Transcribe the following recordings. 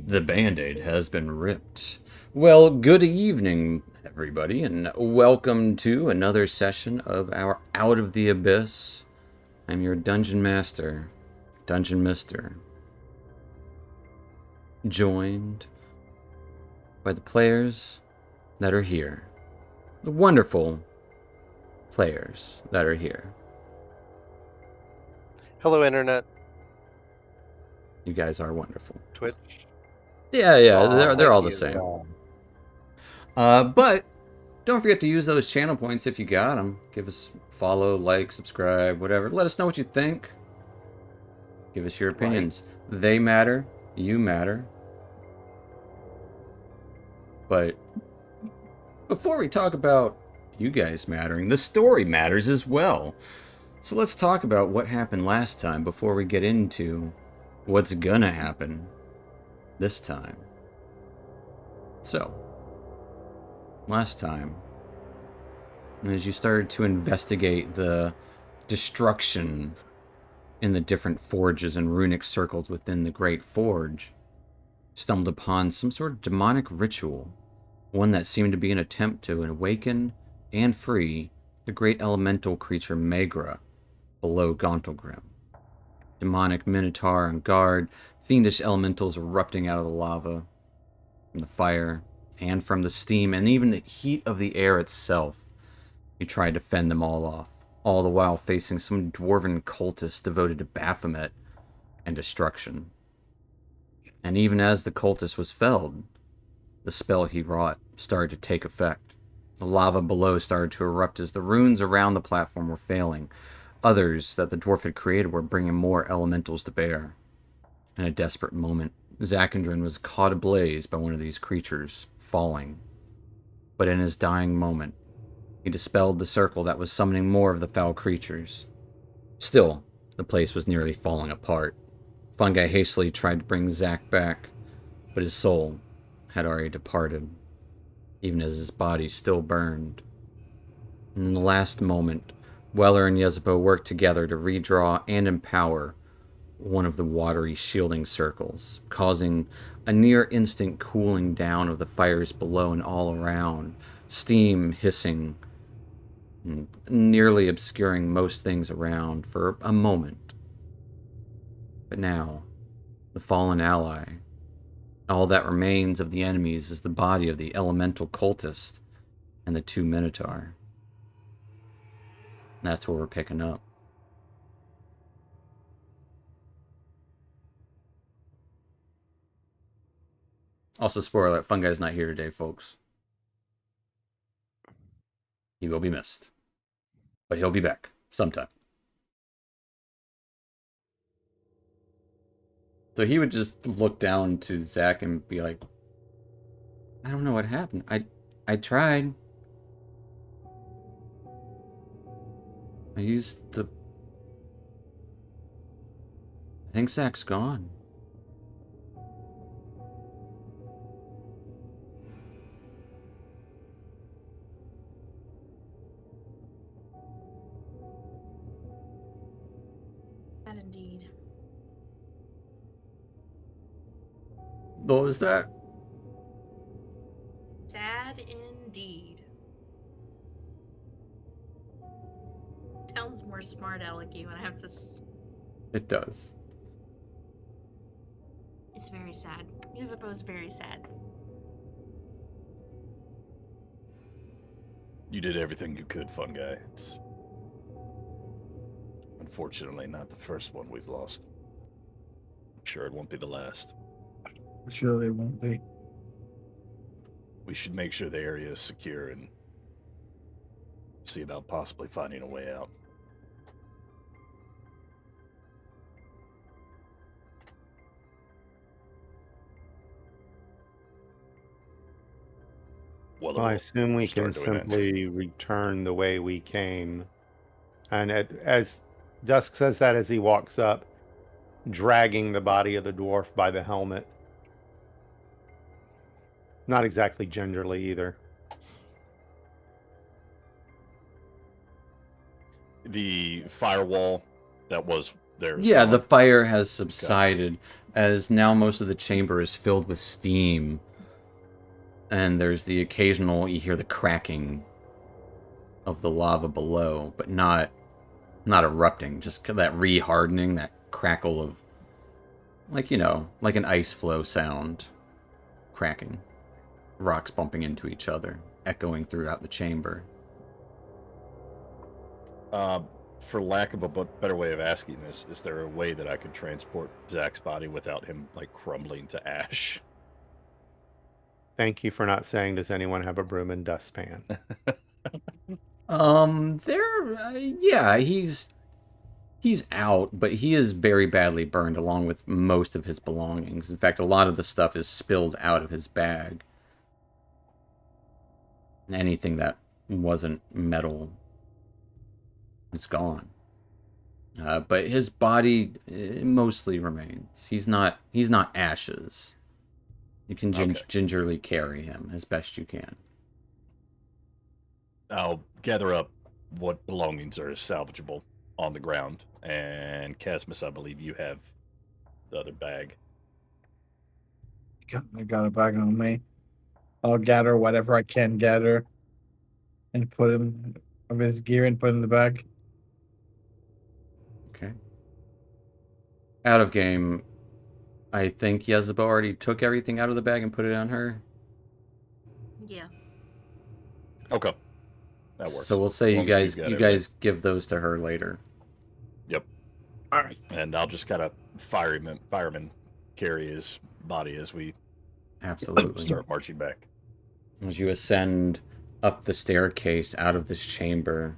The band-aid has been ripped. Well, good evening, everybody, and welcome to another session of our Out of the Abyss. I'm your Dungeon Master, Dungeon Mister, joined by the players that are here. The wonderful players that are here. Hello, Internet, You guys are wonderful. Twitch. Yeah, Aw, they're thank all the you. same. But don't forget to use those channel points if you got them. Give us follow, like, subscribe, whatever. Let us know what you think. Give us your Right? opinions. They matter. You matter. But before we talk about you guys mattering, the story matters as well. So let's talk about what happened last time before we get into what's gonna happen this time. So, last time, as you started to investigate the destruction in the different forges and runic circles within the Great Forge, stumbled upon some sort of demonic ritual, one that seemed to be an attempt to awaken and free the great elemental creature Magra below Gauntlgrim. Demonic minotaur on guard, fiendish elementals erupting out of the lava, from the fire, and from the steam, and even the heat of the air itself. You tried to fend them all off, all the while facing some dwarven cultists devoted to Baphomet and destruction. And even as the cultist was felled, the spell he wrought started to take effect. The lava below started to erupt as the runes around the platform were failing. Others that the dwarf had created were bringing more elementals to bear. In a desperate moment, Zakandrin was caught ablaze by one of these creatures, falling. But in his dying moment, he dispelled the circle that was summoning more of the foul creatures. Still, the place was nearly falling apart. Fungi hastily tried to bring Zack back, but his soul had already departed, even as his body still burned. And in the last moment, Weller and Yezebo worked together to redraw and empower one of the watery shielding circles, causing a near instant cooling down of the fires below and all around, steam hissing and nearly obscuring most things around for a moment. But now, the fallen ally, all that remains of the enemies is the body of the elemental cultist and the two Minotaur. That's where we're picking up. Also, spoiler alert, Fungi's not here today, folks. He will be missed. But he'll be back sometime. So he would just look down to Zack and be like, I don't know what happened. I tried. I used the I think Zack's gone. That indeed. What was that? Sad indeed. Sounds more smart alecky when I have to. It does. It's very sad. I suppose very sad. You did everything you could, Fungi. It's unfortunately not the first one we've lost. I'm sure it won't be the last. Surely it won't be. We should make sure the area is secure and see about possibly finding a way out. Well, I assume we can start doing that. simply return the way we came. And as Dusk says that as he walks up, dragging the body of the dwarf by the helmet. Not exactly gingerly either. The firewall that was there. Yeah, the fire has subsided as now most of the chamber is filled with steam. And there's the occasional, you hear the cracking of the lava below, but not erupting, just that rehardening, that crackle of, like, like an ice flow sound, cracking, rocks bumping into each other, echoing throughout the chamber. For lack of a better way of asking this, is there a way that I could transport Zach's body without him, like, crumbling to ash? Thank you for not saying, does anyone have a broom and dustpan? Yeah, he's out, but he is very badly burned along with most of his belongings. In fact, a lot of the stuff is spilled out of his bag. Anything that wasn't metal, it's gone. But his body mostly remains. He's not ashes. You can gingerly carry him as best you can. I'll gather up what belongings are salvageable on the ground. And Casmus, I believe you have the other bag. I got a bag on me. I'll gather whatever I can gather and put him of his gear and put in the bag. Okay. Out of game, I think Yezebo already took everything out of the bag and put it on her. Yeah. Okay. That works. So we'll say As you long as we've got guys everything. give those to her later. Yep. All right. And I'll just kind of fireman carry his body as we Absolutely. start marching back. As you ascend up the staircase out of this chamber,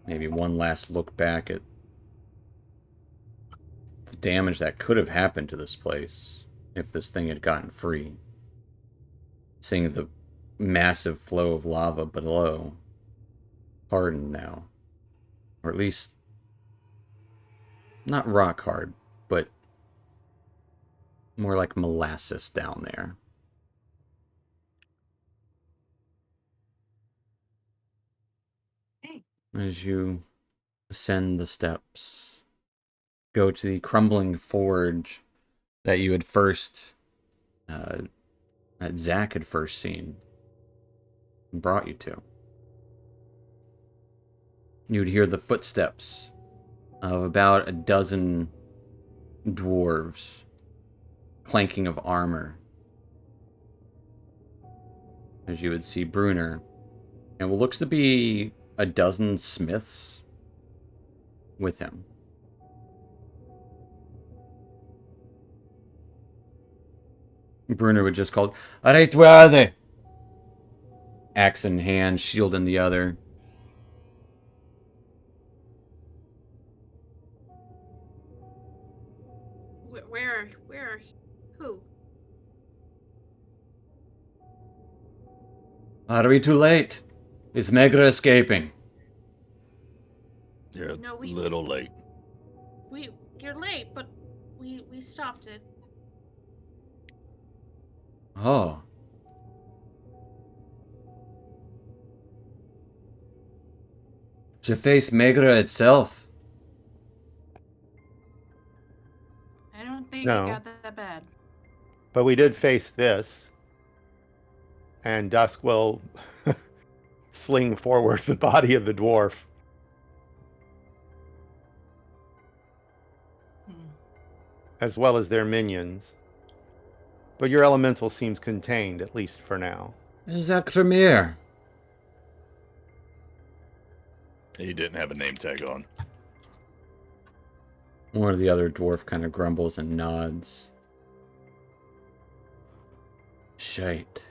maybe one last look back at the damage that could have happened to this place if this thing had gotten free. Seeing the massive flow of lava below, hardened now. Or at least, not rock hard, but more like molasses down there. As you ascend the steps, go to the crumbling forge that you had first, that Zach had first seen and brought you to. You'd hear the footsteps of about a dozen dwarves, clanking of armor. As you would see Brunner, and what looks to be a dozen smiths with him. Brunner would just call, "Alright, where are they?" Axe in hand, shield in the other. Where, who? Are we too late? Is Megra escaping? You're No, a little late. You're late, but we stopped it. Oh. To face Megra itself. I don't think No. it got that bad. But we did face this. And Dusk will sling forward the body of the dwarf. As well as their minions. But your elemental seems contained, at least for now. Zakramir. He didn't have a name tag on. One of the other dwarf kind of grumbles and nods. Shite.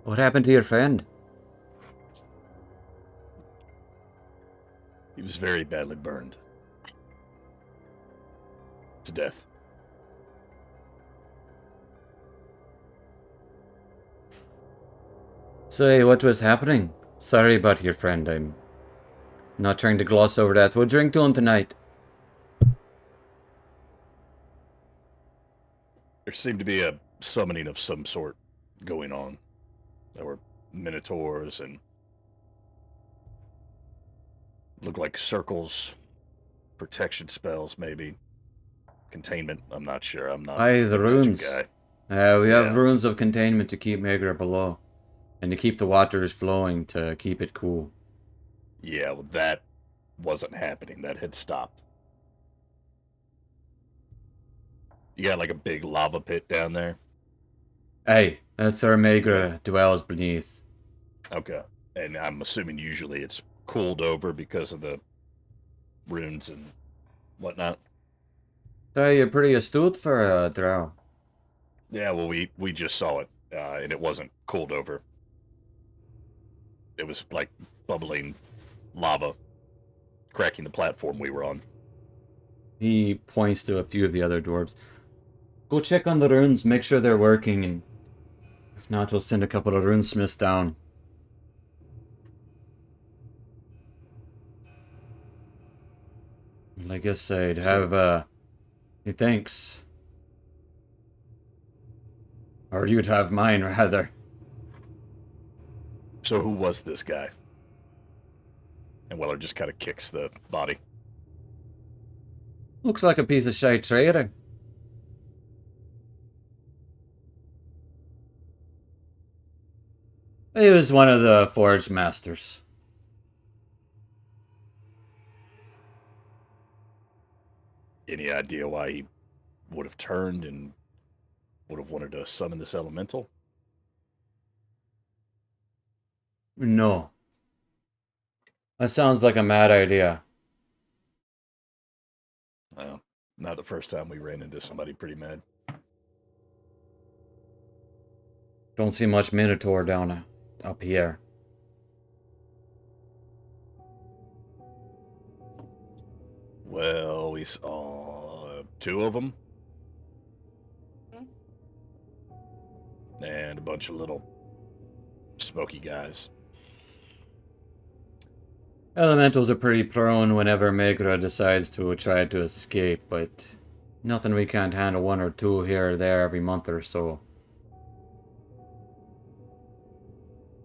What happened to your friend? He was very badly burned to death. Say, what was happening? Sorry about your friend. I'm not trying to gloss over that. We'll drink to him tonight. There seemed to be a summoning of some sort going on. There were minotaurs and looked like circles, protection spells, maybe containment. I'm not sure. I'm not Aye, a the magic runes. guy. We have Yeah. runes of containment to keep Megra below. And to keep the waters flowing to keep it cool. Yeah, well, that wasn't happening. That had stopped. You got like a big lava pit down there. Hey, that's where Megra dwells beneath. Okay. And I'm assuming usually it's cooled over because of the runes and whatnot. Hey, you're pretty astute for a drow. Yeah, well, we just saw it, and it wasn't cooled over. It was like bubbling lava, cracking the platform we were on. He points to a few of the other dwarves. Go check on the runes, make sure they're working, and if not, we'll send a couple of runesmiths down. Well, I guess I'd have, your thanks. Or you'd have mine, rather. So who was this guy? And Weller just kind of kicks the body. Looks like a piece of shite trading. He was one of the forge masters. Any idea why he would have turned and would have wanted to summon this elemental? No. That sounds like a mad idea. Not the first time we ran into somebody pretty mad. Don't see much Minotaur down up here. Well, we saw 2 of them. And a bunch of little smoky guys. Elementals are pretty prone whenever Megra decides to try to escape, but nothing we can't handle 1 or 2 here or there every month or so.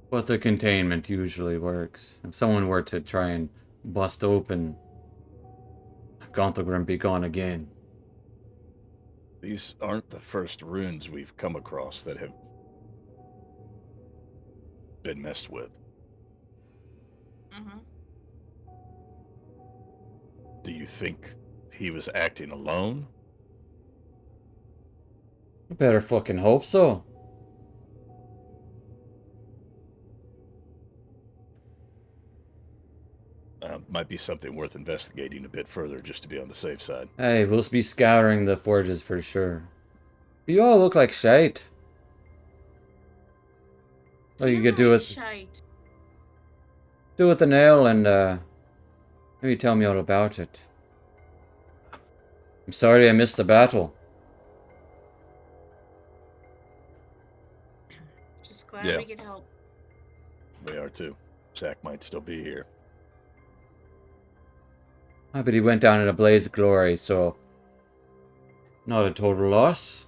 But the containment usually works. If someone were to try and bust open, Gontagrim be gone again. These aren't the first runes we've come across that have been messed with. Mm-hmm. Do you think he was acting alone? I better fucking hope so. Might be something worth investigating a bit further just to be on the safe side. Hey, we'll be scouring the forges for sure. You all look like shite. Well, you could do it. Shite. Do with the nail and maybe tell me all about it. I'm sorry I missed the battle. Just glad Yeah. we could help. We are too. Zach might still be here. Ah, but he went down in a blaze of glory, so not a total loss.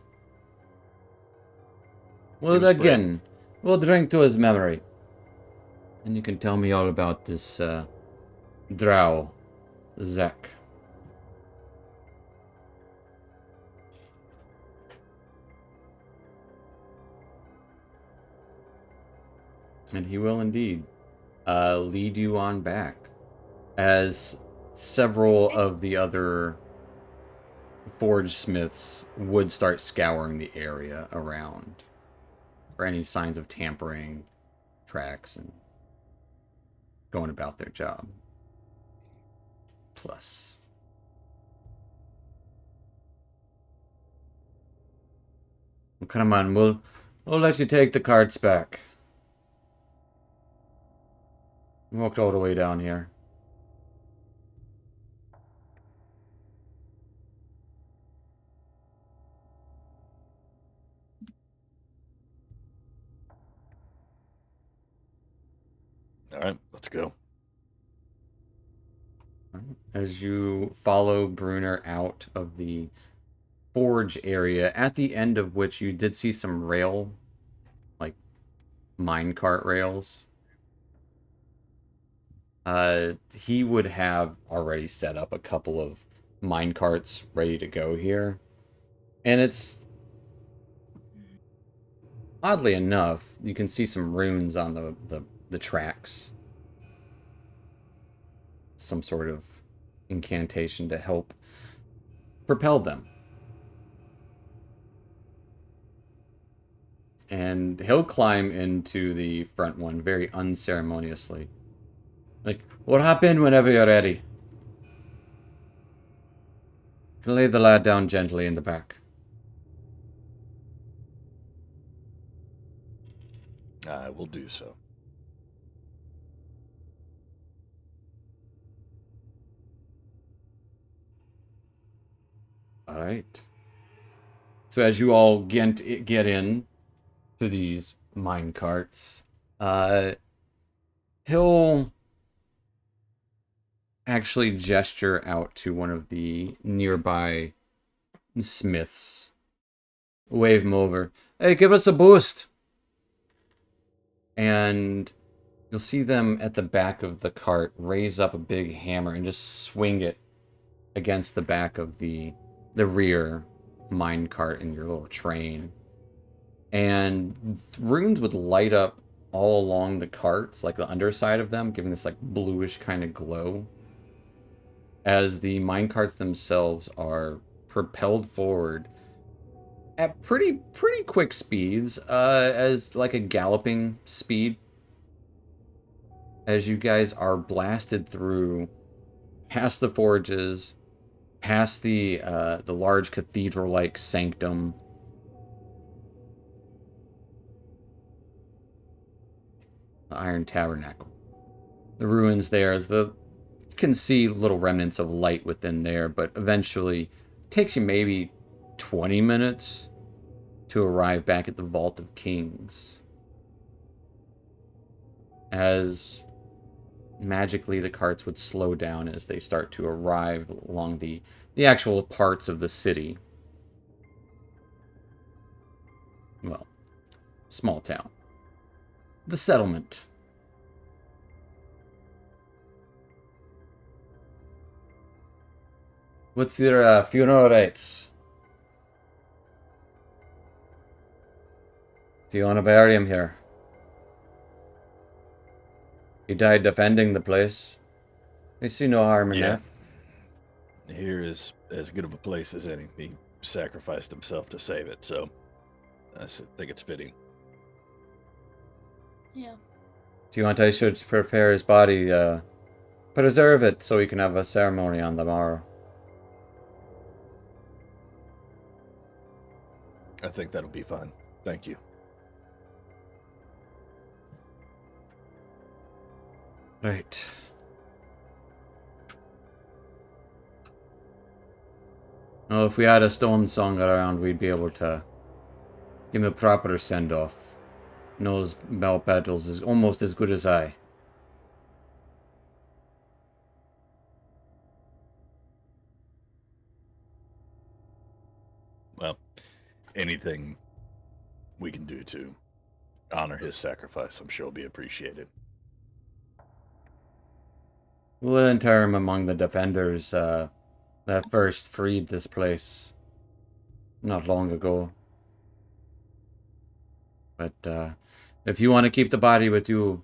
Well, was again, we'll drink to his memory. And you can tell me all about this drow, Zach. And he will indeed lead you on back, as several of the other forge smiths would start scouring the area around for any signs of tampering, tracks, and going about their job. Plus. Well, come on, we'll let you take the carts back. We walked all the way down here. All right, let's go. As you follow Brunner out of the forge area, at the end of which you did see some rail, like, minecart rails. He would have already set up a couple of minecarts ready to go here. And it's oddly enough, you can see some runes on the tracks. Some sort of incantation to help propel them. And he'll climb into the front one very unceremoniously. Like, what happened whenever you're ready? Lay the lad down gently in the back. I will do so. All right. So as you all get in to these mine carts, he'll actually gesture out to one of the nearby smiths. Wave him over. Hey, give us a boost. And you'll see them at the back of the cart raise up a big hammer and just swing it against the back of the rear mine cart in your little train. And runes would light up all along the carts, like the underside of them, giving this like bluish kind of glow. As the mine carts themselves are propelled forward at pretty quick speeds, as like a galloping speed. As you guys are blasted through, past the forges, past the large cathedral-like sanctum, the Iron Tabernacle, the ruins there, as you can see little remnants of light within there, but eventually it takes you maybe 20 minutes to arrive back at the Vault of Kings. As magically the carts would slow down as they start to arrive along the actual parts of the city. Well, small town. The settlement. What's your funeral rites? Do you want to bury him here? He died defending the place. I see no harm in that. Here is as good of a place as any. He sacrificed himself to save it, so I think it's fitting. Yeah. Do you want I should prepare his body, preserve it so we can have a ceremony on the morrow? I think that'll be fine. Thank you. Right. Well, if we had a stone song around, we'd be able to give him a proper send-off. Knows bell petals is almost as good as I. Well, anything we can do to honor his sacrifice, I'm sure will be appreciated. We'll inter him among the defenders that first freed this place not long ago. But if you want to keep the body with you,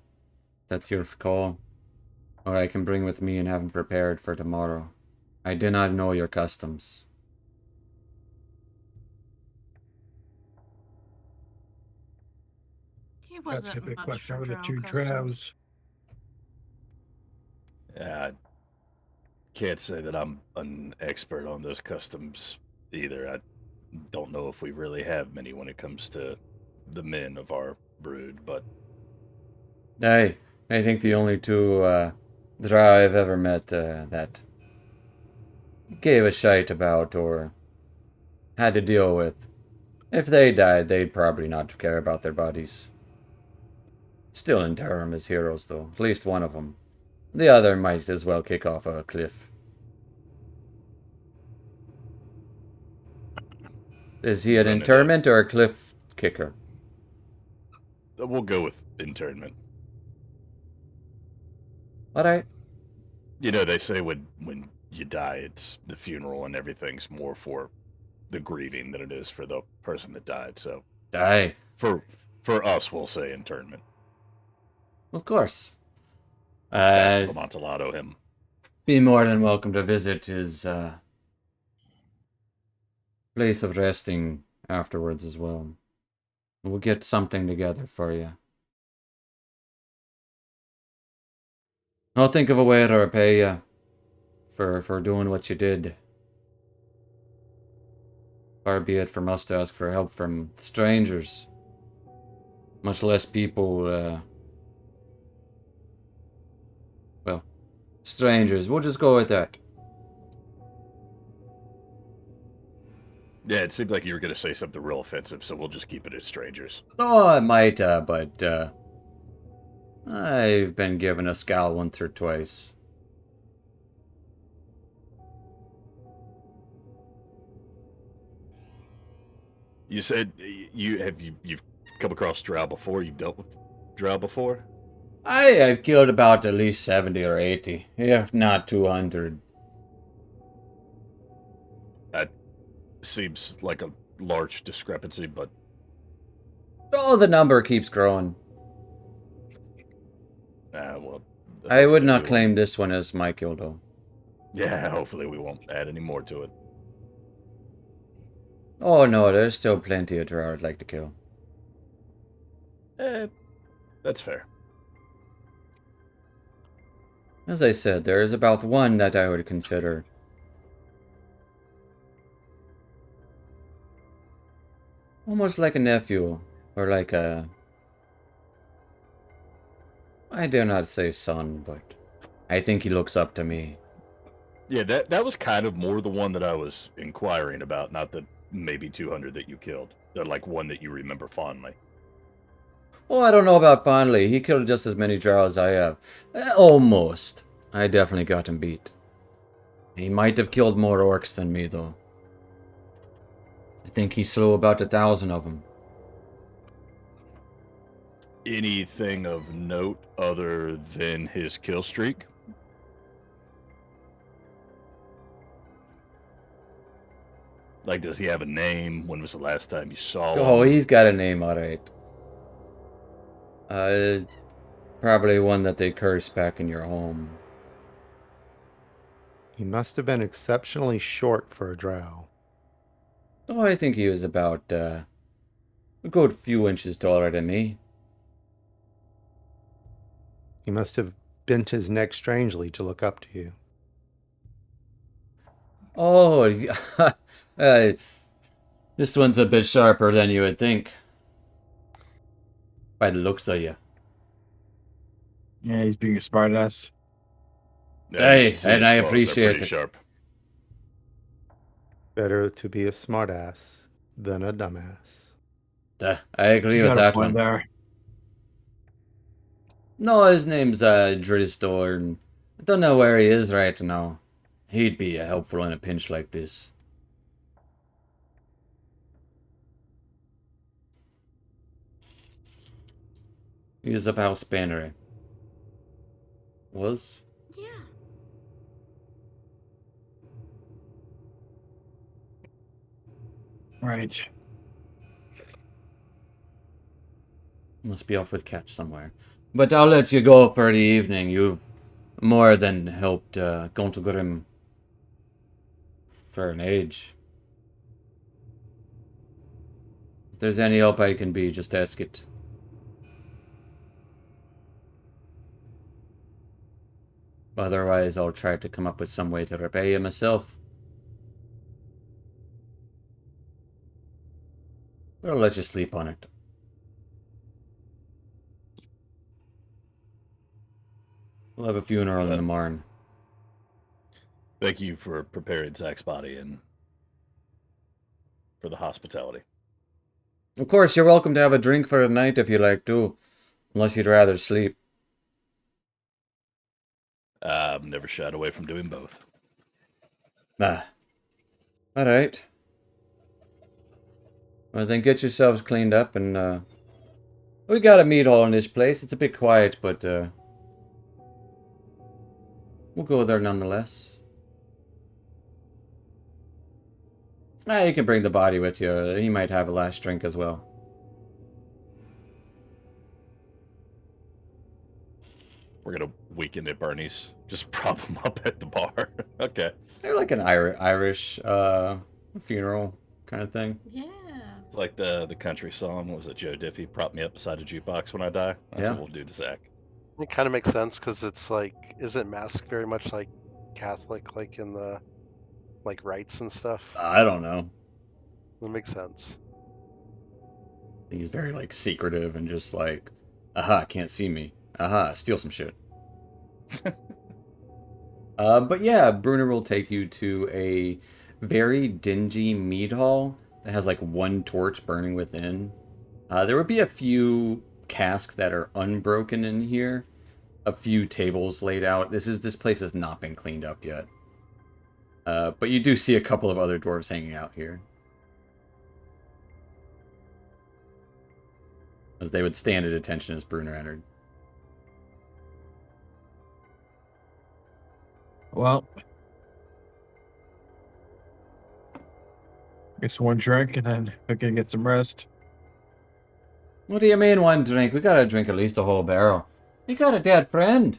that's your call. Or I can bring with me and have him prepared for tomorrow. I do not know your customs. He That's wasn't a big much question for with the drow two customs. drows. I can't say that I'm an expert on those customs either. I don't know if we really have many when it comes to the men of our brood, but I think the only two drow I've ever met that gave a shite about or had to deal with. If they died, they'd probably not care about their bodies. Still inter them as heroes, though. At least one of them. The other might as well kick off a cliff. Is he an Running up. interment or a cliff kicker? we'll go with internment. All right. You know, they say when you die, it's the funeral and everything's more for the grieving than it is for the person that died. So Die. for us, we'll say internment. Of course. Ask Amontillado him. Be more than welcome to visit his place of resting afterwards as well. We'll get something together for you. I'll think of a way to repay you for doing what you did. Far be it from us to ask for help from strangers. Much less people, well, strangers. We'll just go with that. Yeah, it seemed like you were going to say something real offensive, so we'll just keep it as strangers. Oh, I might, but I've been given a scowl once or twice. You said you've come across drow before? You've dealt with drow before? I've killed about at least 70 or 80, if not 200. That seems like a large discrepancy, but Oh, the number keeps growing. well, I would hopefully not we won't- claim this one as my kill, though. Yeah, hopefully we won't add any more to it. Oh no, there's still plenty of drow I'd like to kill. That's fair. As I said, there is about one that I would consider. Almost like a nephew, or like a... I dare not say son, but I think he looks up to me. Yeah, that was kind of more the one that I was inquiring about, not the maybe 200 that you killed. The like one that you remember fondly. Oh, I don't know about fondly. He killed just as many drow as I have. Almost. I definitely got him beat. He might have killed more orcs than me, though. I think he slew about 1,000 of them. Anything of note other than his kill streak? Like, does he have a name? When was the last time you saw Oh, him? he's got a name, alright. Probably one that they curse back in your home. He must have been exceptionally short for a drow. Oh, I think he was about, a good few inches taller than me. He must have bent his neck strangely to look up to you. Oh, this one's a bit sharper than you would think. By the looks of you. Yeah, he's being a smartass. Yeah, you Hey, should see and his I claws, they're appreciate pretty it. Sharp. Better to be a smartass than a dumbass. I agree You with got a that point one. there. No, his name's Dristor, and I don't know where he is right now. He'd be helpful in a pinch like this. He is of House Bannery. Was? Yeah. Right. Must be off with Catch somewhere. But I'll let you go for the evening. You've more than helped Gontagrim for an age. If there's any help I can be, just ask it. Otherwise, I'll try to come up with some way to repay you myself. But I'll let you sleep on it. We'll have a funeral in the morn. Thank you for preparing Zach's body and for the hospitality. Of course, you're welcome to have a drink for the night if you like to. Unless you'd rather sleep. I've never shied away from doing both. Ah. Alright. Well, then get yourselves cleaned up and We got a meat hall in this place. It's a bit quiet, but we'll go there nonetheless. You can bring the body with you. He might have a last drink as well. We're gonna weekend at Bernie's. Just prop him up at the bar. Okay. They're like an Irish funeral kind of thing. Yeah. It's like the country song. What was it, Joe Diffie? Prop me up beside a jukebox when I die. That's Yeah. what we'll do to Zach. It kind of makes sense because it's like, isn't Mask very much like Catholic, like in the like rites and stuff? I don't know. That makes sense. He's very like secretive and just like, aha, can't see me. Aha, steal some shit. But yeah, Bruner will take you to a very dingy mead hall that has like one torch burning within. There would be a few casks that are unbroken in here, a few tables laid out. This place has not been cleaned up yet. But you do see a couple of other dwarves hanging out here, as they would stand at attention as Bruner entered. Well, guess one drink and then we can get some rest. What do you mean one drink? We gotta drink at least a whole barrel. You got a dead friend.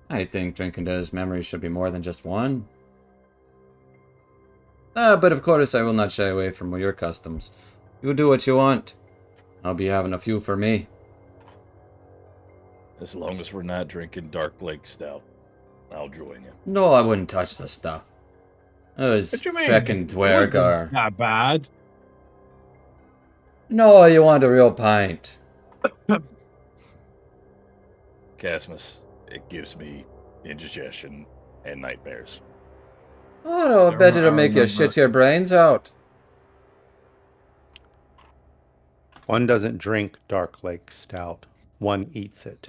I think drinking to his memory should be more than just one. But of course I will not shy away from your customs. You do what you want. I'll be having a few for me. As long as we're not drinking Dark Lake Stout, I'll join you. No, I wouldn't touch the stuff. Those What you mean? feckin' It wasn't dwergar. Not bad. No, you want a real pint. Casmus, it gives me indigestion and nightmares. Oh, no, I bet it'll make you remember. shit your brains out. One doesn't drink Dark Lake Stout. One eats it.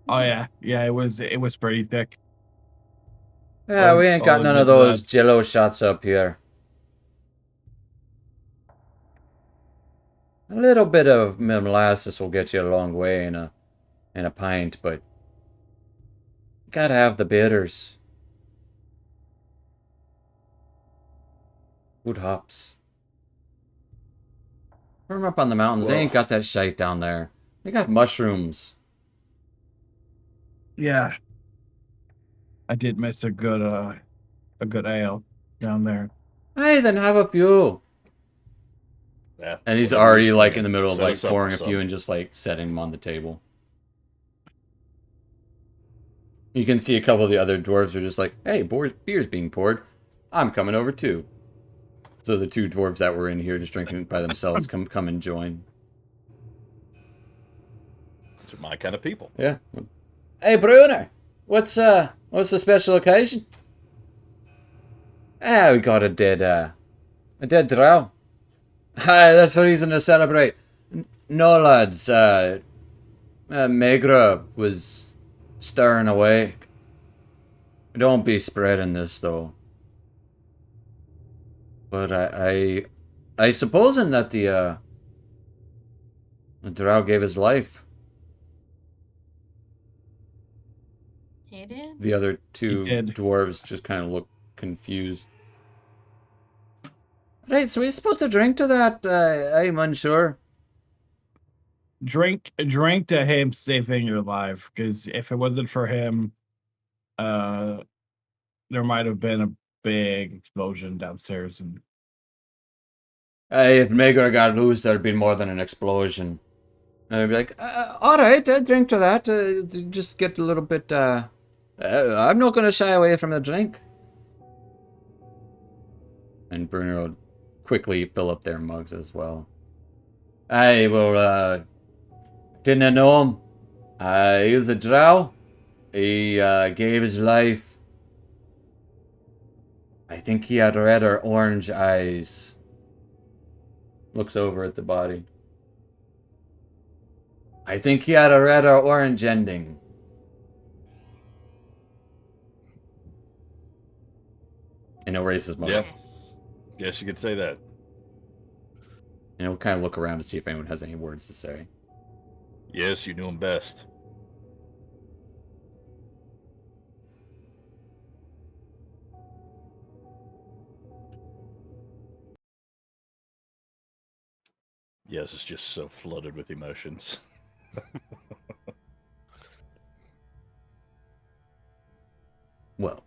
Oh yeah, yeah. It was pretty thick. Yeah, we ain't got I'll none of admit to those that. jello shots up here. A little bit of molasses will get you a long way in a pint, but you gotta have the bitters. Good hops. From up on the mountains, they Whoa. ain't got that shite down there. They got mushrooms. Yeah. I did miss a good ale down there. Hey, then have a few. Yeah, And he's whatever you're already like in slinging, the middle of set like us up pouring a for few some. and just like setting them on the table. You can see a couple of the other dwarves are just like, hey, beer's being poured. I'm coming over too. So the two dwarves that were in here just drinking by themselves come and join. Those are my kind of people. Yeah. Hey, Bruner, what's the special occasion? Ah, we got a dead drow. Hi, that's a reason to celebrate. No, lads, Megra was stirring away. Don't be spreading this, though. But I supposing that the drow gave his life. He did? The other two He did. dwarves just kind of look confused. Right, so we're supposed to drink to that? I'm unsure. Drink to him saving your life, because if it wasn't for him, there might have been a big explosion downstairs. And Hey, if Megra got loose, there'd be more than an explosion. And I'd be like, all right, drink to that. Just get a little bit. I'm not going to shy away from the drink. And Bruno would quickly fill up their mugs as well. Hey, well, didn't know him. He was a drow. He gave his life. I think he had red or orange eyes. Looks over at the body. I think he had a red or orange ending. And he'll raise his mug. Yeah. Yes. Guess you could say that. And we'll kind of look around to see if anyone has any words to say. Yes, you knew him best. Yes, it's just so flooded with emotions. Well,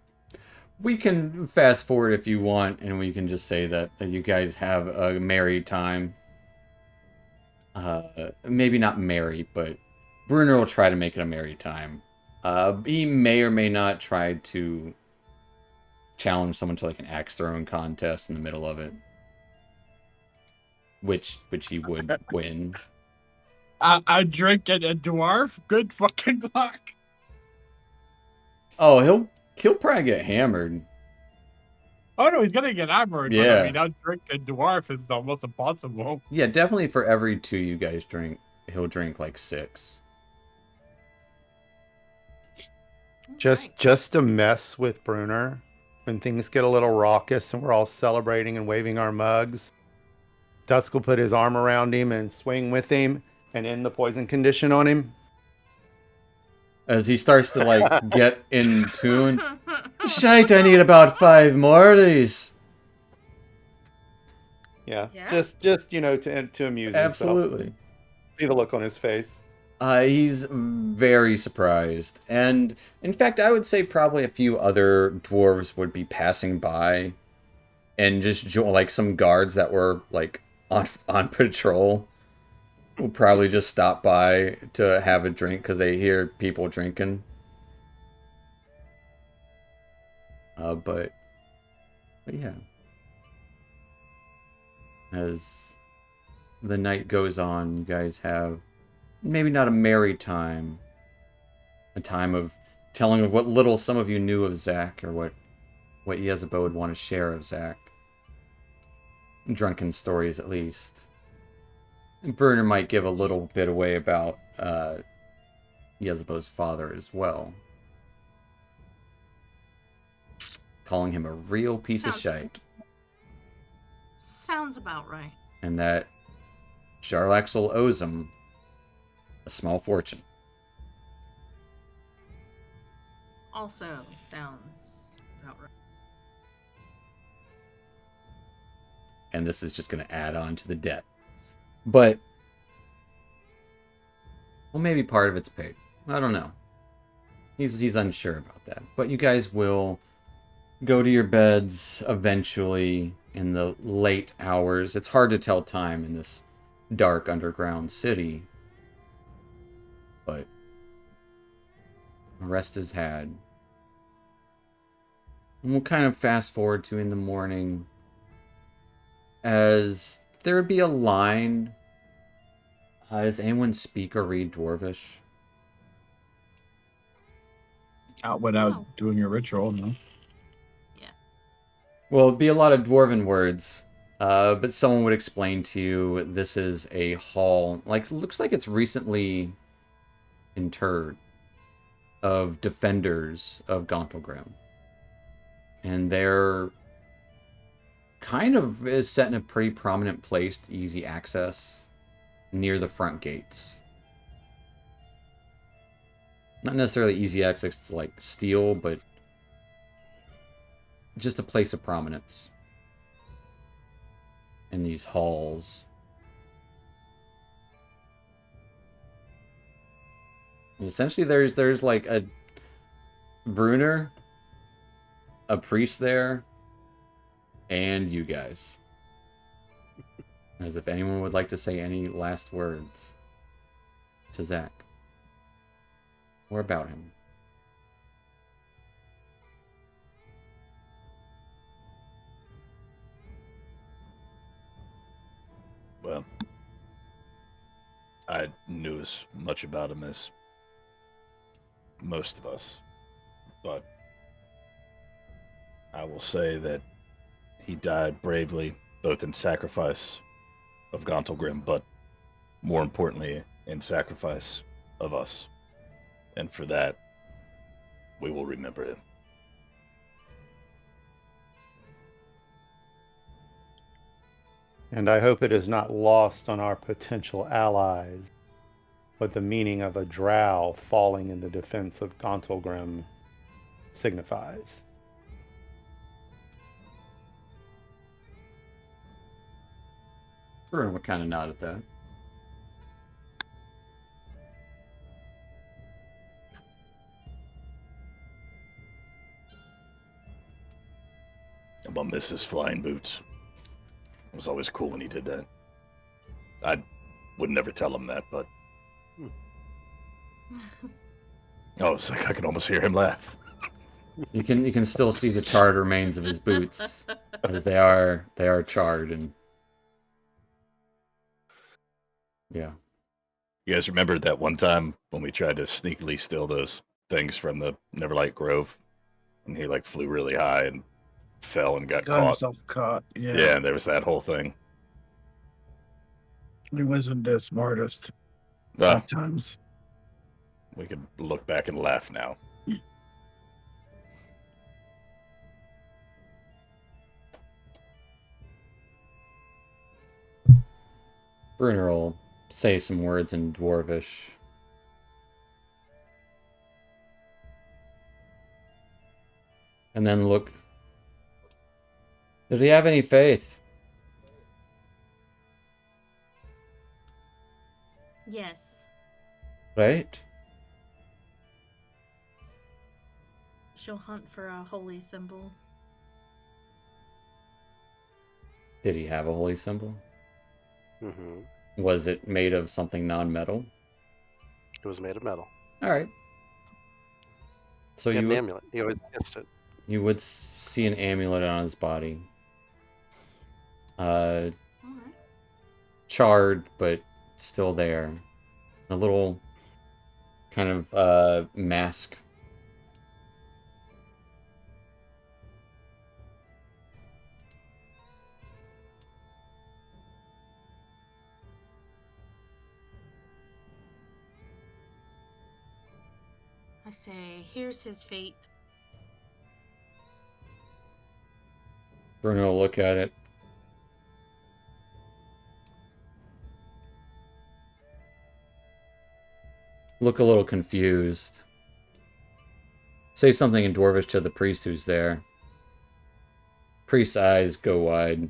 we can fast forward if you want, and we can just say that you guys have a merry time. Maybe not merry, but Bruner will try to make it a merry time. He may or may not try to challenge someone to like an axe throwing contest in the middle of it, which he would win. I drink a dwarf. Good fucking luck. Oh, he'll probably get hammered. Oh no, he's gonna get hammered. Yeah. But I mean, I'll drink a dwarf is almost impossible. Yeah, definitely for every 2 you guys drink, he'll drink like 6. Just to mess with Bruner when things get a little raucous and we're all celebrating and waving our mugs. Dusk will put his arm around him and swing with him and end the poison condition on him. As he starts to like get in tune. Shite, I need about 5 more of these. Yeah. Yeah. Just to amuse himself. Absolutely. See the look on his face. He's very surprised. And in fact, I would say probably a few other dwarves would be passing by and just like some guards that were like on patrol will probably just stop by to have a drink because they hear people drinking. But yeah. As the night goes on, you guys have maybe not a merry time, a time of telling of what little some of you knew of Zach, or what Yezebo would want to share of Zach. Drunken stories, at least. And Bruner might give a little bit away about Yezebo's father as well. Calling him a real piece of shite. Sounds about right. And that Jarlaxle owes him a small fortune. Also sounds about right. And this is just going to add on to the debt. But, well, maybe part of it's paid. I don't know. He's unsure about that. But you guys will go to your beds eventually in the late hours. It's hard to tell time in this dark underground city. But rest is had. And we'll kind of fast forward to in the morning, as there would be a line. Does anyone speak or read Dwarvish? Out without No. doing your ritual, no. Well, it'd be a lot of dwarven words. But someone would explain to you this is a hall. Looks like it's recently interred of defenders of Gauntlgrim. And they're kind of is set in a pretty prominent place to easy access near the front gates. Not necessarily easy access to like steal, but just a place of prominence in these halls. And essentially there's like a Bruner, a priest there, and you guys. As if anyone would like to say any last words to Zach or about him. Well, I knew as much about him as most of us, but I will say that he died bravely, both in sacrifice of Gauntlgrim, but more importantly, in sacrifice of us. And for that, we will remember him. And I hope it is not lost on our potential allies what the meaning of a drow falling in the defense of Gauntlgrim signifies. Bruno would kind of nod at that. About Mrs. Flying Boots. It was always cool when he did that. I would never tell him that, but oh, it's like I can almost hear him laugh. You can still see the charred remains of his boots, as they are charred, and yeah. You guys remember that one time when we tried to sneakily steal those things from the Neverlight Grove, and he like flew really high and fell and got caught. himself caught. Yeah. Yeah, and there was that whole thing. He wasn't the smartest Ah, at times. we could look back and laugh now. Bruno will say some words in Dwarvish. And then look. Did he have any faith? Yes. Right? She'll hunt for a holy symbol. Did he have a holy symbol? Mm-hmm. Was it made of something non-metal? It was made of metal. All right. So He had you an would, amulet. He always kissed it. you would see an amulet on his body. Alright. Charred, but still there. A little kind of mask. I say, here's his fate. Bruno will look at it. Look a little confused. Say something in Dwarvish to the priest who's there. Priest's eyes go wide.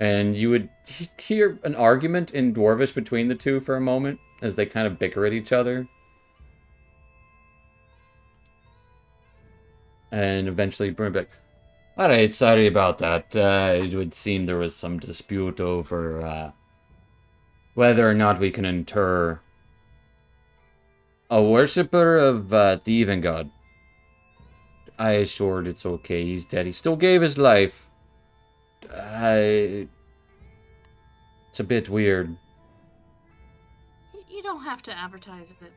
And you would hear an argument in Dwarvish between the two for a moment as they kind of bicker at each other. And eventually Bruno back. Alright, sorry about that. It would seem there was some dispute over whether or not we can inter a worshipper of the Even God. I assured it's okay, he's dead. He still gave his life. It's a bit weird. You don't have to advertise it.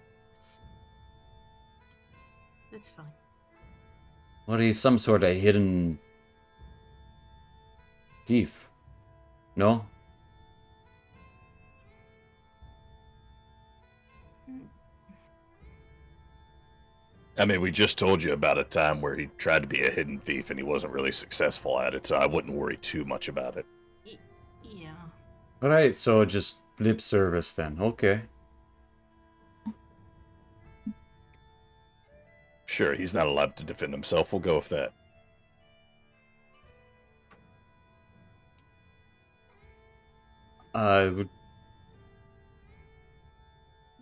It's fine. What, he's some sort of hidden thief? No? I mean, we just told you about a time where he tried to be a hidden thief and he wasn't really successful at it, so I wouldn't worry too much about it. Yeah. Alright, so just lip service then. Okay. Sure, he's not allowed to defend himself. We'll go with that. Would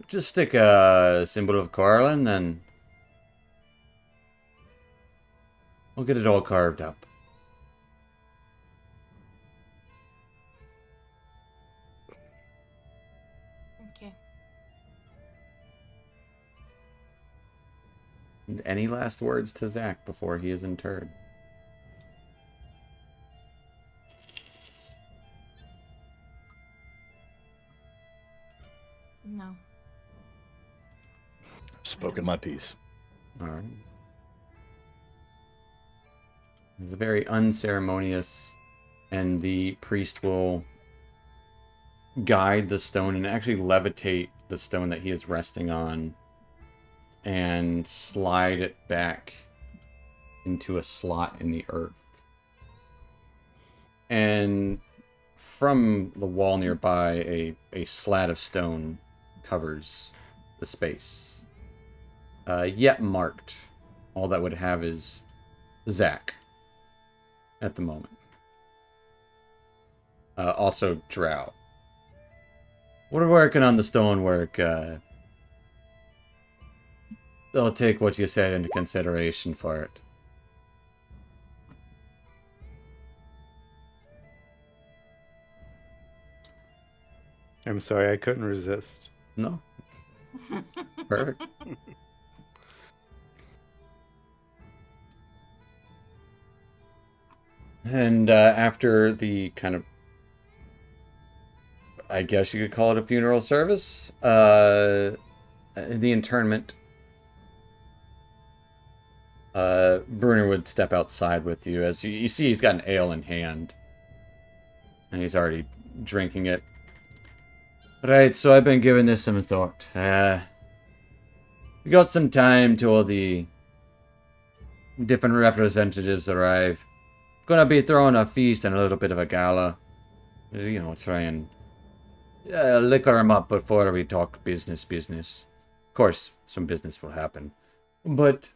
just stick a symbol of Carlin, then we'll get it all carved up. Okay. And any last words to Zach before he is interred? No. Spoken my piece. Alright. It's very unceremonious, and the priest will guide the stone and actually levitate the stone that he is resting on and slide it back into a slot in the earth. and from the wall nearby, a slat of stone covers the space. Yet marked. All that would have is Zach at the moment. Also Drow. We're working on the stonework. I'll take what you said into consideration for it. I'm sorry, I couldn't resist. No? Perfect. And after the kind of, I guess you could call it a funeral service, the internment, Bruner would step outside with you. As you see, he's got an ale in hand. And he's already drinking it. Right, so I've been giving this some thought. We got some time till the different representatives arrive. Gonna be throwing a feast and a little bit of a gala. You know, try and liquor them up before we talk business. Of course, some business will happen. But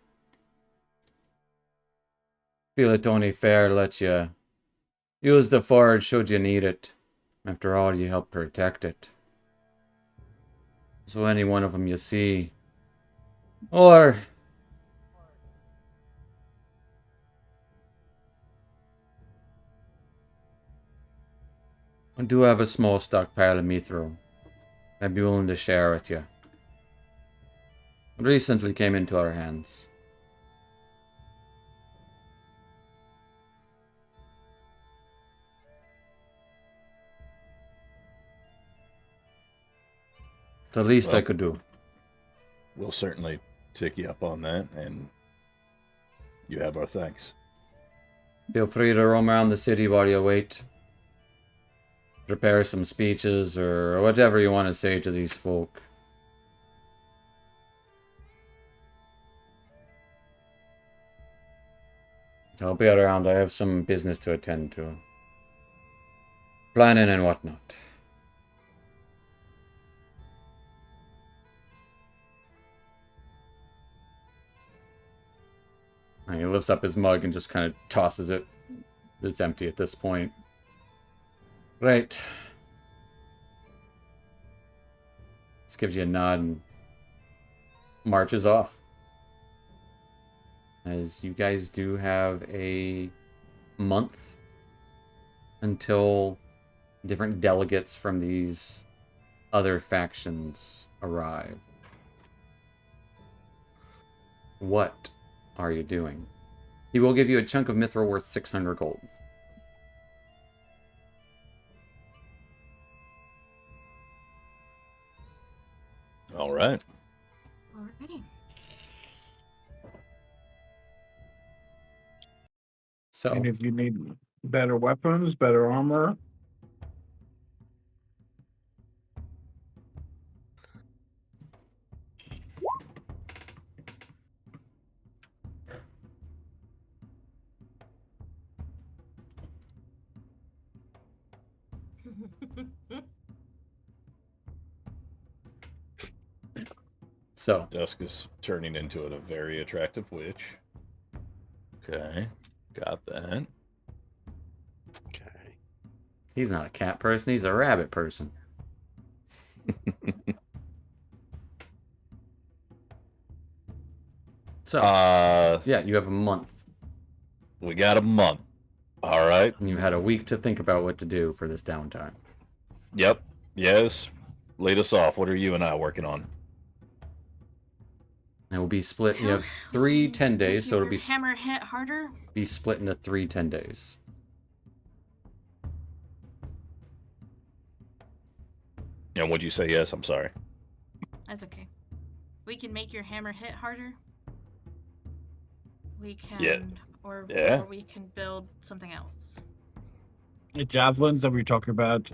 feel it only fair to let you use the forge should you need it. After all, you help protect it. So any one of them you see, or I do have a small stockpile of mithril. I'd be willing to share with you. It recently came into our hands. It's the least I could do. We'll certainly take you up on that, and you have our thanks. Feel free to roam around the city while you wait. Prepare some speeches or whatever you want to say to these folk. I'll be around. I have some business to attend to. Planning and whatnot. And he lifts up his mug and just kind of tosses it. It's empty at this point. Right. Just gives you a nod and marches off. As you guys do have a month until different delegates from these other factions arrive. What are you doing? He will give you a chunk of mithril worth 600 gold. All right. Alrighty. So, And if you need better weapons, better armor, so Dusk is turning into a very attractive witch. Okay, got that. Okay. he's not a cat person, he's a rabbit person. So, yeah, you have a month. We got a month. All right. And you had a week to think about what to do for this downtime. Yep. Yes. Lead us off. What are you and I working on? It will be split. You have 3 10 days, so it'll be hammer hit harder. be split into 3 10 days. And would you say yes? I'm sorry. That's okay. We can make your hammer hit harder. We can, Yeah. or we can build something else. the javelins that we were talking about,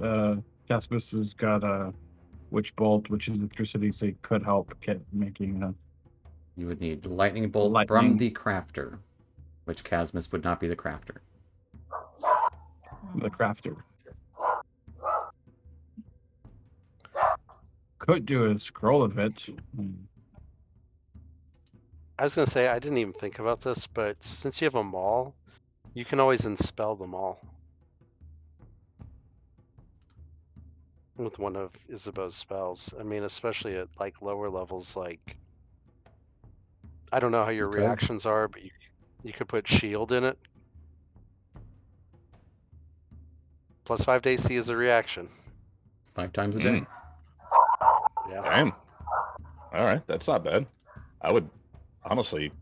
Caspus has got a witch bolt, which is electricity, so it could help get making You would need lightning bolt from Lightning. the crafter, which Casmus would not be the crafter. the crafter. Could do a scroll of it. I was gonna say I didn't even think about this, but since you have a maul, you can always enspell the maul with one of Isabeau's spells. I mean, especially at like lower levels, like I don't know how your Okay. reactions are, but you could put shield in it. +5 to AC is a reaction. 5 times a day. Yeah. Damn. All right, that's not bad. I would honestly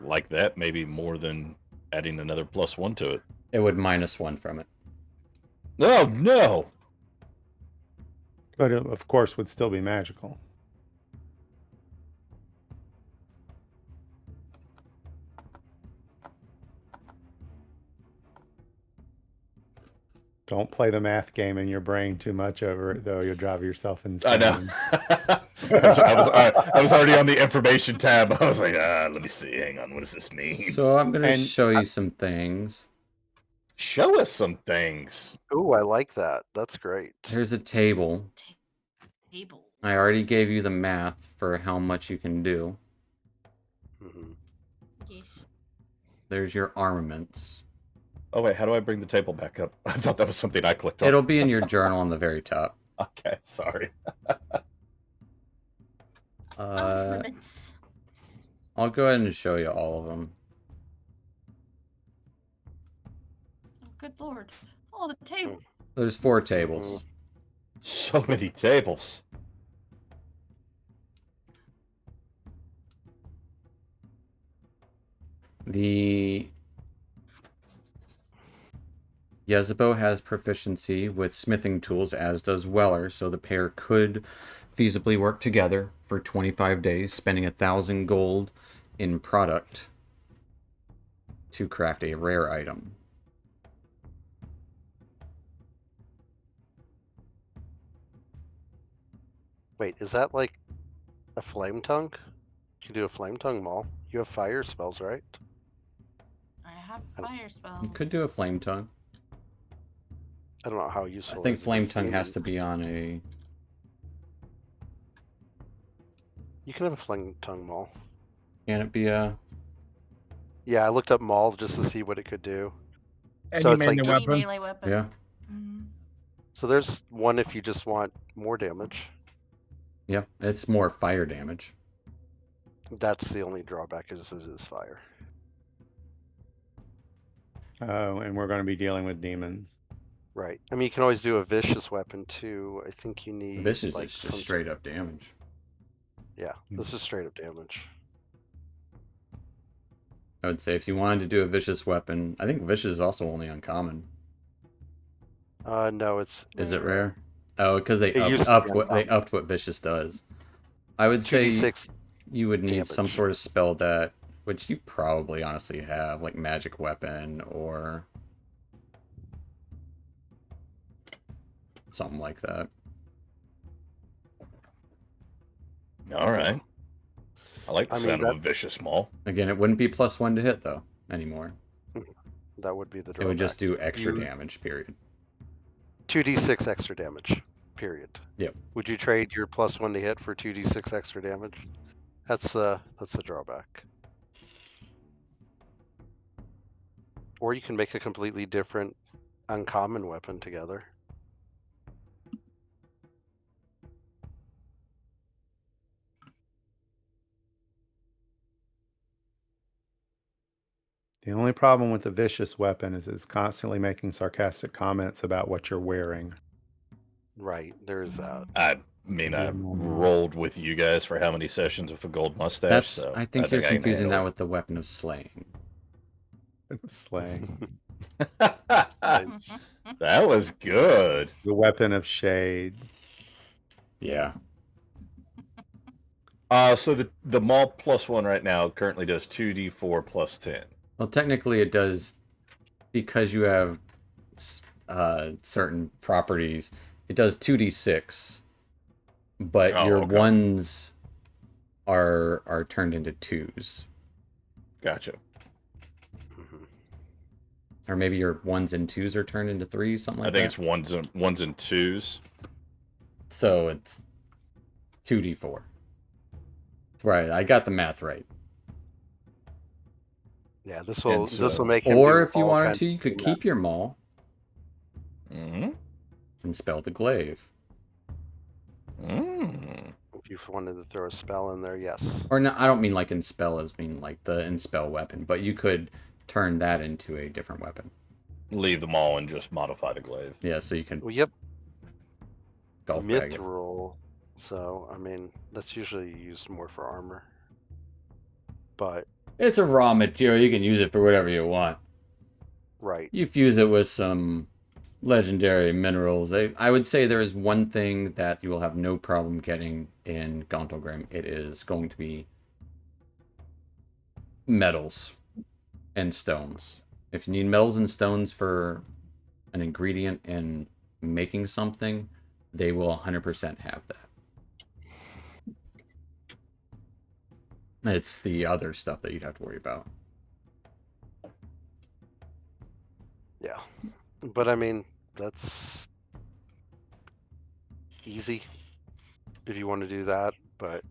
like that maybe more than adding another +1 to it. It would -1 from it. No, no. But it, of course, would still be magical. Don't play the math game in your brain too much over it, though. You'll drive yourself insane. I know. I was already on the information tab. I was like, let me see. Hang on. What does this mean? So I'm going to And show you some things. Show us some things. Ooh, I like that. That's great. Here's a table. Tables. I already gave you the math for how much you can do. hmm Yes. There's your armaments. Oh, wait. How do I bring the table back up? I thought that was something I clicked on. It'll be in your journal on the very top. Okay, sorry. Armaments. I'll go ahead and show you all of them. Oh, good lord. Oh, the table. There's 4 tables. So many tables. The Yezebo has proficiency with smithing tools, as does Weller, so the pair could feasibly work together for 25 days, spending 1,000 gold in product to craft a rare item. Wait, is that like a flame tongue? You can do a flame tongue maul. You have fire spells, right? I have fire spells. You could do a flame tongue. I don't know how useful. I it think is flame against tongue has demons. to be on a... You can have a flame tongue maul. Can it be a... Yeah, I looked up maul just to see what it could do. Any So it's melee like- Any weapon. melee weapon. Yeah. Mhm. So there's one if you just want more damage. Yeah, it's more fire damage. That's the only drawback is it is fire. Oh, and we're going to be dealing with demons. Right. I mean, you can always do a vicious weapon too. I think you need Vicious like is some just straight up damage. Yeah, this is straight up damage. I would say if you wanted to do a vicious weapon, I think vicious is also only uncommon. No, it's Is it rare? Oh, because they It used to upped be what they uncommon. upped what vicious does. I would say 2d6. you would need some damage. sort of spell that, which you probably honestly have, like magic weapon or something like that. All right. I like the I mean, sound of a that- vicious maul. Again, it wouldn't be +1 to hit though anymore. That would be the drawback. It would just do extra You- damage. Period. 2d6 extra damage. Period. Yep. Would you trade your +1 to hit for 2d6 extra damage? That's a drawback. Or you can make a completely different uncommon weapon together. The only problem with the vicious weapon is it's constantly making sarcastic comments about what you're wearing. Right, there is that. I mean, I rolled with you guys for how many sessions with a gold mustache. That's. so I think you're I can confusing that handle with the weapon of slaying. Slaying. it. That was good. The weapon of shade. Yeah. So the maul +1 right now currently does 2d4 plus 10. Well, technically it does, because you have certain properties. It does 2d6, but Oh, your okay. ones are turned into 2s. Gotcha. Mhm. Or maybe your 1s and 2s are turned into 3s, something like I think that. it's ones and twos. So it's 2d4. Right, I got the math right. Yeah, this And will so- make him Or do if you all wanted kinds to, you of could math. keep your maul Mm-hmm. and spell the glaive. Mm. If you wanted to throw a spell in there, yes. Or no, I don't mean like in spell as mean like the in spell weapon, but you could turn that into a different weapon. Leave them all and just modify the glaive. Yeah, so you can Well, yep, golf bag it. mithril. So I mean, that's usually used more for armor. But It's a raw material. You can use it for whatever you want. right, You fuse it with some legendary minerals. I would say there is one thing that you will have no problem getting in Gauntlgrim. It is going to be metals and stones. If you need metals and stones for an ingredient in making something, they will 100% have that. It's the other stuff that you'd have to worry about. yeah. But I mean, that's easy if you want to do that. But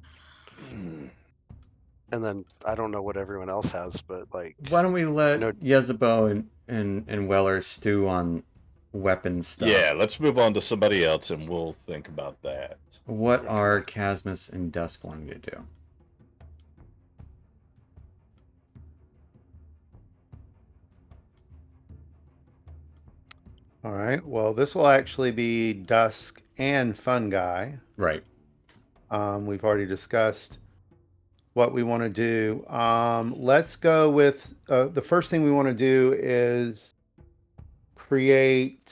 Mm. and then I don't know what everyone else has, but like, Why don't we let know- Yezebo and Weller stew on weapon stuff? Yeah, let's move on to somebody else and we'll think about that. What Yeah. are Casmus and Dusk wanting to do? All right. Well, this will actually be Dusk and Fun Guy. Right. We've already discussed what we want to do. Let's go with the first thing we want to do is create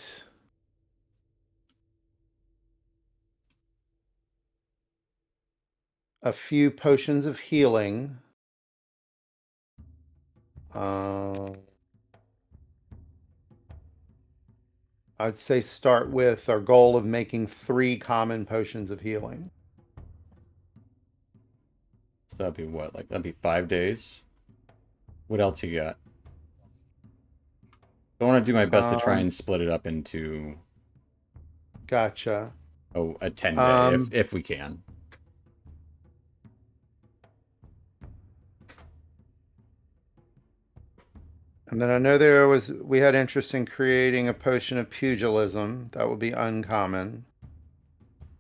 a few potions of healing. I'd say start with our goal of making 3 common potions of healing. So that'd be what? Like, that'd be 5 days? What else you got? I want to do my best to try and split it up into Gotcha. a 10-day, Um, if we can. And then I know we had interest in creating a potion of pugilism. That would be uncommon.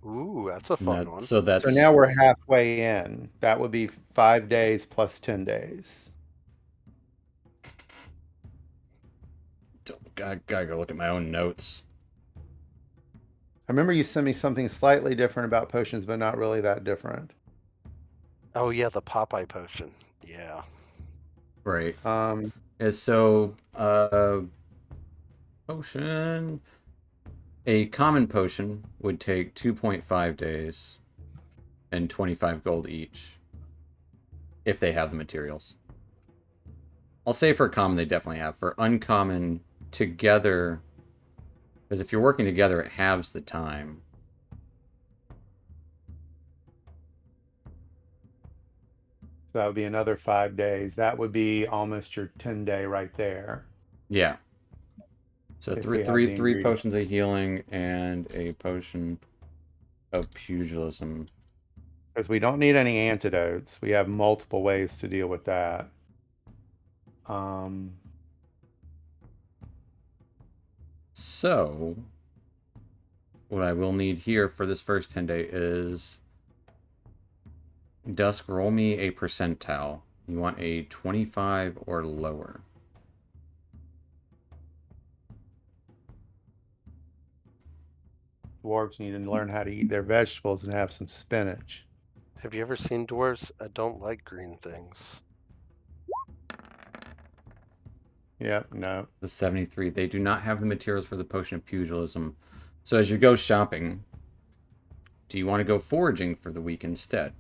ooh, that's a fun one. So that's So now we're halfway in. That would be 5 days plus 10 days. Gotta go look at my own notes. I remember you sent me something slightly different about potions, but not really that different. Oh yeah, the Popeye potion. Yeah. Right. Um, And so, potion. A common potion would take 2.5 days and 25 gold each. If they have the materials. I'll say for common, they definitely have. For uncommon, together. Because if you're working together, it halves the time. so that would be another 5 days. That would be almost your 10-day right there. Yeah. So If three we have the three ingredients. potions of healing and a potion of pugilism. Because we don't need any antidotes. We have multiple ways to deal with that. So, what I will need here for this first 10-day is Dusk, roll me a percentile. You want a 25 or lower. Dwarves need to learn how to eat their vegetables and have some spinach. Have you ever seen dwarves? I don't like green things. Yep, no. The 73. They do not have the materials for the potion of pugilism. So as you go shopping, do you want to go foraging for the week instead?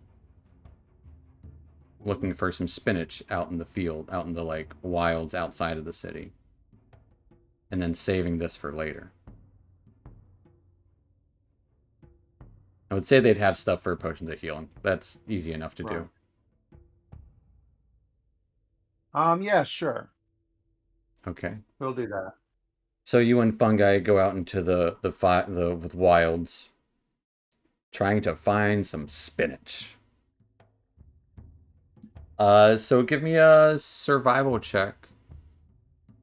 Looking for some spinach out in the field, out in the like wilds outside of the city. And then saving this for later. I would say they'd have stuff for potions of healing. That's easy enough to do. Yeah, sure. Okay. We'll do that. So you and Fungi go out into the with wilds, trying to find some spinach. So give me a survival check.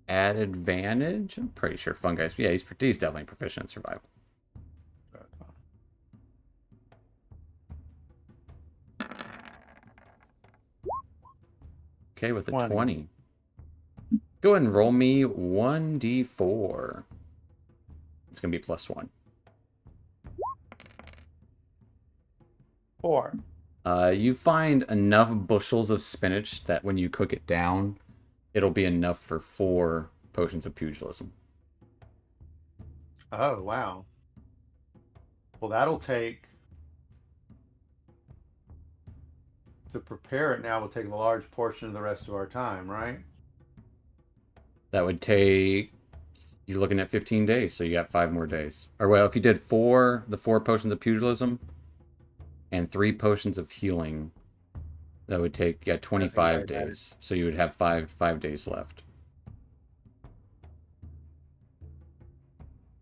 At advantage. I'm pretty sure Fungi's. Yeah, he's definitely proficient in survival. Okay, with a 20. Go ahead and roll me 1d4. It's gonna be +1. 4. You find enough bushels of spinach that when you cook it down, it'll be enough for 4 potions of pugilism. Oh, wow. Well, that'll take... To prepare it now will take a large portion of the rest of our time, right? That would take... You're looking at 15 days, so you got 5 more days. Or well, if you did 4 potions of pugilism and 3 potions of healing, that would take 25 days. So you would have 5 days left.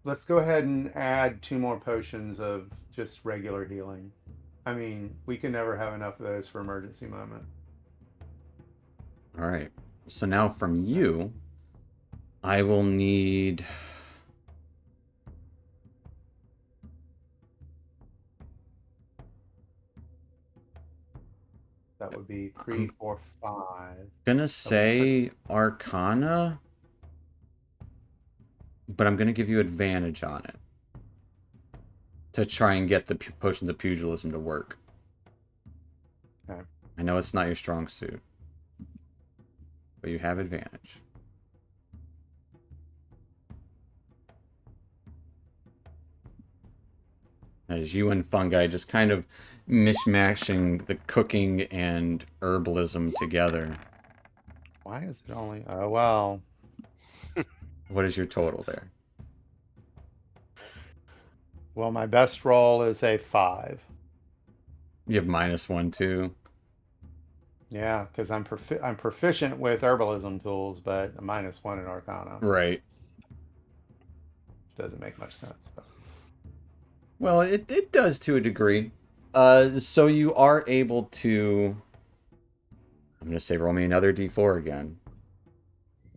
Let's go ahead and add 2 more potions of just regular healing. I mean, we can never have enough of those for emergency moment. All right. So now from you, I will need... That would be 3, 4, 5. Gonna say Arcana, but I'm gonna give you advantage on it to try and get the potions of pugilism to work. Okay. I know it's not your strong suit, but you have advantage. As you and Fungi just kind of mishmashing the cooking and herbalism together. Why is it only... Oh, well. What is your total there? Well, my best roll is a 5. You have -1 too. Yeah, because I'm proficient with herbalism tools, but a -1 in Arcana. Right. Doesn't make much sense. But... Well, it does to a degree. So you are able to... I'm going to say roll me another d4 again.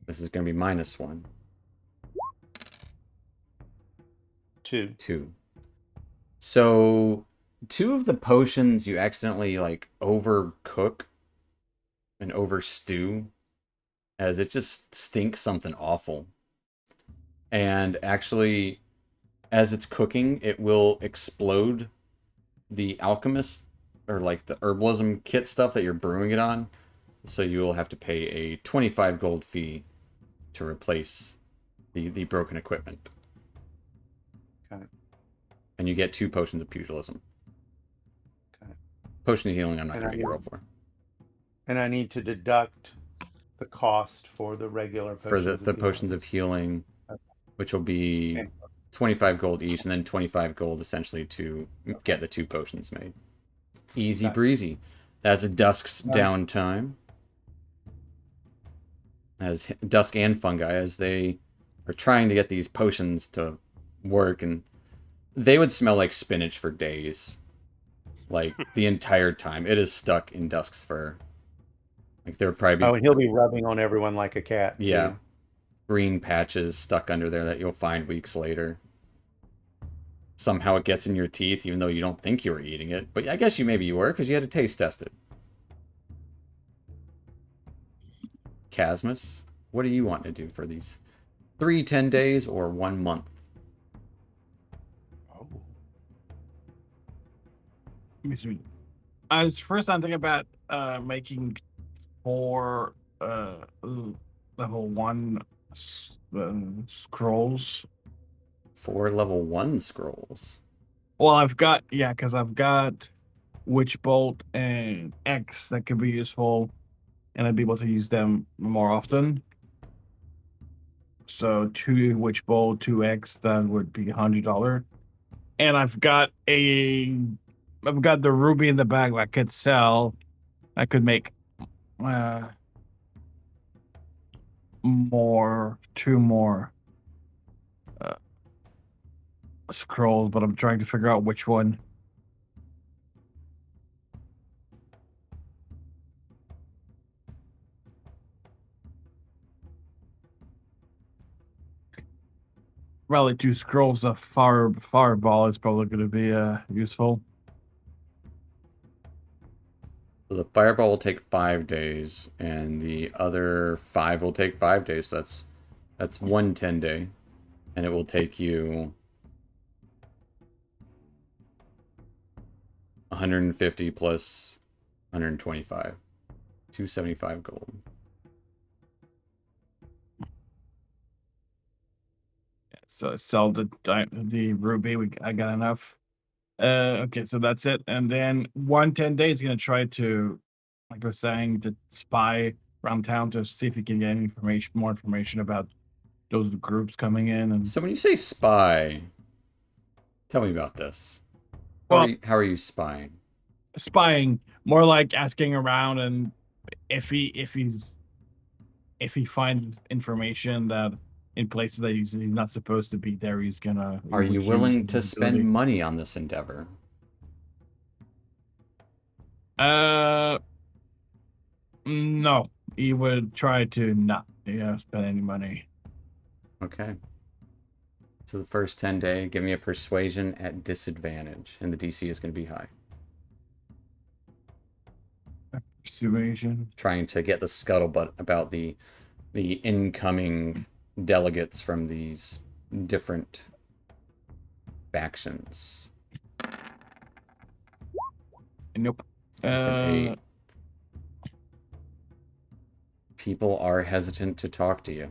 This is going to be -1. 2. 2. So 2 of the potions you accidentally like overcook and overstew, as it just stinks something awful. And actually, as it's cooking, it will explode the alchemist or like the herbalism kit stuff that you're brewing it on. So you will have to pay a 25 gold fee to replace the broken equipment. Okay. And you get 2 potions of pugilism. Okay. Potion of healing, I'm not And going to make you roll for. And I need to deduct the cost for the regular potions. For the potions of healing, which will be 25 gold each, and then 25 gold essentially to get the 2 potions made. Easy breezy. That's Dusk's downtime. As Dusk and Fungi, as they are trying to get these potions to work, and they would smell like spinach for days. Like, the entire time. It is stuck in Dusk's fur. Like, there would probably be... Oh, and he'll be rubbing on everyone like a cat, too. Yeah. Green patches stuck under there that you'll find weeks later. Somehow it gets in your teeth, even though you don't think you were eating it. But I guess maybe you were, because you had to taste test it. Casmus, what do you want to do for these 3 10 days or 1 month? Oh. As first I'm thinking about making 4 level 1 scrolls. 4 level 1 scrolls. Well, I've got because I've got Witch Bolt and X that could be useful, and I'd be able to use them more often. So 2 Witch Bolt, 2 X, that would be $100. And I've got the ruby in the bag that I could sell. I could make two more scrolls, but I'm trying to figure out which one. Probably 2 scrolls of fireball is probably going to be useful. So the fireball will take 5 days, and the other 5 will take 5 days. So that's 1 10-day, and it will take you 150 plus 125, 275 gold. So sell the ruby. I got enough. Okay, so that's it. And then 1 10-day is gonna try to, like I was saying, to spy around town to see if he can get any more information about those groups coming in. And So when you say spy, tell me about this. well, How are you spying? spying, more like asking around, and if he finds information that in places that he's not supposed to be there, he's gonna. Are you use willing his to spend ability. money on this endeavor? No, he would try to not spend any money. Okay. So the first 10-day, give me a persuasion at disadvantage, and the DC is going to be high. Persuasion. Trying to get the scuttlebutt about the incoming delegates from these different factions. Nope. With an 8. People are hesitant to talk to you.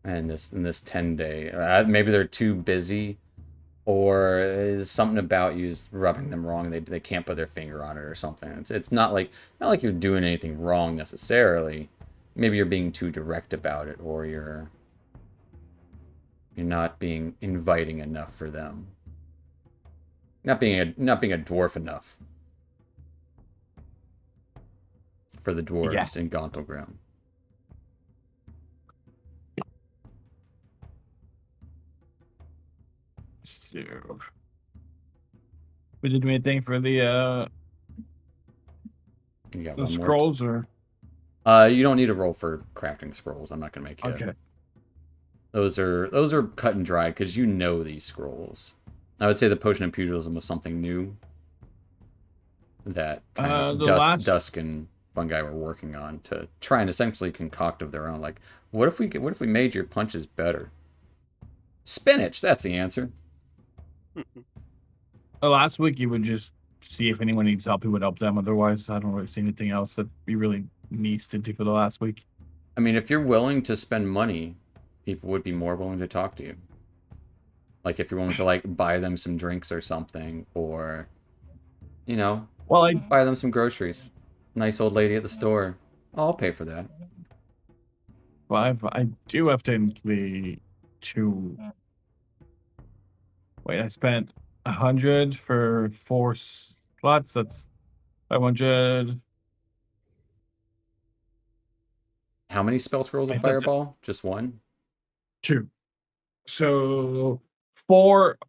And in this 10-day, maybe they're too busy, or is something about you is rubbing them wrong, and they can't put their finger on it or something. It's not like you're doing anything wrong necessarily. Maybe you're being too direct about it, or you're not being inviting enough for them. Not being a dwarf enough for the dwarves in Gauntlgrim. So, we did anything for the You got the one scrolls or? You don't need a roll for crafting scrolls. I'm not gonna make you. Okay. Those are cut and dry because you know these scrolls. I would say the potion of pugilism was something new that Dusk and Fungi were working on to try and essentially concoct of their own. Like, what if we made your punches better? Spinach, that's the answer. Last week you would just see if anyone needs help, he would help them. Otherwise, I don't really see anything else that he really needs to do for the last week. I mean, if you're willing to spend money, people would be more willing to talk to you. Like if you're willing to like buy them some drinks or something, or buy them some groceries. Nice old lady at the store. I'll pay for that. Well, I do have technically 2. Wait, I spent 100 for 4 slots. That's 500. How many spell scrolls of Fireball? Just 1? 2. So 2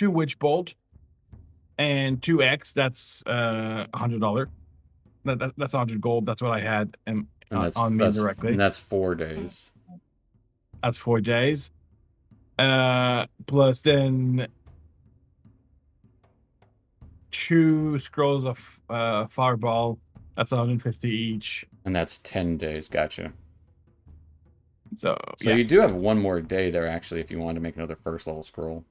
Witch Bolt and 2X. That's $100. That's 100 gold. That's what I had and that's on me directly. And that's 4 days. That's 4 days. Plus then 2 scrolls of Fireball. That's 150 each. And that's 10 days. Gotcha. So you do have 1 more day there, actually, if you wanted to make another first level scroll.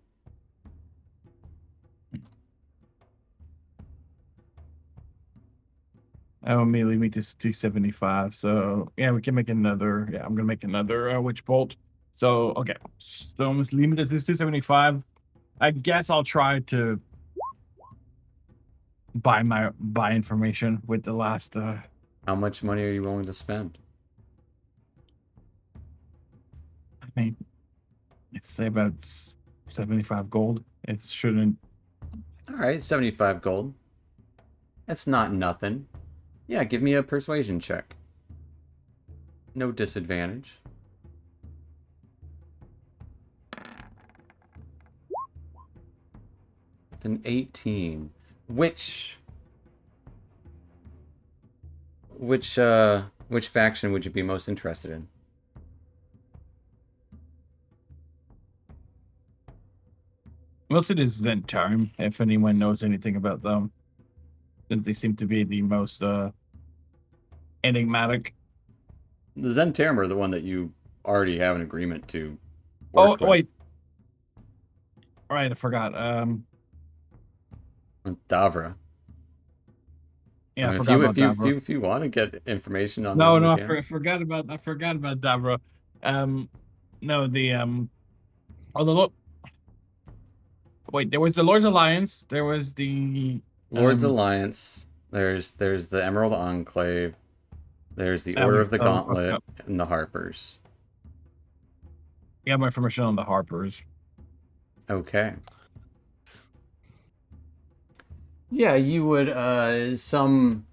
That will immediately meet this 275. So yeah, we can make another. Yeah, I'm gonna make another Witch Bolt. So okay, so I'm just leaving it at this 275. I guess I'll try to buy information with the last. How much money are you willing to spend? I mean, let's say about 75 gold. It shouldn't. All right, 75 gold. That's not nothing. Yeah, give me a persuasion check. No disadvantage. With an 18. Which faction would you be most interested in? Most it is Zentime, if anyone knows anything about them. Since they seem to be the most enigmatic. The Zentarum are the one that you already have an agreement to Oh work with. wait. Right, I forgot. Davra. Yeah, I I mean, forgot about Davra. if you want to get information on No, them, no, you I can. forgot about Davra. No, the oh the wait, there was the Lord's Alliance. There was the Lord's Alliance. There's the Emerald Enclave. There's the Order of the Gauntlet and the Harpers. You have my information on the Harpers. Okay. Yeah, you would some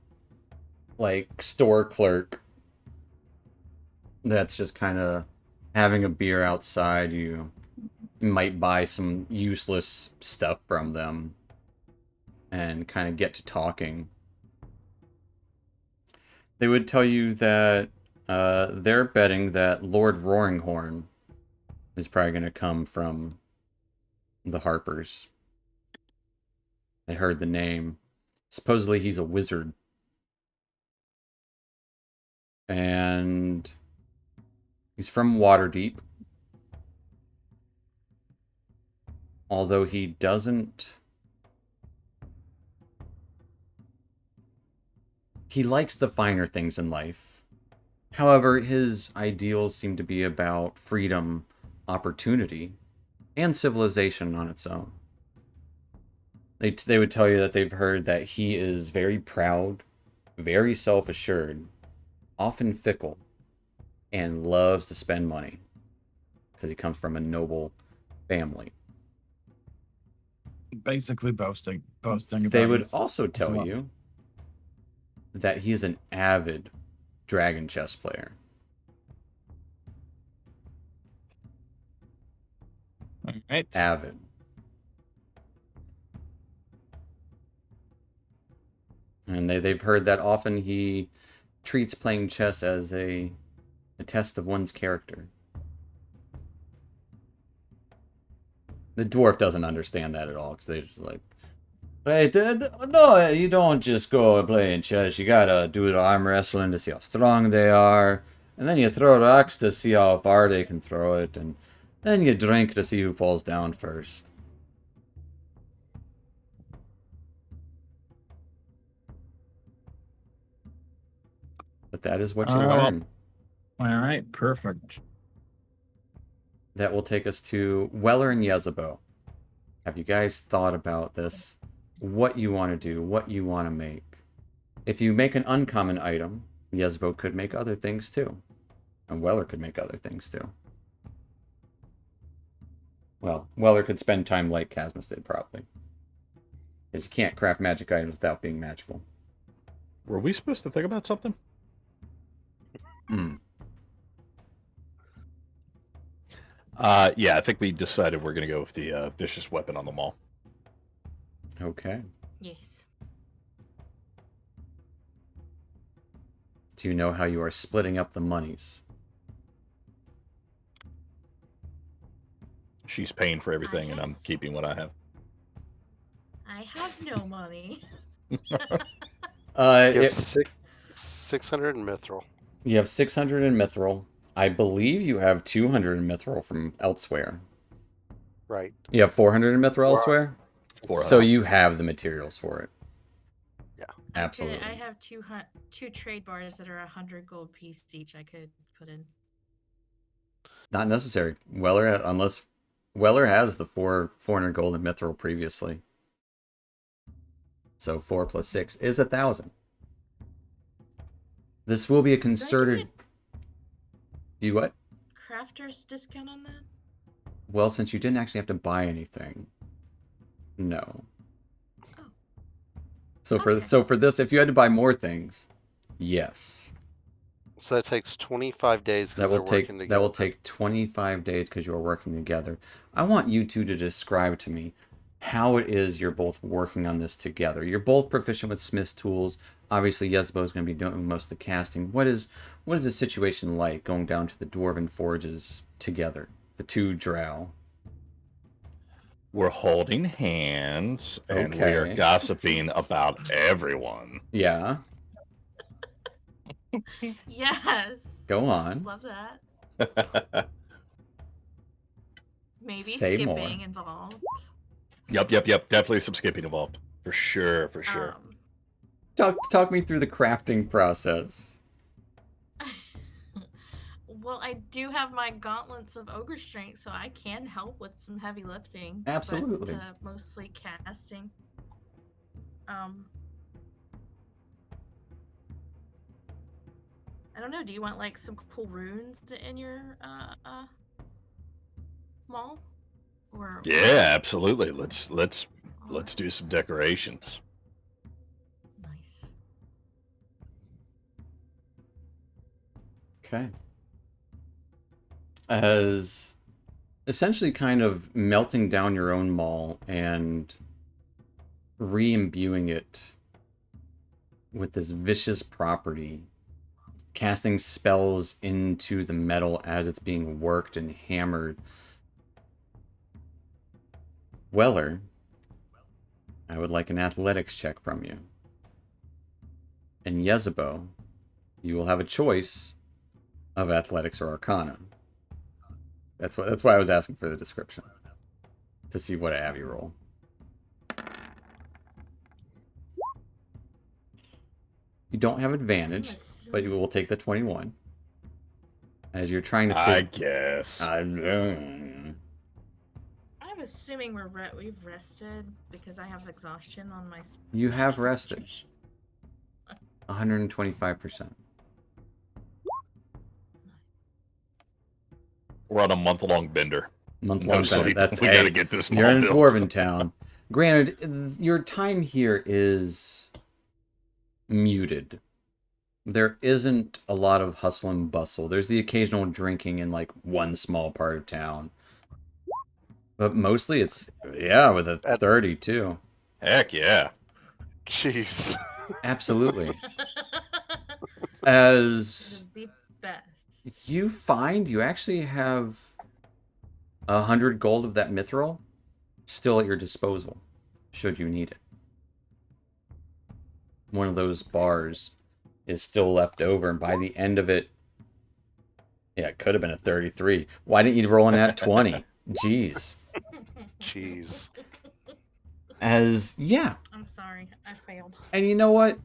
like store clerk that's just kind of having a beer outside. You might buy some useless stuff from them and kind of get to talking. They would tell you that they're betting that Lord Roaringhorn is probably going to come from the Harpers. They heard the name. Supposedly he's a wizard. And he's from Waterdeep. Although he doesn't... He likes the finer things in life. However, his ideals seem to be about freedom, opportunity, and civilization on its own. They would tell you that they've heard that he is very proud, very self-assured, often fickle, and loves to spend money because he comes from a noble family. Basically boasting about They would his also tell wealth. you that he is an avid dragon chess player. All right. Avid. And they've heard that often he treats playing chess as a test of one's character. The dwarf doesn't understand that at all, because they're just like, hey, no, you don't just go playing chess. You gotta do the arm wrestling to see how strong they are. And then you throw rocks to see how far they can throw it. And then you drink to see who falls down first. But that is what you learn. All right, perfect. That will take us to Weller and Yezebo. Have you guys thought about this? What you want to do, what you want to make. If you make an uncommon item, Yezebo could make other things too. And Weller could make other things too. Well, Weller could spend time like Casmus did, probably. Because you can't craft magic items without being magical. Were we supposed to think about something? Yeah, I think we decided we're going to go with the vicious weapon on the mall. Okay. Yes. Do you know how you are splitting up the monies? She's paying for everything, and I'm Yes. keeping what I have. I have no money. You have It, 600 in Mithril. you have 600 in Mithril. I believe you have 200 in Mithril from elsewhere. Right. You have 400 in Mithril Wow. elsewhere? So you have the materials for it. Yeah. Absolutely. I have two trade bars that are 100 gold piece each. I could put in. Not necessary. Unless Weller has the 400 gold in Mithril previously. So 4 plus 6 is 1,000. This will be a concerted. Do you what? Crafter's discount on that? Well, since you didn't actually have to buy anything, no. Oh. So Okay. for this, if you had to buy more things, yes. So that takes 25 days That because will they're take working that together. will take 25 days because you're working together. I want you two to describe to me how it is you're both working on this together. You're both proficient with Smith's tools. Obviously, Yezbo is going to be doing most of the casting. What is the situation like going down to the Dwarven Forges together? The two drow. We're holding hands and we are Okay. gossiping about everyone. Yeah, Yes. go on. Love that. Maybe Say more. skipping involved. Yep. Definitely some skipping involved. For sure. Talk me through the crafting process. Well, I do have my gauntlets of ogre strength, so I can help with some heavy lifting. Absolutely. But mostly casting. I don't know. Do you want like some cool runes in your mall? Or Yeah, absolutely. Let's do some decorations. Nice. Okay. As essentially kind of melting down your own maul and re-imbuing it with this vicious property, casting spells into the metal as it's being worked and hammered. Weller, I would like an athletics check from you. And Yezebo, you will have a choice of athletics or arcana. That's why I was asking for the description. To see what I have you roll. You don't have advantage, but you will take the 21. As you're trying to I guess. I'm assuming we've rested because I have exhaustion on my. You have rested. 125%. We're on a month-long bender. Month-long No bender. sleep. That's We gotta get this mall You're in built. Dwarven Town. Granted, your time here is muted. There isn't a lot of hustle and bustle. There's the occasional drinking in like one small part of town. But mostly it's, with a 30 too. Heck yeah. Jeez. Absolutely. It As is the best. you find you actually have 100 gold of that mithril still at your disposal, should you need it. One of those bars is still left over, and by the end of it, it could have been a 33. Why didn't you roll in that 20? Jeez. Jeez. I'm sorry, I failed. And you know what?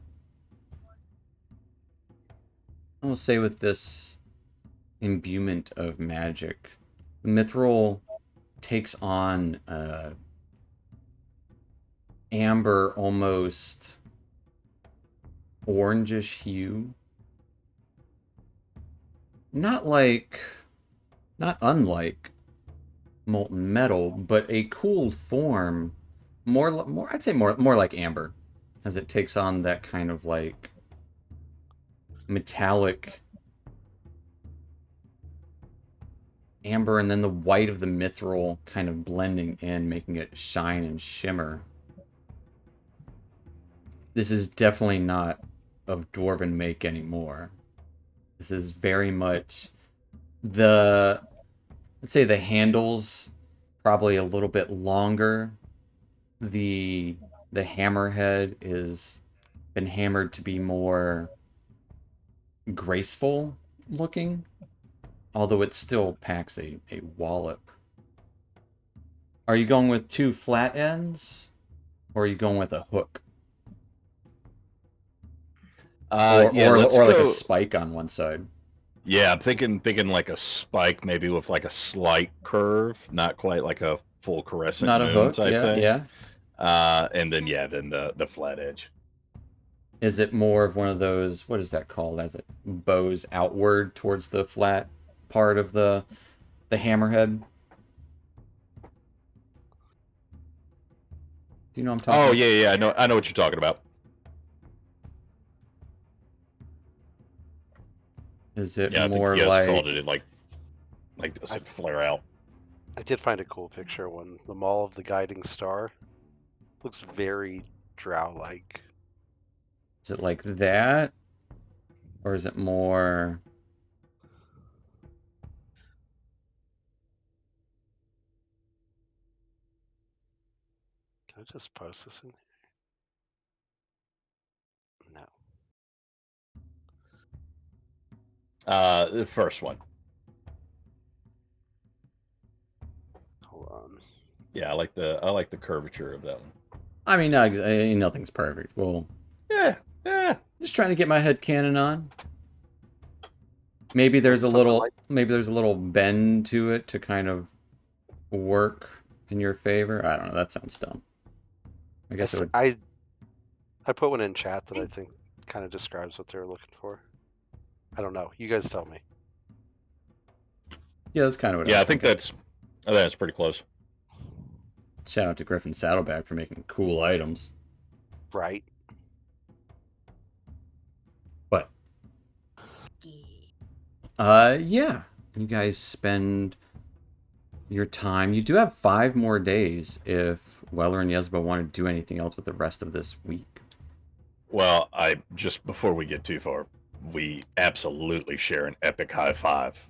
I will say with this imbuement of magic, the mithril takes on amber, almost orangish hue. Not unlike molten metal, but a cooled form. More, I'd say more like amber, as it takes on that kind of like metallic amber, and then the white of the mithril kind of blending in, making it shine and shimmer. This is definitely not of Dwarven make anymore. This is very much let's say the handles probably a little bit longer. The hammerhead is been hammered to be more graceful looking, although it still packs a wallop. Are you going with two flat ends, or are you going with a hook? Or like a spike on one side? Yeah, I'm thinking like a spike, maybe with like a slight curve, not quite like a full crescent Not a moon hook, type thing. yeah. And then the flat edge. Is it more of one of those, what is that called, as it bows outward towards the flat part of the hammerhead? Do you know what I'm talking about? Oh yeah, I know what you're talking about. Is it Yeah, I more think you guys like called it like does it flare out? I did find a cool picture when the Mall of the Guiding Star looks very drow-like. is it like that? Or is it more Can I just post this in here? No. The first one. Hold on. Yeah, I like the curvature of that one. I mean, nothing's perfect. Well, Yeah, yeah. just trying to get my head canon on. Maybe there's a Something little like- maybe there's a little bend to it to kind of work in your favor. I don't know, that sounds dumb. I guess it would I put one in chat that I think kind of describes what they're looking for. I don't know. You guys tell me. Yeah, that's kind of what Yeah, I I was think thinking. that's pretty close. Shout out to Griffin Saddleback for making cool items. Right. But yeah. You guys spend your time. You do have 5 more days if Weller and Yezba want to do anything else with the rest of this week. Well, I just before we get too far, we absolutely share an epic high five,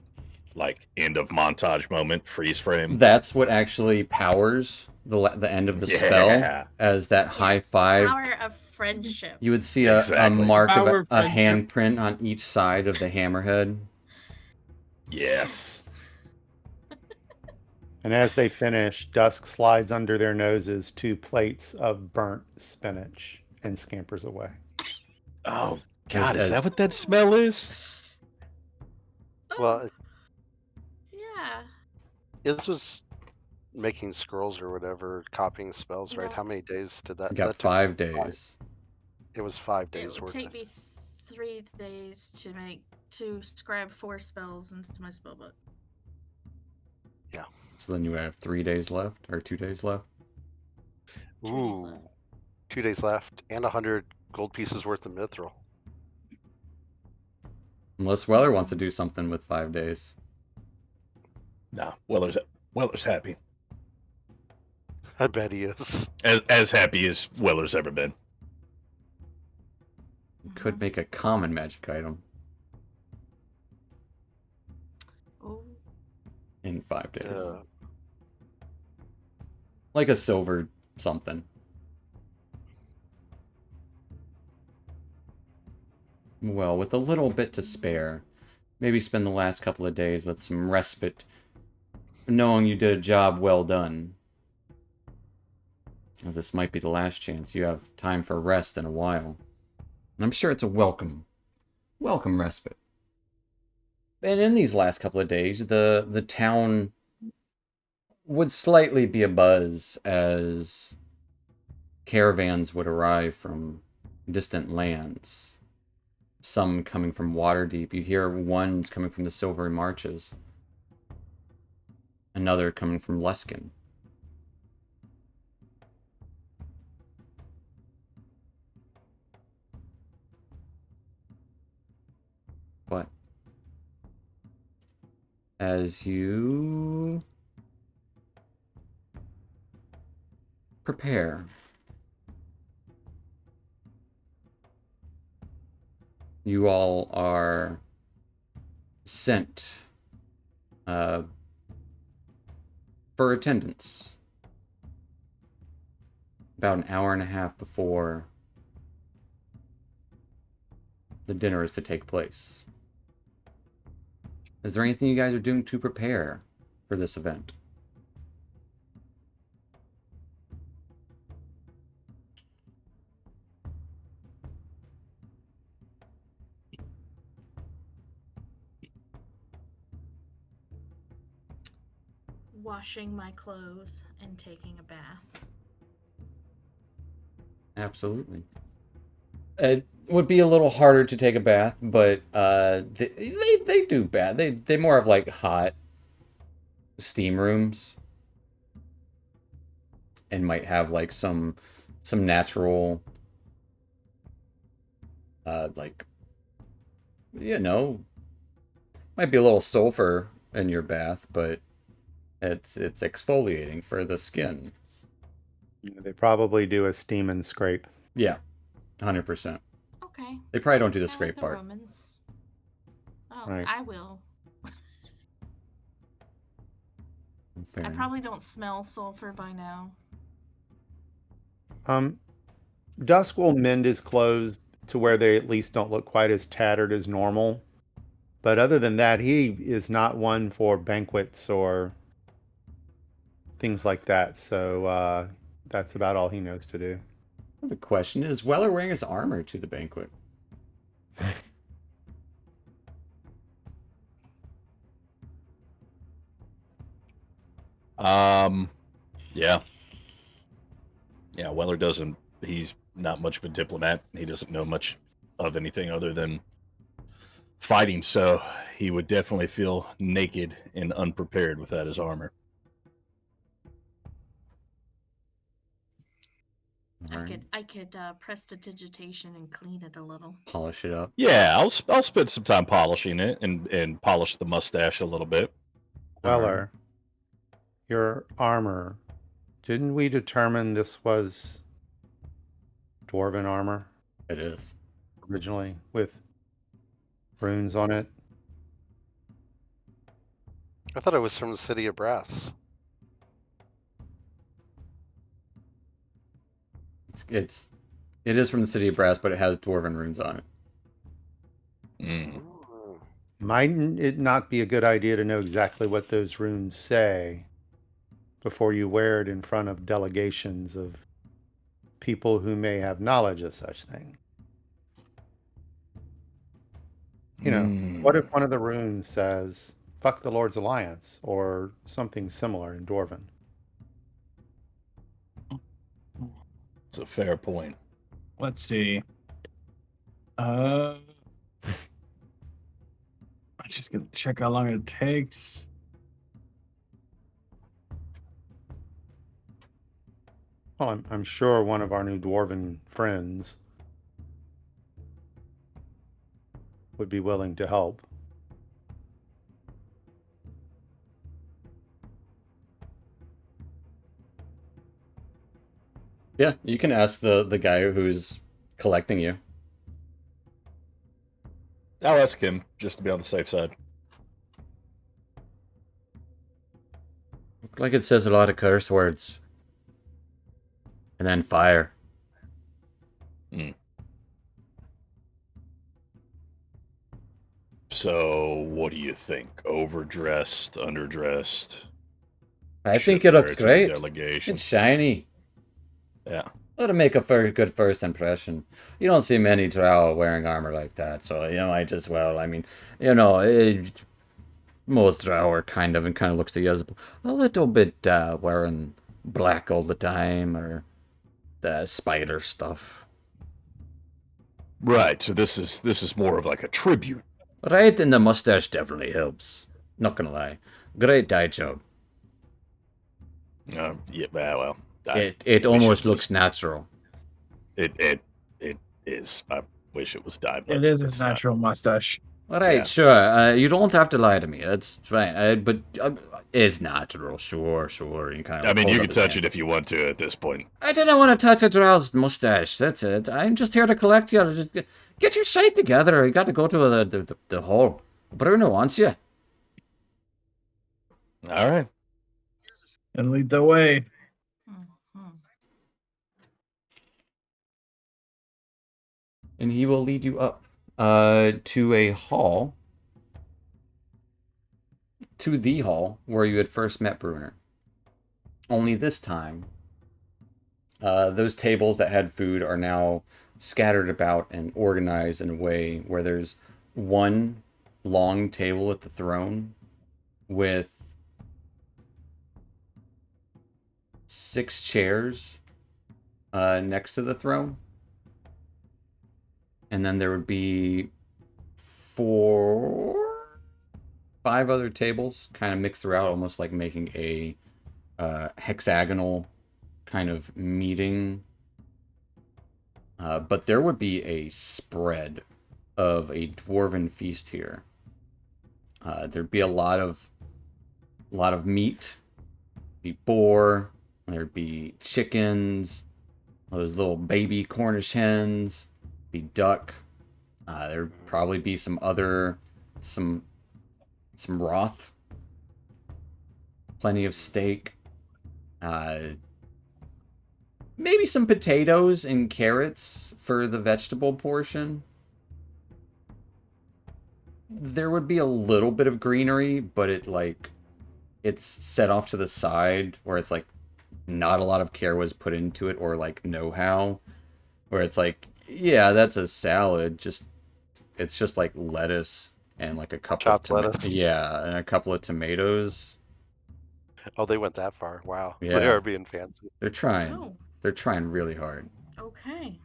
like end of montage moment, freeze frame. That's what actually powers the end of the Yeah. spell as that high Yes, five. Power of friendship. You would see Exactly. a mark of Power a of friendship. handprint on each side of the hammerhead. Yes. And as they finish, Dusk slides under their noses 2 plates of burnt spinach and scampers away. Oh God, As- is that what that smell is? Well, Yeah. this was making scrolls or whatever, copying spells, right? No. How many days did that? You got that took 5 you days. It was 5 It days would worth. take me 3 days to scribe 4 spells into my spellbook. So then you would have 3 days left or 2 days left. 2 days Ooh, left. 2 days left, and 100 gold pieces worth of mithril. Unless Weller wants to do something with 5 days. No, Weller's happy. I bet he is. As happy as Weller's ever been. Could make a common magic item Oh, in 5 days. Uh, Like a silver something. Well, with a little bit to spare, maybe spend the last couple of days with some respite, knowing you did a job well done. As this might be the last chance you have time for rest in a while. And I'm sure it's a welcome respite. And in these last couple of days, the town would slightly be abuzz as caravans would arrive from distant lands. Some coming from Waterdeep. You hear one's coming from the Silvery Marches. Another coming from Luskin. But as you prepare, you all are sent for attendance about an hour and a half before the dinner is to take place. Is there anything you guys are doing to prepare for this event? washing my clothes and taking a bath. Absolutely. It would be a little harder to take a bath, but they do bath. They more have like hot steam rooms, and might have like some natural like, you know, Might be a little sulfur in your bath, but it's exfoliating for the skin. They probably do a steam and scrape. Yeah, 100%. Okay. They probably don't do the Kinda like scrape the part. Romans. Oh, Right. I will. Fair I enough. probably don't smell sulfur by now. Dusk will mend his clothes to where they at least don't look quite as tattered as normal. But other than that, he is not one for banquets or things like that. So that's about all he knows to do. The question is, Weller wearing his armor to the banquet? Yeah. Yeah, Weller doesn't. He's not much of a diplomat. He doesn't know much of anything other than fighting, so he would definitely feel naked and unprepared without his armor. I could prestidigitation and clean it a little. Polish it up. Yeah, I'll spend some time polishing it and polish the mustache a little bit. Weller, your armor. Didn't we determine this was dwarven armor It is. originally with runes on it? I thought it was from the City of Brass. It is from the City of Brass, but it has dwarven runes on it. Mm. Ooh. Might it not be a good idea to know exactly what those runes say before you wear it in front of delegations of people who may have knowledge of such things? You know, what if one of the runes says, fuck the Lord's Alliance, or something similar in Dwarven? It's a fair point. Let's see. I'm just gonna check how long it takes. Well, I'm sure one of our new Dwarven friends would be willing to help. Yeah, you can ask the guy who's collecting you. I'll ask him just to be on the safe side. Look like it says a lot of curse words. And then fire. So, what do you think? Overdressed, underdressed? I Should think it wear looks to the great. Delegation. It's shiny. Yeah. That'll make a very good first impression. You don't see many drow wearing armor like that, so you might as well. I mean, most drow are kind of looks to you as a little bit wearing black all the time or the spider stuff. Right. So this is more of like a tribute. Right, and the mustache definitely helps. Not gonna lie, great dye job. Yeah. Well, It almost looks natural. It is. I wish it was dyed. But It is it's his not. natural mustache. All right, Yeah. sure. You don't have to lie to me. That's fine. But it's natural. Sure. You kind of. I mean, you can touch it if you want to at this point. I didn't want to touch a drow's mustache. That's it. I'm just here to collect you. Just get your shit together. You got to go to the hall. Bruno wants you. All right. And lead the way. Mhm. And he will lead you up to a hall. To the hall where you had first met Bruner. Only this time, those tables that had food are now scattered about and organized in a way where there's one long table at the throne with 6 chairs next to the throne. And then there would be 5 other tables kind of mixed throughout, almost like making a hexagonal kind of meeting. But there would be a spread of a dwarven feast here. There'd be a lot of meat. Be boar. There'd be chickens. Those little baby Cornish hens. Be duck. There'd probably be some broth. Plenty of steak. Maybe some potatoes and carrots for the vegetable portion. There would be a little bit of greenery, but it's set off to the side where it's like not a lot of care was put into it or like know-how. Where it's like, yeah, that's a salad. It's just like lettuce and like a couple Chopped of lettuce. yeah, and a couple of tomatoes. Oh, they went that far. Wow. They Yeah. are being fancy. They're trying. Oh, They're trying really hard. okay.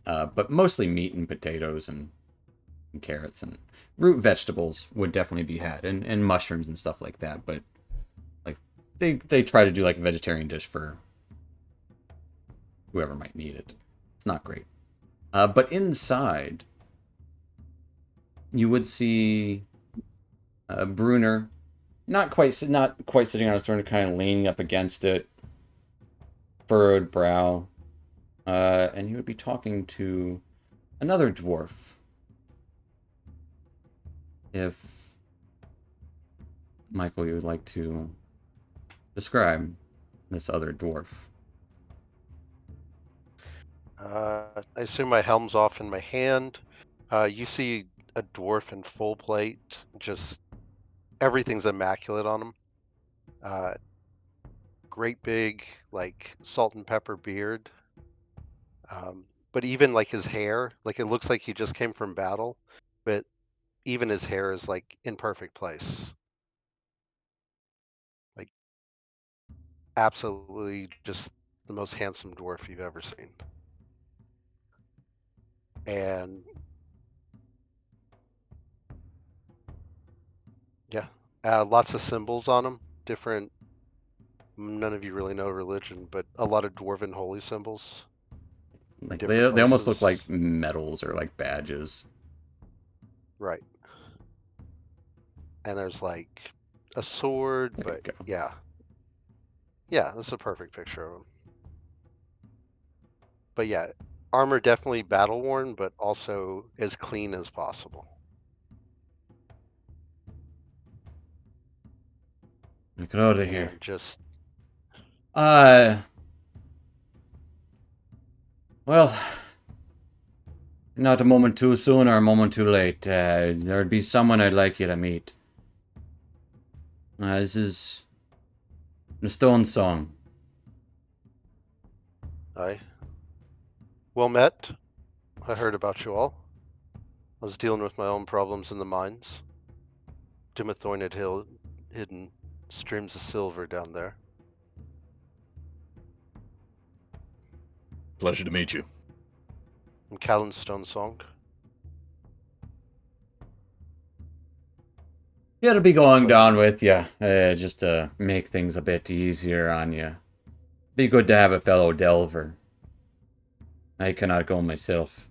But mostly meat and potatoes and carrots and root vegetables would definitely be had, and mushrooms and stuff like that. But like they try to do like a vegetarian dish for whoever might need it. It's not great. But inside, you would see Bruner, not quite sitting on his throne, kind of leaning up against it, furrowed brow, and he would be talking to another dwarf. If Michael, you would like to describe this other dwarf. I assume my helm's off in my hand. You see a dwarf in full plate. Just everything's immaculate on him. Great big, like, salt and pepper beard. But even like his hair, like it looks like he just came from battle, but even his hair is like in perfect place. Like absolutely just the most handsome dwarf you've ever seen. And yeah, lots of symbols on him. Different. None of you really know religion, but a lot of dwarven holy symbols. Like Different they almost look like places. medals or like badges. Right. And there's like a sword, There you but go. yeah. Yeah, that's a perfect picture of him. But yeah, armor definitely battle worn, but also as clean as possible. Get out of here. And just Well, not a moment too soon or a moment too late. There'd be someone I'd like you to meet. This is the Stone Song. aye. Well met. I heard about you all. I was dealing with my own problems in the mines. Dimethorn had hidden streams of silver down there. Pleasure to meet you. And Callan Stone Song. Yeah, to be going Pleasure. down with you, just to make things a bit easier on you. Be good to have a fellow delver. I cannot go myself.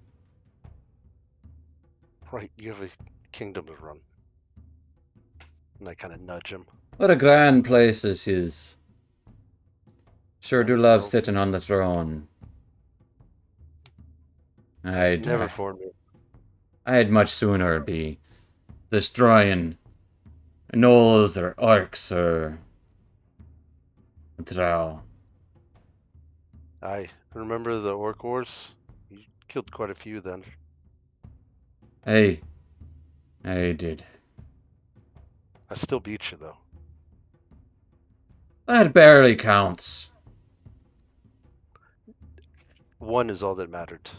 Right, you have a kingdom to run. And I kind of nudge him. What a grand place this is. Sure do love Well, sitting on the throne. never for me. I'd much sooner be destroying gnolls or orcs or drow. I remember the Orc Wars. You killed quite a few then. Hey, I did. I still beat you though. That barely counts. One is all that mattered.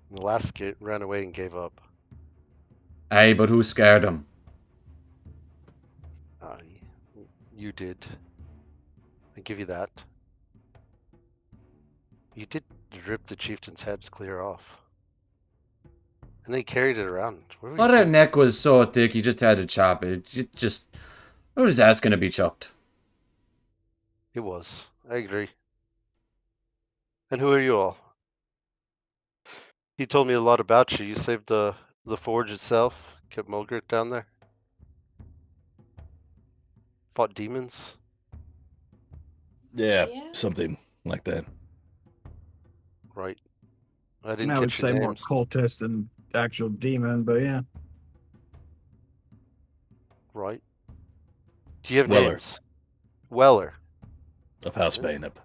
And the last ran away and gave up. Aye, but who scared him? You did. I give you that. You did rip the chieftain's heads clear off. And they carried it around. What were you Well, that thinking? neck was so thick, you just had to chop it. It just... Where was that gonna be chopped? It was. I agree. And who are you all? He told me a lot about you. You saved a The forge itself kept Mulgrit down there. Fought demons. Yeah, Yeah. something like that. Right. I didn't I would catch your say more names. cultist than actual demon, but yeah. Right. Do you have Weller. names? Weller. Of House Yeah. Bainop.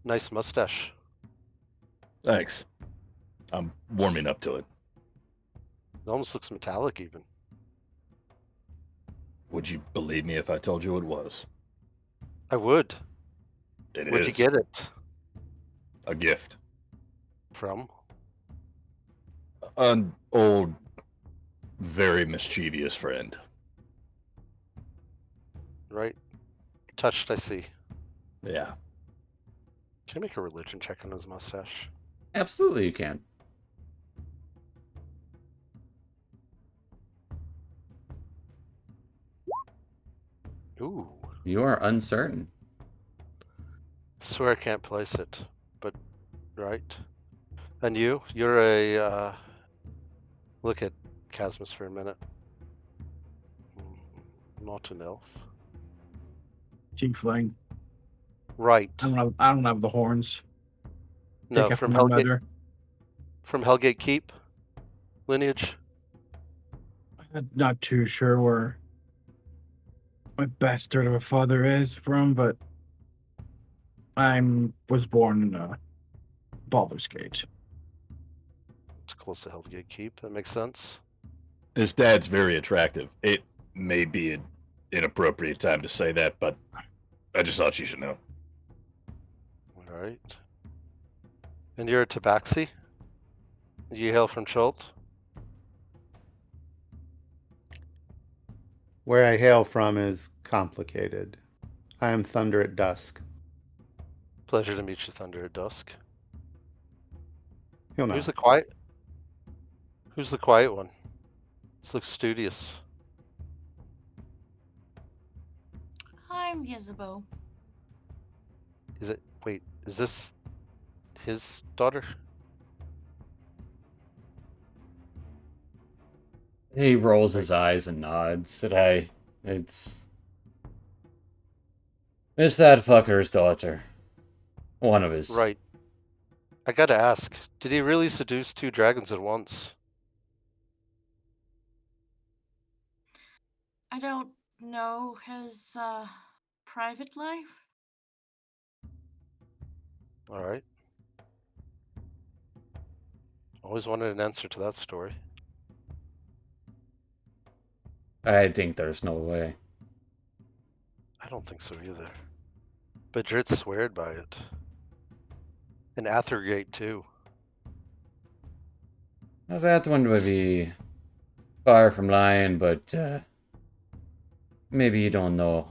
Nice mustache. Thanks. I'm warming up to it. It almost looks metallic even. Would you believe me if I told you it was? I would. It Where'd is you get it? a gift. From? An old, very mischievous friend. Right. Touched, I see. Yeah. Can I make a religion check on his mustache? Absolutely, you can. Ooh. You are uncertain. Swear I can't place it. But, right. And you? You're a, look at Casmus for a minute. Not an elf. Tiefling. Right. I don't have the horns. No, Take after from my Hellgate. mother. From Hellgate Keep lineage. I'm not too sure where my bastard of a father is from, but was born in Baldur's Gate. It's close to Hellgate Keep. That makes sense. His dad's very attractive. It may be an inappropriate time to say that, but I just thought you should know. All right. And you're a Tabaxi? You hail from Chult? Where I hail from is complicated. I am Thunder at Dusk. Pleasure to meet you, Thunder at Dusk. You'll know. Who's the quiet? Who's the quiet one? This looks studious. I'm Yisabeau. Is it? Wait, is this his daughter? He rolls his eyes and nods. Hey, it's that fucker's daughter. One of his. Right. I gotta ask, did he really seduce two dragons at once? I don't know his private life. All right. Always wanted an answer to that story. I think there's no way. I don't think so either. But Drit's sweared by it. And Athergate too. Now, that one would be far from lying, but maybe you don't know.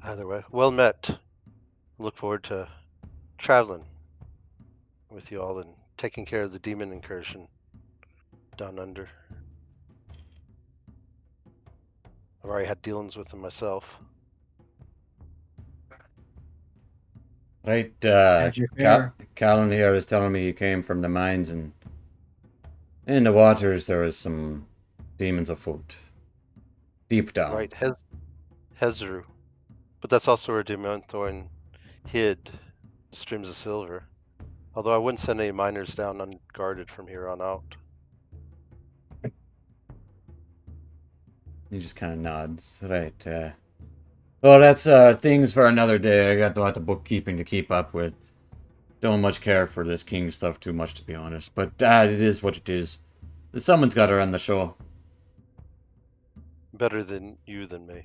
Either way, well met. Look forward to traveling with you all and taking care of the demon incursion down under. I've already had dealings with them myself. Right, How'd you fare? Callan here was telling me he came from the mines, and in the waters there was some demons afoot. Deep down. Right, Hezru. But that's also where Demonthorn hid streams of silver. Although I wouldn't send any miners down unguarded from here on out. He just kind of nods. Right, well, that's things for another day. I got a lot of bookkeeping to keep up with. Don't much care for this king stuff too much, to be honest. But it is what it is. Someone's got to run the show. Better than you than me.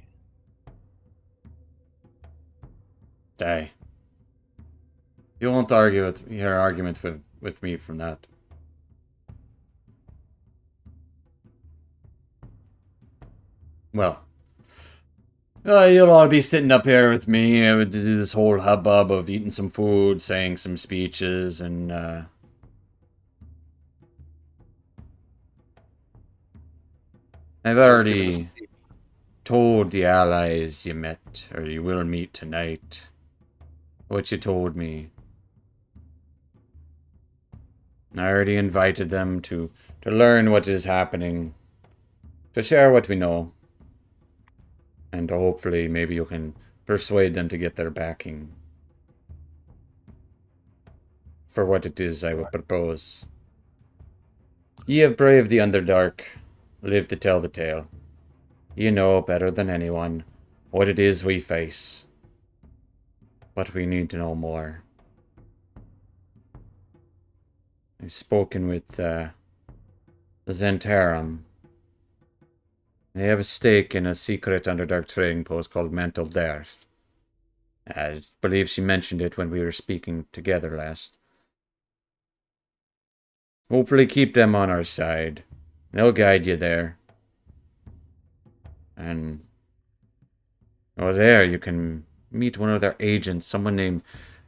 Die. You won't argue with hear argument with me from that. Well, you'll all be sitting up here with me to do this whole hubbub of eating some food, saying some speeches, and I've already told the allies you met, or you will meet tonight, what you told me. I already invited them to learn what is happening, to share what we know, and hopefully maybe you can persuade them to get their backing for what it is I would propose. Ye have braved the Underdark, lived to tell the tale. You know better than anyone what it is we face. But we need to know more. I've spoken with Zentarum. They have a stake in a secret Underdark trading post called Mental Death. I believe she mentioned it when we were speaking together last. Hopefully keep them on our side. They'll guide you there. And over there you can meet one of their agents, someone named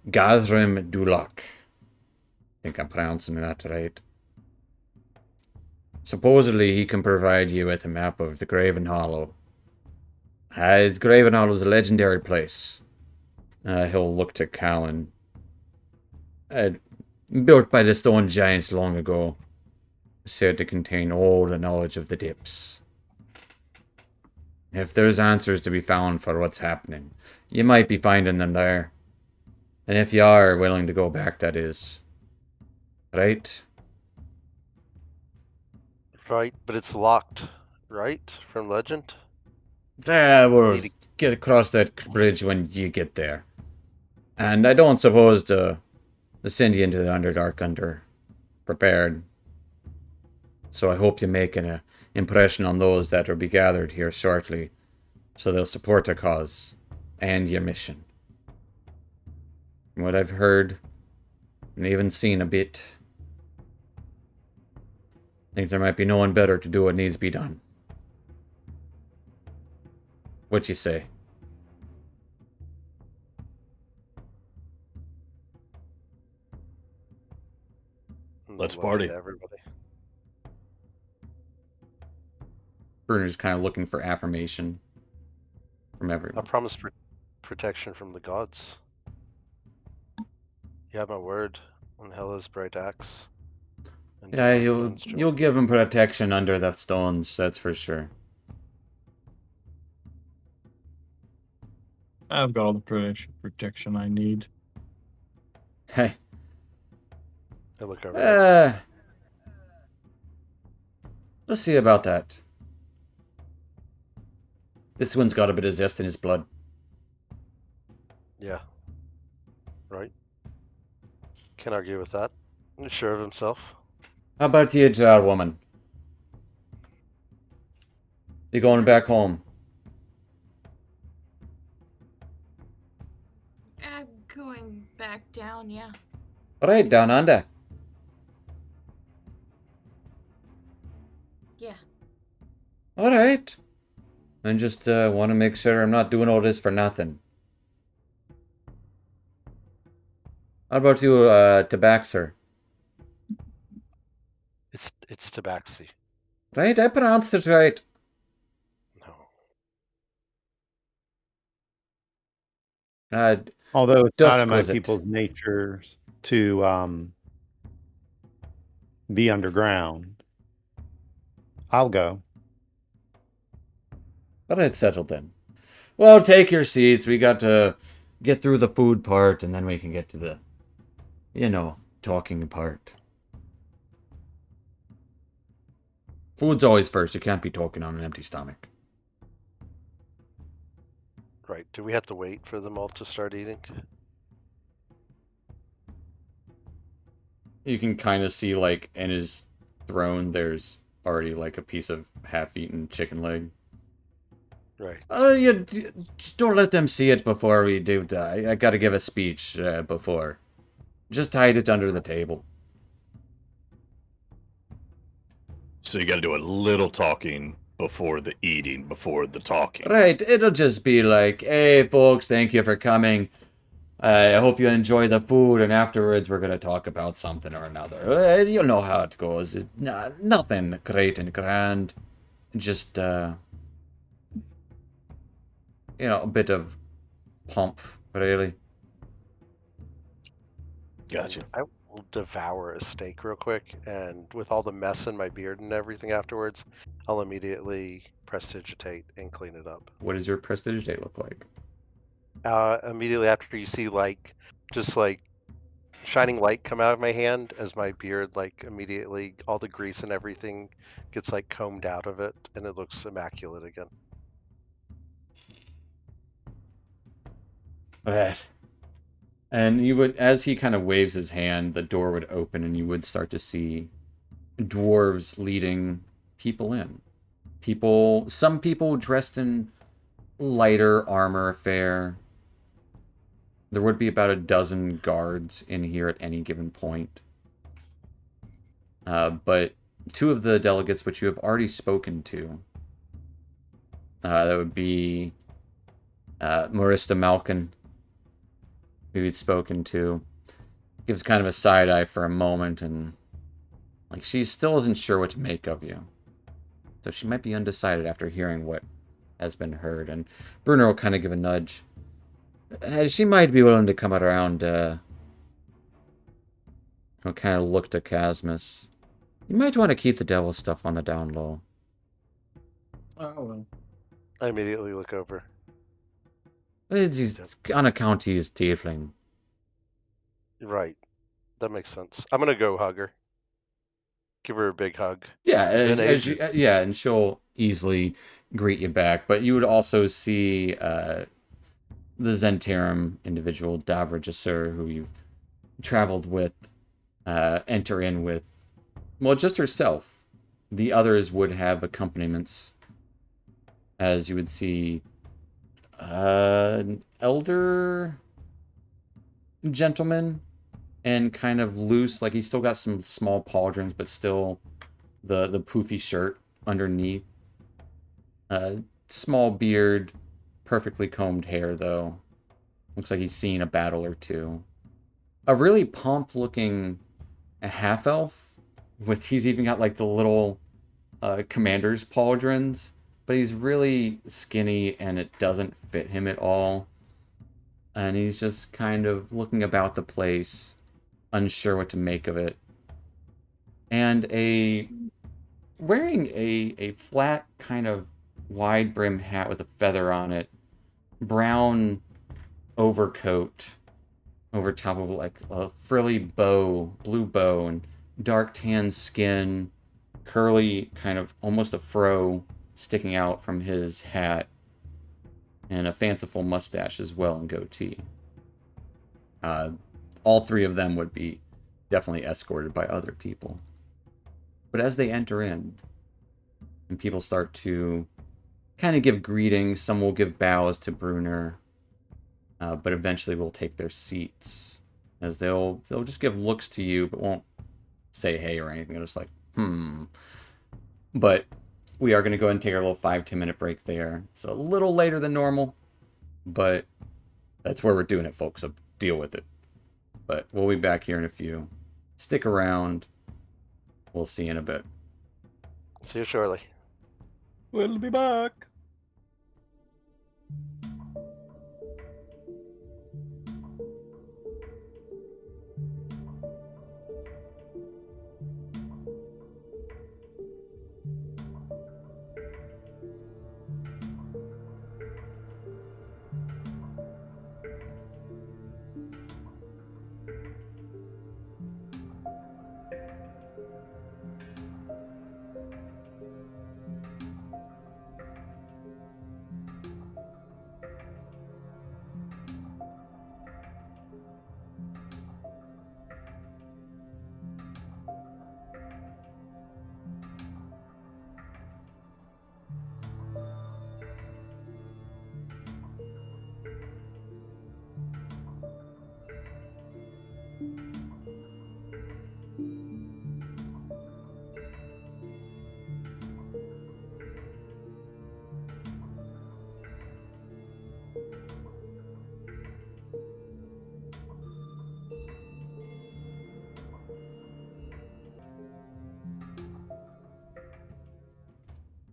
Gazrim Dulak. I think I'm pronouncing that right. Supposedly he can provide you with a map of the Graven Hollow. Graven Hollow is a legendary place. He'll look to Cowan. Built by the stone giants long ago. Said to contain all the knowledge of the Dips. If there's answers to be found for what's happening, you might be finding them there. And if you are willing to go back, that is. Right? Right, but it's locked, right? From legend? We'll Need to- get across that bridge when you get there. And I don't suppose to send you into the Underdark under prepared. So I hope you make an impression on those that will be gathered here shortly, so they'll support the cause and your mission. From what I've heard, and even seen a bit, I think there might be no one better to do what needs to be done. What you say? Let's Love party. to everybody. Bruner's kind of looking for affirmation from I everyone. promise protection from the gods. You have my word on Hela's bright axe. And Yeah, Demon Thorn's you'll give him protection under the stones, that's for sure. I've got all the protection I need. Hey, I look over there. let's see about that. This one's got a bit of zest in his blood. Yeah. Right. Can't argue with that. He's sure of himself. How about you, Jar woman? You going back home? I'm going back down, yeah. Alright, down under. Yeah. Alright. I just want to make sure I'm not doing all this for nothing. How about you, Tabaxer? It's Tabaxi. Right, I pronounced it right. No. Although it's not in my Dusk-was it? people's nature to be underground. I'll go. Alright, settled then. Well, take your seats. We got to get through the food part, and then we can get to the, talking part. Food's always first. You can't be talking on an empty stomach. Right. Do we have to wait for them all to start eating? You can kind of see, like, in his throne, there's already, like, a piece of half-eaten chicken leg. Right. Just don't let them see it before we do die. I gotta give a speech before. Just hide it under the table. So you got to do a little talking before the eating, before the talking. Right, it'll just be like, hey, folks, thank you for coming. I hope you enjoy the food, and afterwards we're gonna talk about something or another. You'll know how it goes. Nothing great and grand. Just, a bit of pomp, really. Gotcha. will devour a steak real quick, and with all the mess in my beard and everything afterwards, I'll immediately prestidigitate and clean it up. What does your prestidigitate look like? Immediately after you see just shining light come out of my hand as my beard immediately all the grease and everything gets combed out of it and it looks immaculate again. That. And you would, as he kind of waves his hand, the door would open and you would start to see dwarves leading people in. Some people dressed in lighter armor affair. There would be about a dozen guards in here at any given point. But two of the delegates which you have already spoken to, that would be Marista Malkin, who you'd spoken to, gives kind of a side eye for a moment, and she still isn't sure what to make of you. So she might be undecided after hearing what has been heard. And Bruner will kind of give a nudge. She might be willing to come around. He'll kind of look to Casmus. You might want to keep the devil stuff on the down low. Oh, well. I immediately look over. He's on account he's tiefling. Right. That makes sense. I'm gonna go hug her. Give her a big hug. Yeah, It's been ages. and she'll easily greet you back. But you would also see the Zentarum individual, Davrajassur, who you've traveled with, enter in with, well, just herself. The others would have accompaniments, as you would see an elder gentleman, and kind of loose, he's still got some small pauldrons, but still the poofy shirt underneath. Small beard, perfectly combed hair, though. Looks like he's seen a battle or two. A really pomp-looking half-elf, he's even got the little commander's pauldrons, but he's really skinny and it doesn't fit him at all. And he's just kind of looking about the place, unsure what to make of it. And wearing a flat kind of wide brim hat with a feather on it, brown overcoat over top of a frilly bow, blue bow, and dark tan skin, curly kind of almost a fro sticking out from his hat, and a fanciful mustache as well and goatee. All three of them would be definitely escorted by other people. But as they enter in, and people start to kind of give greetings, some will give bows to Bruner, but eventually will take their seats, as they'll just give looks to you, but won't say hey or anything. They're just But we are going to go ahead and take our little 5-10 minute break there. So a little later than normal, but that's where we're doing it, folks, so deal with it. But we'll be back here in a few. Stick around. We'll see you in a bit. See you shortly. We'll be back.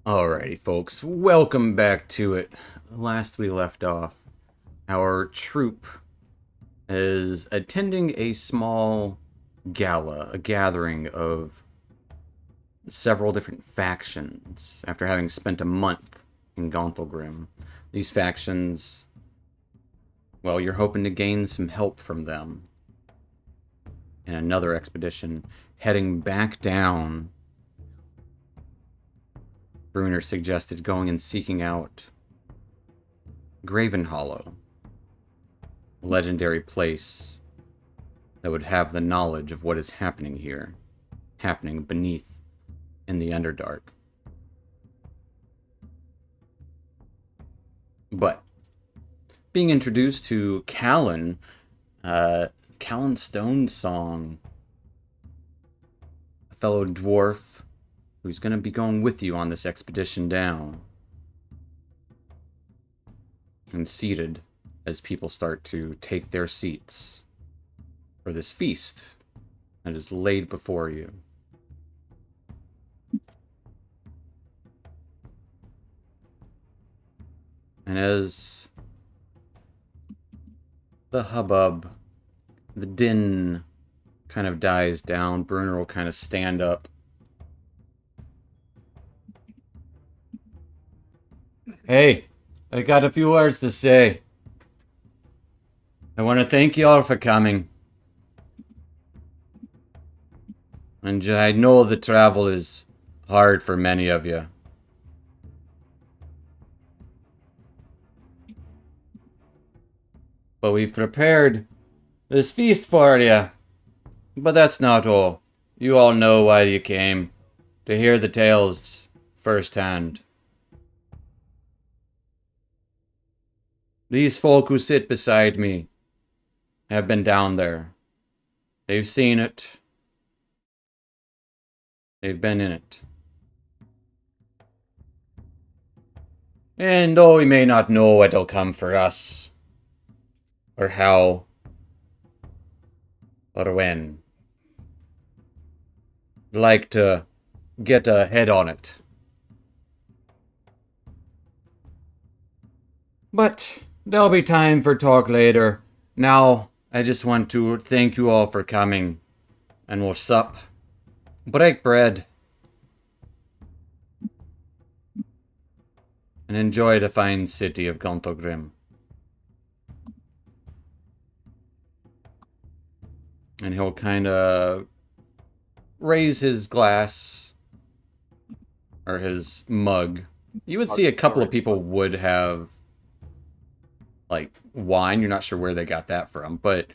Alrighty, folks, welcome back to it. Last we left off, our troop is attending a small gala, a gathering of several different factions after having spent a month in Gauntlgrim. These factions, well, you're hoping to gain some help from them in another expedition heading back down. Bruner suggested going and seeking out Graven Hollow, a legendary place that would have the knowledge of what is happening here, happening beneath in the Underdark. But being introduced to Callan, Callan Stonesong, a fellow dwarf who's going to be going with you on this expedition down. And seated as people start to take their seats for this feast that is laid before you. And as the hubbub, the din kind of dies down, Bruner will kind of stand up. Hey, I got a few words to say. I want to thank you all for coming. And I know the travel is hard for many of you. But we've prepared this feast for you. But that's not all. You all know why you came. To hear the tales firsthand. These folk who sit beside me have been down there. They've seen it. They've been in it. And though we may not know what'll come for us, or how, or when, I'd like to get a head on it. But there'll be time for talk later. Now, I just want to thank you all for coming, and we'll sup, break bread, and enjoy the fine city of Gauntlgrim. And he'll kind of raise his glass, or his mug. You would see a couple of people would have, like, wine. You're not sure where they got that from, but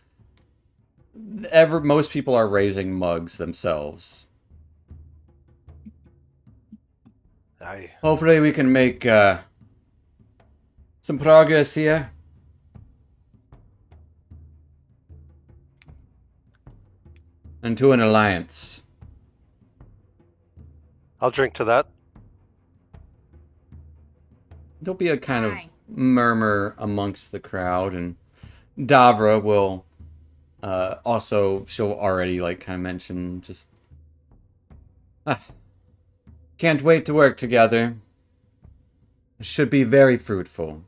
most people are raising mugs themselves. Aye. Hopefully we can make some progress here. Into an alliance. I'll drink to that. There'll be a kind of Aye. murmur amongst the crowd, and Davra will also, she'll already like kind of mention just can't wait to work together. It should be very fruitful.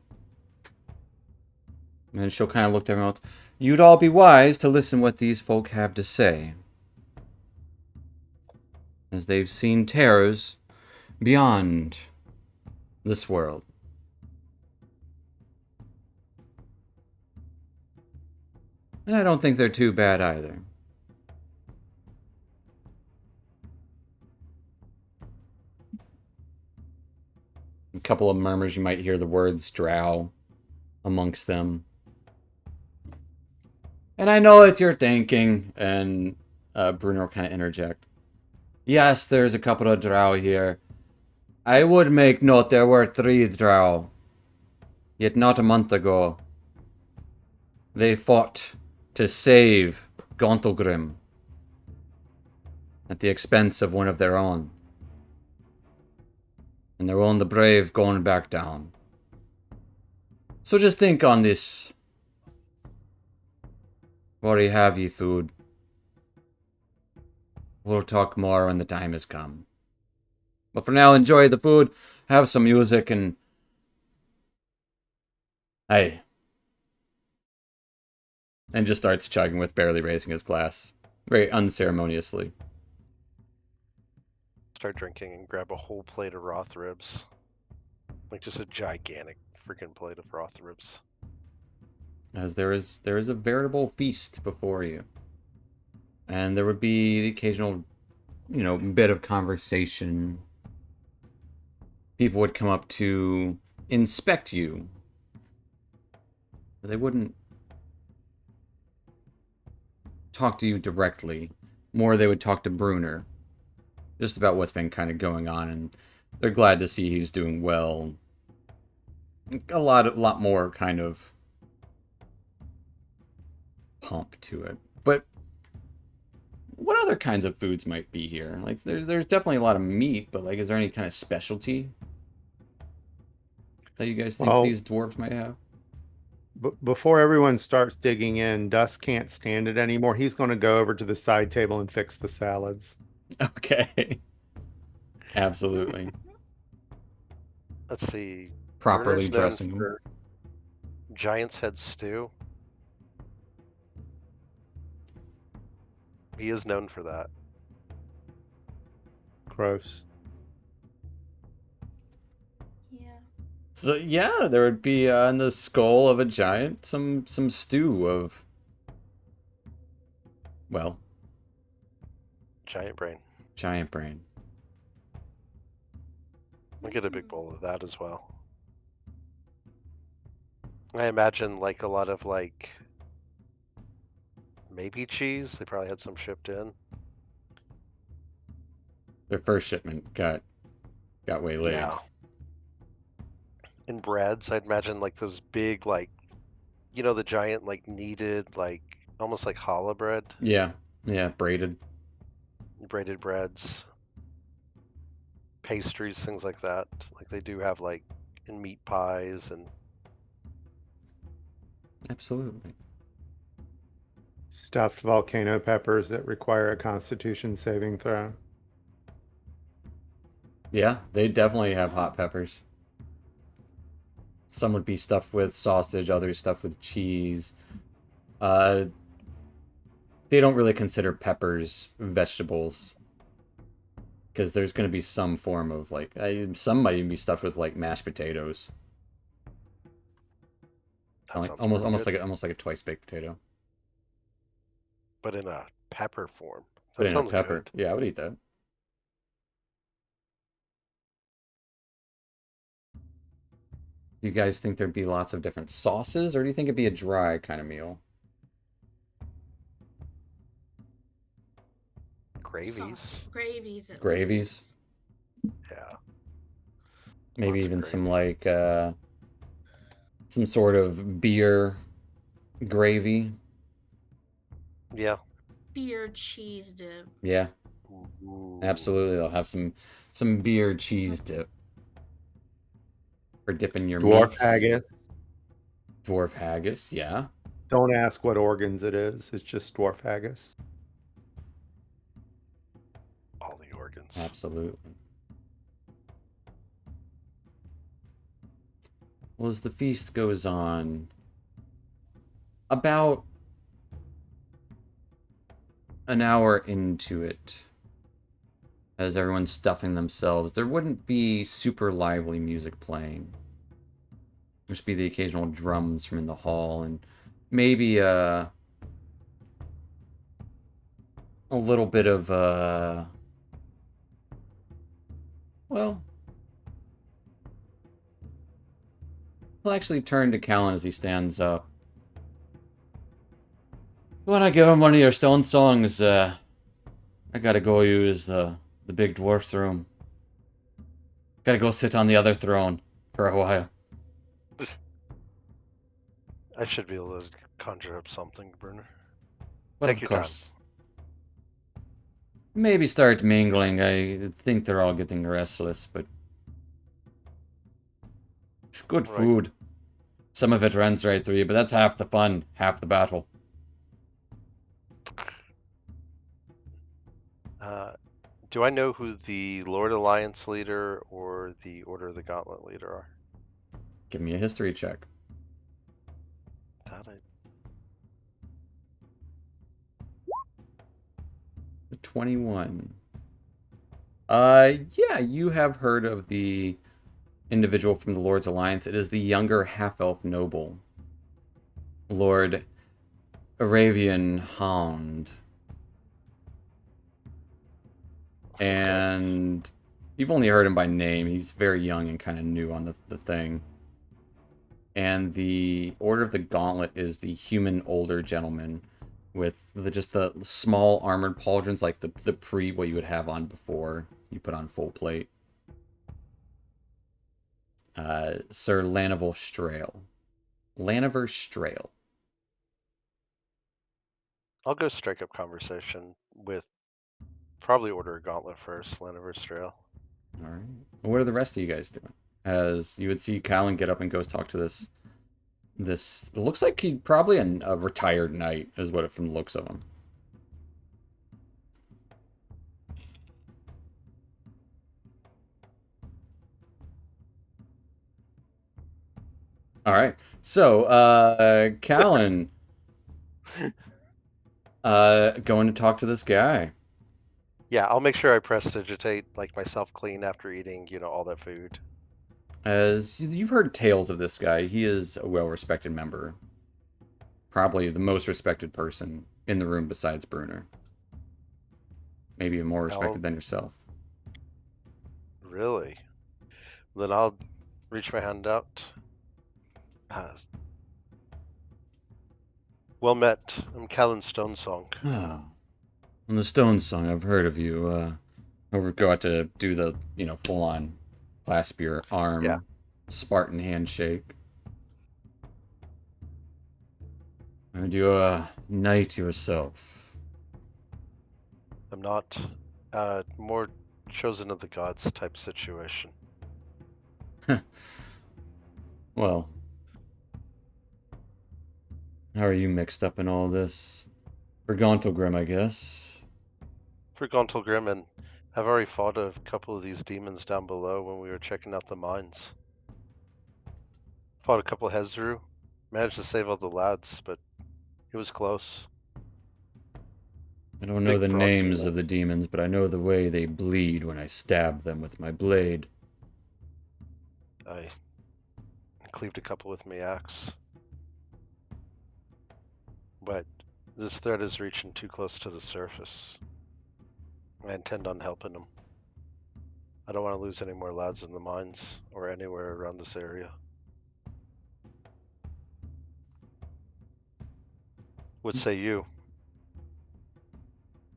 And she'll kind of look to everyone else. You'd all be wise to listen what these folk have to say, as they've seen terrors beyond this world. And I don't think they're too bad either. A couple of murmurs, you might hear the words drow amongst them. And I know what you're thinking, and Bruno will kind of interject. Yes, there's a couple of drow here. I would make note there were 3 drow. Yet not a month ago, they fought to save Gauntlgrim at the expense of one of their own. And they're on the brave going back down. So just think on this. Already have ye food. We'll talk more when the time has come. But for now, enjoy the food, have some music, and... Hey. And just starts chugging with barely raising his glass. very unceremoniously. Start drinking and grab a whole plate of Roth ribs. Like just a gigantic freaking plate of Roth ribs. As there is a veritable feast before you. And there would be the occasional, bit of conversation. People would come up to inspect you. They wouldn't talk to you directly. More, they would talk to Bruner. Just about what's been kind of going on, and they're glad to see he's doing well. A lot more kind of pump to it. But what other kinds of foods might be here? Like, there's definitely a lot of meat, but like, is there any kind of specialty that you guys think Well, these dwarves might have? Before everyone starts digging in, Dust can't stand it anymore. He's going to go over to the side table and fix the salads. Okay. Absolutely. Let's see. Properly Bruner's known dressing them. for Giant's Head stew. He is known for that. Gross. Yeah. So yeah, there would be in the skull of a giant some stew of, well, Giant brain. giant brain. I'll get a big bowl of that as well. I imagine like a lot of like maybe cheese. They probably had some shipped in. Their first shipment got waylaid. Yeah. In breads, I'd imagine like those big like, the giant like kneaded like almost like challah bread, Yeah, braided. braided breads, pastries, things like that. Like they do have like in meat pies and Absolutely. Stuffed volcano peppers that require a constitution saving throw. Yeah, they definitely have hot peppers. Some would be stuffed with sausage, others stuffed with cheese. They don't really consider peppers vegetables. Because there's going to be some form of, like, some might even be stuffed with, like, mashed potatoes. that Like, sounds almost really good. like a twice baked potato. But in a pepper form. But That in a sounds pepper. good. Yeah, I would eat that. Do you guys think there'd be lots of different sauces, or do you think it'd be a dry kind of meal? Gravies. Gravies. At Gravies? least. Yeah. Maybe Lots of even some, gravy. like, some sort of beer gravy. Yeah. Beer cheese dip. Yeah, Ooh. absolutely. They'll have some beer cheese dip for dipping your Dwarf meats. haggis. Dwarf haggis, yeah. Don't ask what organs it is. It's just dwarf haggis. All the organs. Absolutely. Well, as the feast goes on, about an hour into it, as everyone's stuffing themselves, there wouldn't be super lively music playing. There'd just be the occasional drums from in the hall, and maybe a little bit of well, he'll actually turn to Callan as he stands up. When I give him one of your stone songs, I gotta go use the big dwarf's room. Gotta go sit on the other throne for a while. I should be able to conjure up something, Bruner. But Take of your time. course, maybe start mingling. I think they're all getting restless, but it's good Right. food. Some of it runs right through you, but that's half the fun, half the battle. Do I know who the Lord Alliance leader or the Order of the Gauntlet leader are? Give me a history check. That I... 21. Yeah, you have heard of the individual from the Lord's Alliance. It is the younger half-elf noble, Lord Aravian Hound. And you've only heard him by name. He's very young and kind of new on the thing. And the Order of the Gauntlet is the human older gentleman with just the small armored pauldrons, like the what you would have on before you put on full plate. Sir Lanivel Strail. Laniver Strail. I'll go strike up conversation with probably Order of Gauntlet first, Laniver Strail. All right. Well, what are the rest of you guys doing? As you would see Callan get up and go talk to this. It looks like he probably a retired knight, is what it from the looks of him. All right. So, Callan, going to talk to this guy. Yeah, I'll make sure I prestidigitate like myself clean after eating, all that food. As you've heard tales of this guy, he is a well-respected member. Probably the most respected person in the room besides Bruner. Maybe more respected than yourself. Really? Then I'll reach my hand out. Well met. I'm Callan Stonesong. Oh. On the Stone Song, I've heard of you. Go out to do the, full-on clasp your arm, Spartan handshake. Are you a knight yourself? I'm not. More chosen of the gods type situation. Well, how are you mixed up in all this? For Gauntlgrim, I guess. For Gauntlgrim, and I've already fought a couple of these demons down below when we were checking out the mines. Fought a couple of Hezru. Managed to save all the lads, but it was close. I don't know Big the frog names demon. of the demons, but I know the way they bleed when I stab them with my blade. I cleaved a couple with my axe. But this threat is reaching too close to the surface. I intend on helping them. I don't want to lose any more lads in the mines or anywhere around this area. What say you?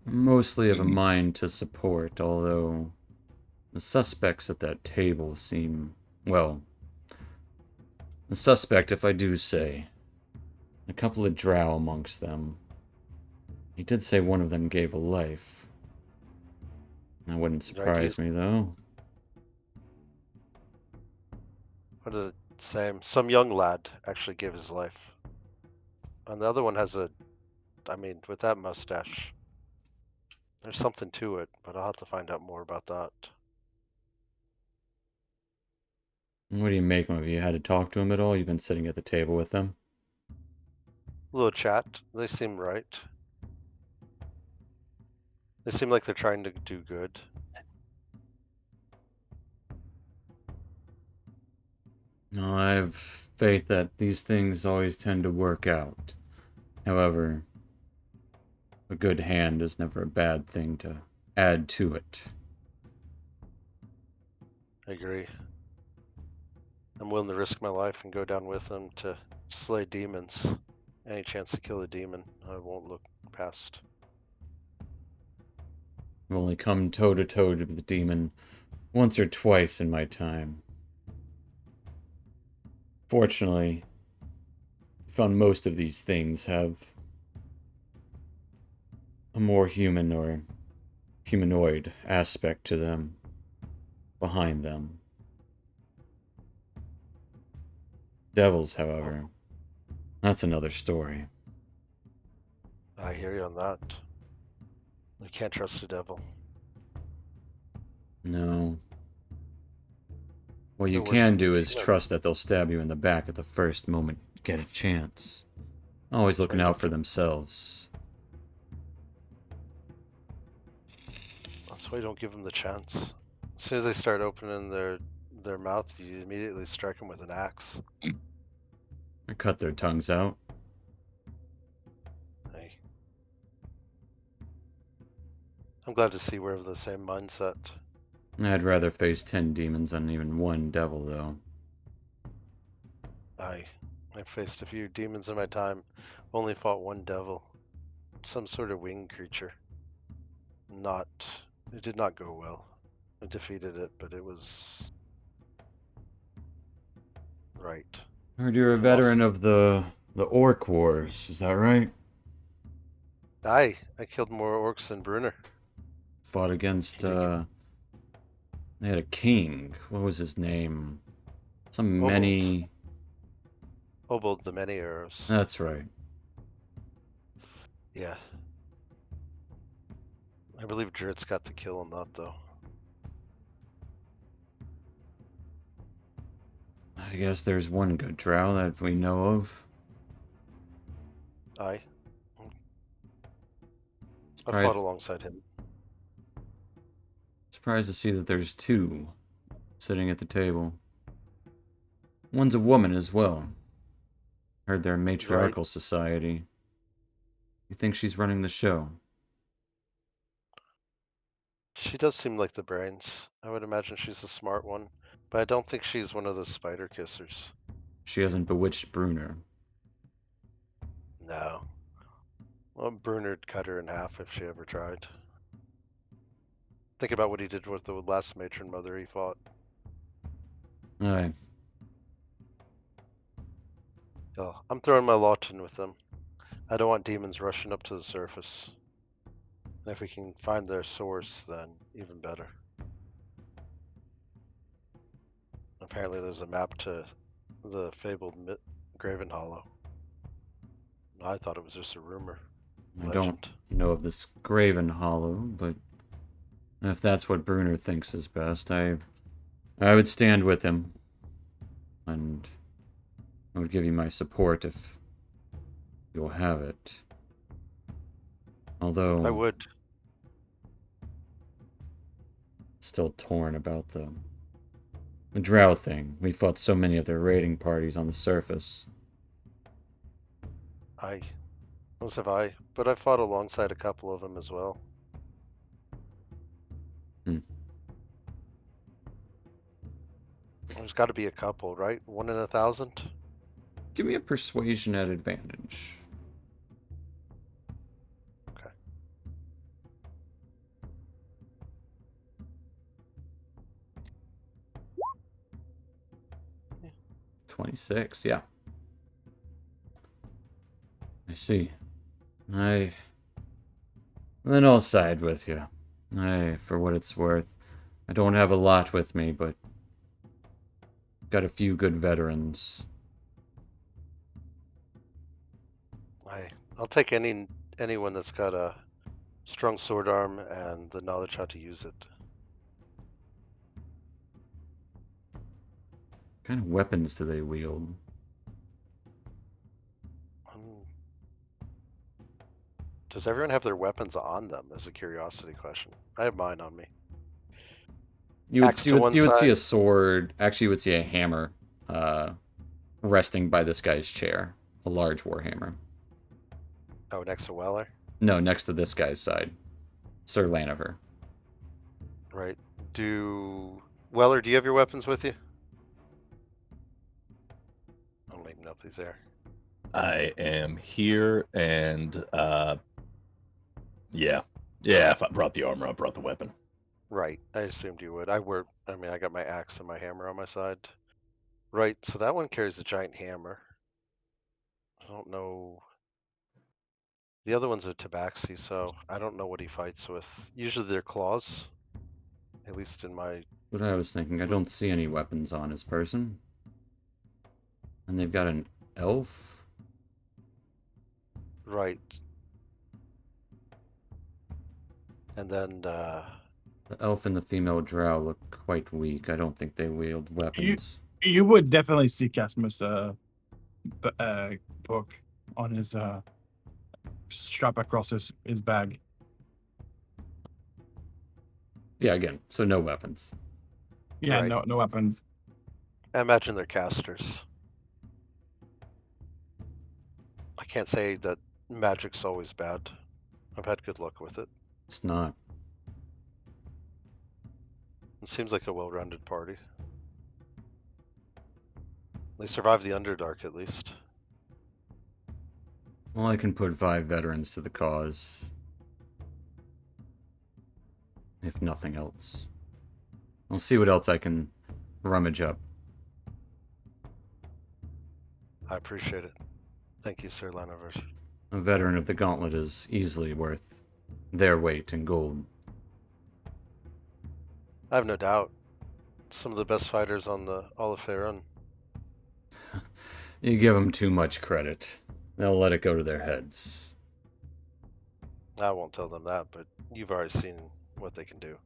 Mostly of a mind to support, although the suspects at that table seem, well, the suspect, if I do say, a couple of drow amongst them. He did say one of them gave a life. That wouldn't surprise me, though. What does it say? Some young lad actually gave his life. And the other one has with that mustache, there's something to it, but I'll have to find out more about that. What do you make of him? Have you had to talk to him at all? You've been sitting at the table with them? A little chat. They seem right. They seem like they're trying to do good. No, I have faith that these things always tend to work out. However, a good hand is never a bad thing to add to it. I agree. I'm willing to risk my life and go down with them to slay demons. Any chance to kill a demon, I won't look past. I've only come toe-to-toe to the demon once or twice in my time. Fortunately, I found most of these things have a more human or humanoid aspect to them, behind them. Devils, however, that's another story. I hear you on that. You can't trust the devil. No. What you No worse can than do a is demon. trust that they'll stab you in the back at the first moment you get a chance. Always That's looking very out for themselves. That's why you don't give them the chance. As soon as they start opening their mouth, you immediately strike them with an axe. I cut their tongues out. Hey. I'm glad to see we're of the same mindset. I'd rather face 10 demons than even one devil, though. I've faced a few demons in my time. Only fought one devil. Some sort of winged creature. It did not go well. I defeated it, but it was right. Heard you're a Lost. veteran of the Orc Wars, is that right? I killed more orcs than Brunner. Fought against, He did they had a king. What was his name? Some Obold. many... Obold the Many Arrows. That's right. Yeah. I believe Dritz got the kill on that, though. I guess there's one good drow that we know of. I Surprised, fought alongside him. surprised to see that there's two sitting at the table. One's a woman as well. Heard they're a matriarchal society. You think she's running the show? She does seem like the brains. I would imagine she's the smart one, but I don't think she's one of the spider kissers. She hasn't bewitched Brunner. No. Well, Brunner'd cut her in half if she ever tried. Think about what he did with the last matron mother he fought. Aye. Oh, I'm throwing my lot in with them. I don't want demons rushing up to the surface. And if we can find their source, then even better. Apparently there's a map to the fabled Graven Hollow. I thought it was just a rumor. I Legend. don't know of this Graven Hollow, but if that's what Brunner thinks is best, I would stand with him. And I would give you my support if you'll have it. Although I would. still torn about the drow thing. We fought so many of their raiding parties on the surface. As have I, but I fought alongside a couple of them as well. There's got to be a couple, right? 1 in 1,000? Give me a persuasion at advantage. Okay. Yeah. 26, yeah. I see. Then I'll side with you. For what it's worth. I don't have a lot with me, but got a few good veterans. I'll take anyone that's got a strong sword arm and the knowledge how to use it. What kind of weapons do they wield? Does everyone have their weapons on them? As a curiosity question. I have mine on me. You would Axe to one see side. a sword. Actually, you would see a hammer resting by this guy's chair. A large warhammer. Oh, next to Weller? No, next to this guy's side. Sir Laniver. Right. Weller, do you have your weapons with you? I don't even know if he's there. I am here, and yeah. If I brought the armor, I brought the weapon. Right. I assumed you would. I got my axe and my hammer on my side. Right. So that one carries a giant hammer. I don't know. The other one's a tabaxi, so I don't know what he fights with. Usually they're claws. At least in my... What I was thinking, I don't see any weapons on his person. And they've got an elf? Right. And then, The elf and the female drow look quite weak. I don't think they wield weapons. You would definitely see Casmus' book on his strap across his bag. Yeah, again, so no weapons. Yeah, Right. no weapons. I imagine they're casters. I can't say that magic's always bad. I've had good luck with it. It's not. It seems like a well-rounded party. They survived the Underdark, at least. Well, I can put 5 veterans to the cause. If nothing else. I'll see what else I can rummage up. I appreciate it. Thank you, Sir Lanivert. A veteran of the Gauntlet is easily worth their weight in gold. I have no doubt. Some of the best fighters on the Oliferon. You give them too much credit. They'll let it go to their heads. I won't tell them that, but you've already seen what they can do.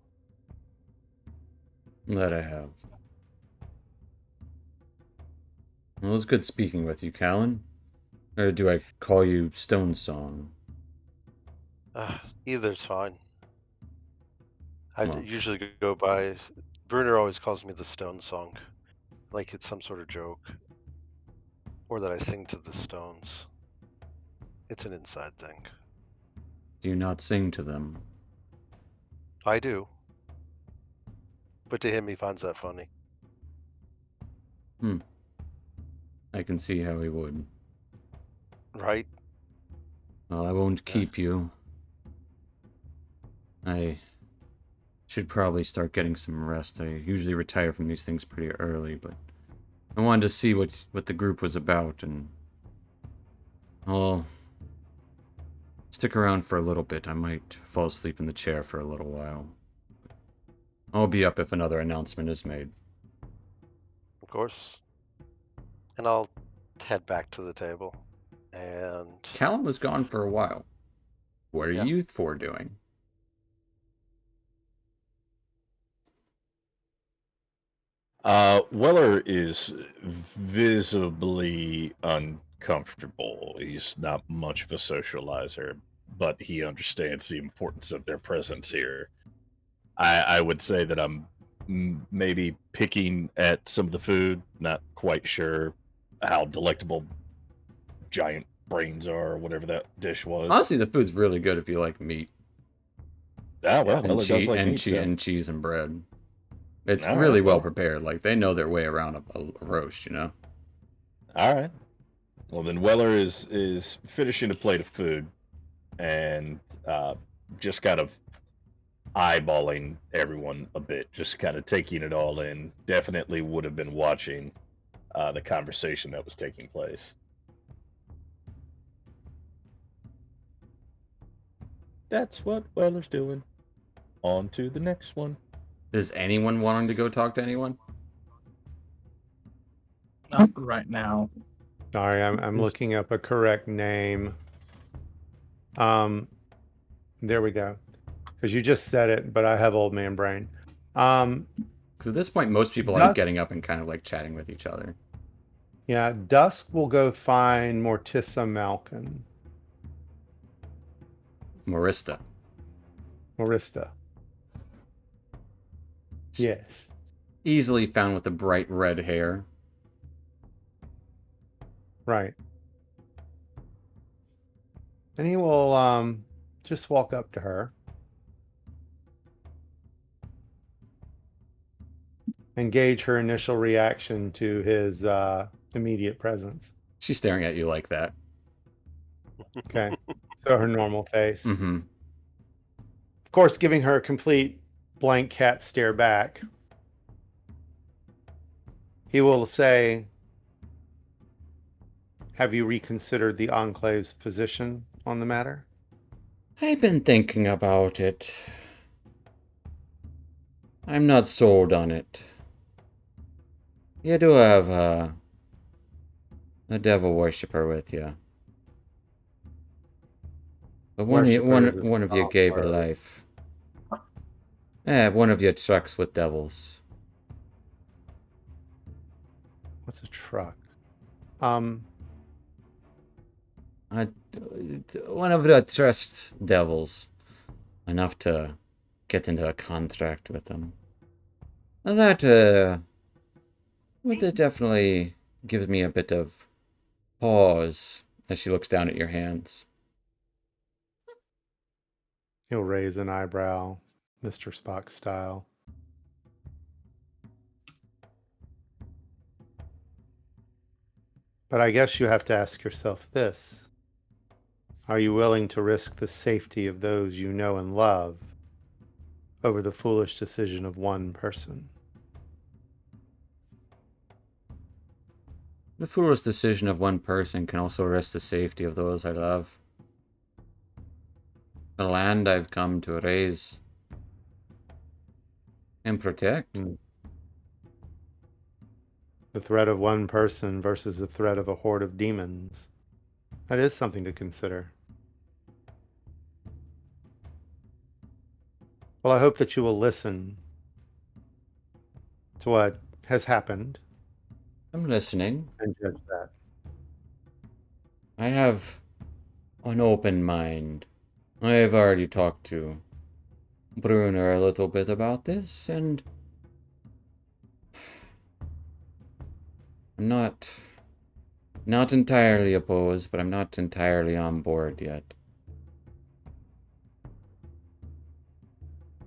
That I have. Well, it was good speaking with you, Callan. Or do I call you Stone Song? Either's fine. I Well. usually go by. Bruner always calls me the Stone Song, like it's some sort of joke, or that I sing to the stones. It's an inside thing. Do you not sing to them? I do, but to him, he finds that funny. I can see how he would. Right? Well, I won't Yeah. keep you. I should probably start getting some rest. I usually retire from these things pretty early, but I wanted to see what the group was about, and I'll stick around for a little bit. I might fall asleep in the chair for a little while. I'll be up if another announcement is made. Of course. And I'll head back to the table. And Callum was gone for a while. What are Yeah. you four doing? Weller is visibly uncomfortable. He's not much of a socializer, but he understands the importance of their presence here. I would say that I'm maybe picking at some of the food, not quite sure how delectable giant brains are, or whatever that dish was. Honestly, the food's really good if you like meat Ah, well, Yeah. Weller does like meat, so. and cheese and bread. It's All really right, well well. prepared. Like, they know their way around a roast, you know? All right. Well, then Weller is finishing a plate of food and just kind of eyeballing everyone a bit, just kind of taking it all in. Definitely would have been watching the conversation that was taking place. That's what Weller's doing. On to the next one. Is anyone wanting to go talk to anyone? Not right now. Sorry, I'm Is- looking up a correct name. There we go. Because you just said it, but I have old man brain. Because at this point, most people are Dusk- getting up and kind of like chatting with each other. Yeah, Dusk will go find Mortissa Malkin. Marista. Morista. Yes. Easily found with the bright red hair. Right. And he will just walk up to her and gauge her initial reaction to his immediate presence. She's staring at you like that. Okay. So her normal face. Mm-hmm. Of course, giving her a complete blank cat stare back. He will say, "Have you reconsidered the Enclave's position on the matter?" I've been thinking about it. I'm not sold on it. You do have a devil worshipper with you. But one Worshippers is of you not gave her word. life. One of you trucks with devils. What's a truck? One of the trust devils. Enough to get into a contract with them. And that, definitely gives me a bit of pause as she looks down at your hands. He'll raise an eyebrow, Mr. Spock style. But I guess you have to ask yourself this. Are you willing to risk the safety of those you know and love over the foolish decision of one person? The foolish decision of one person can also risk the safety of those I love. The land I've come to raise and protect. The threat of one person versus the threat of a horde of demons. That is something to consider. Well, I hope that you will listen to what has happened I'm listening. and judge that. I have an open mind. I have already talked to Bruner a little bit about this, and I'm not entirely opposed, but I'm not entirely on board yet.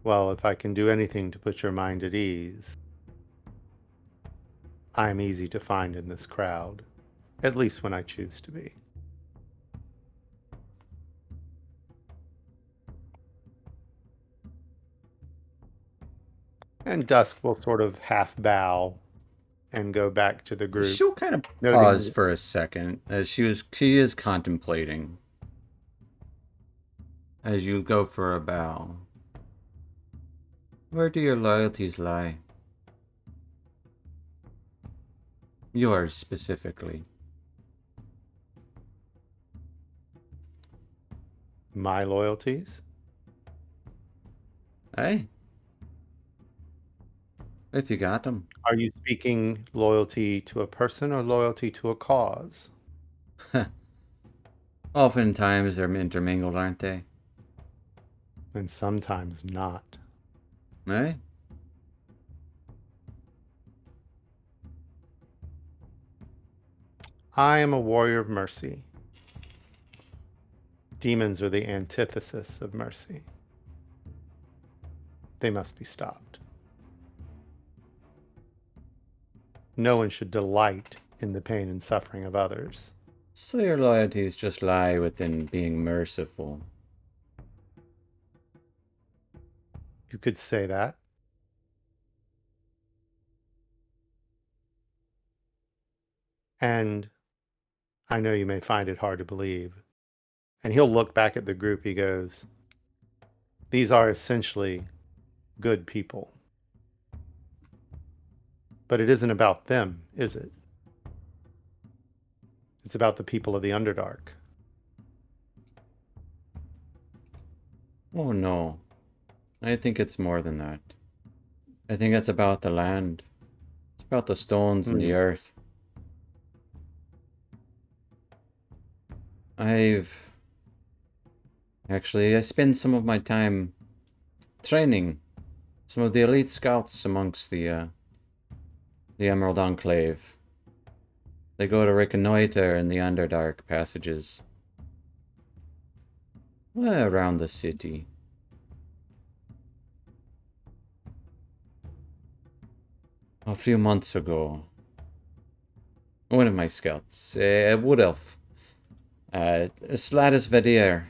Well, if I can do anything to put your mind at ease, I am easy to find in this crowd, at least when I choose to be. And Dusk will sort of half bow and go back to the group. She'll kind of noting pause that- for a second as she is contemplating. As you go for a bow. Where do your loyalties lie? Yours specifically. My loyalties? Hey? If you got them. Are you speaking loyalty to a person or loyalty to a cause? Oftentimes they're intermingled, aren't they? And sometimes not. Eh? I am a warrior of mercy. Demons are the antithesis of mercy. They must be stopped. No one should delight in the pain and suffering of others. So your loyalties just lie within being merciful. You could say that. And I know you may find it hard to believe. And he'll look back at the group. He goes, these are essentially good people. But it isn't about them, is it? It's about the people of the Underdark. Oh no. I think it's more than that. I think it's about the land. It's about the stones and the earth. I spend some of my time training some of the elite scouts amongst the Emerald Enclave. They go to reconnoiter in the Underdark passages around the city. A few months ago, one of my scouts, a wood elf, Sladis Vadir,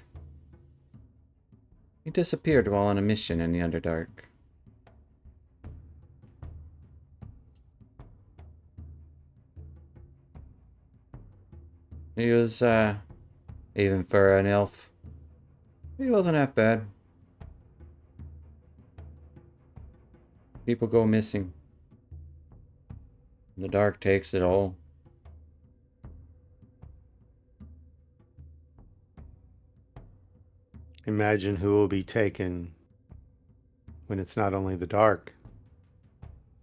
he disappeared while on a mission in the Underdark. He was, even for an elf, he wasn't half bad. People go missing. The dark takes it all. Imagine who will be taken when it's not only the dark,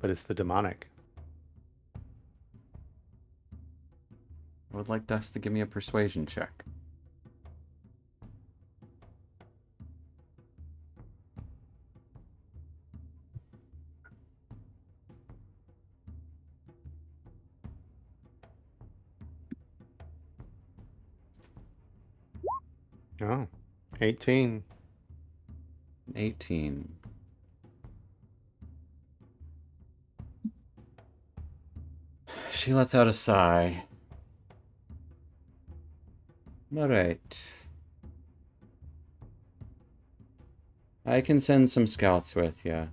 but it's the demonic. I would like Dust to give me a persuasion check. Oh, 18. 18. She lets out a sigh. Alright. I can send some scouts with you.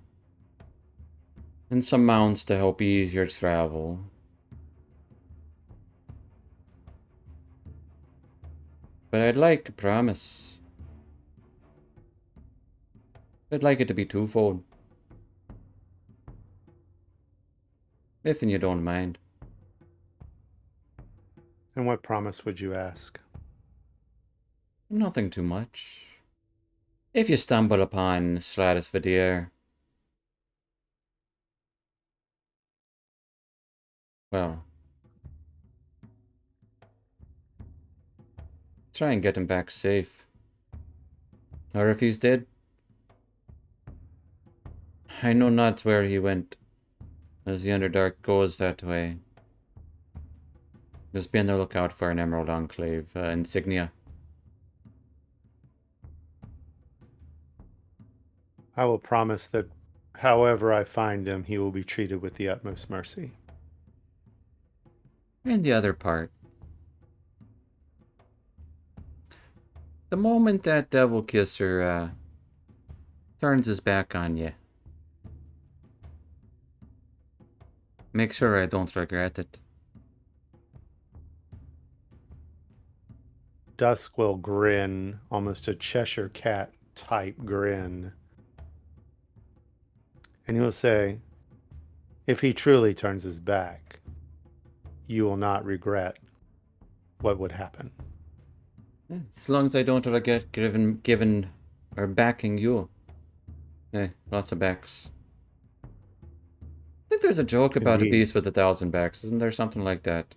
And some mounts to help ease your travel. But I'd like a promise. I'd like it to be twofold. If you don't mind. And what promise would you ask? Nothing too much. If you stumble upon Stratus Vidir, well, try and get him back safe. Or if he's dead, I know not where he went, as the Underdark goes that way. Just be on the lookout for an Emerald Enclave insignia. I will promise that however I find him, he will be treated with the utmost mercy. And the other part. The moment that Devil Kisser turns his back on you, make sure I don't regret it. Dusk will grin, almost a Cheshire cat type grin. And he will say, if he truly turns his back, you will not regret what would happen. Yeah, as long as I don't regret given or backing you. Hey, lots of backs. I think there's a joke about a Indeed. beast with 1,000 backs. Isn't there something like that?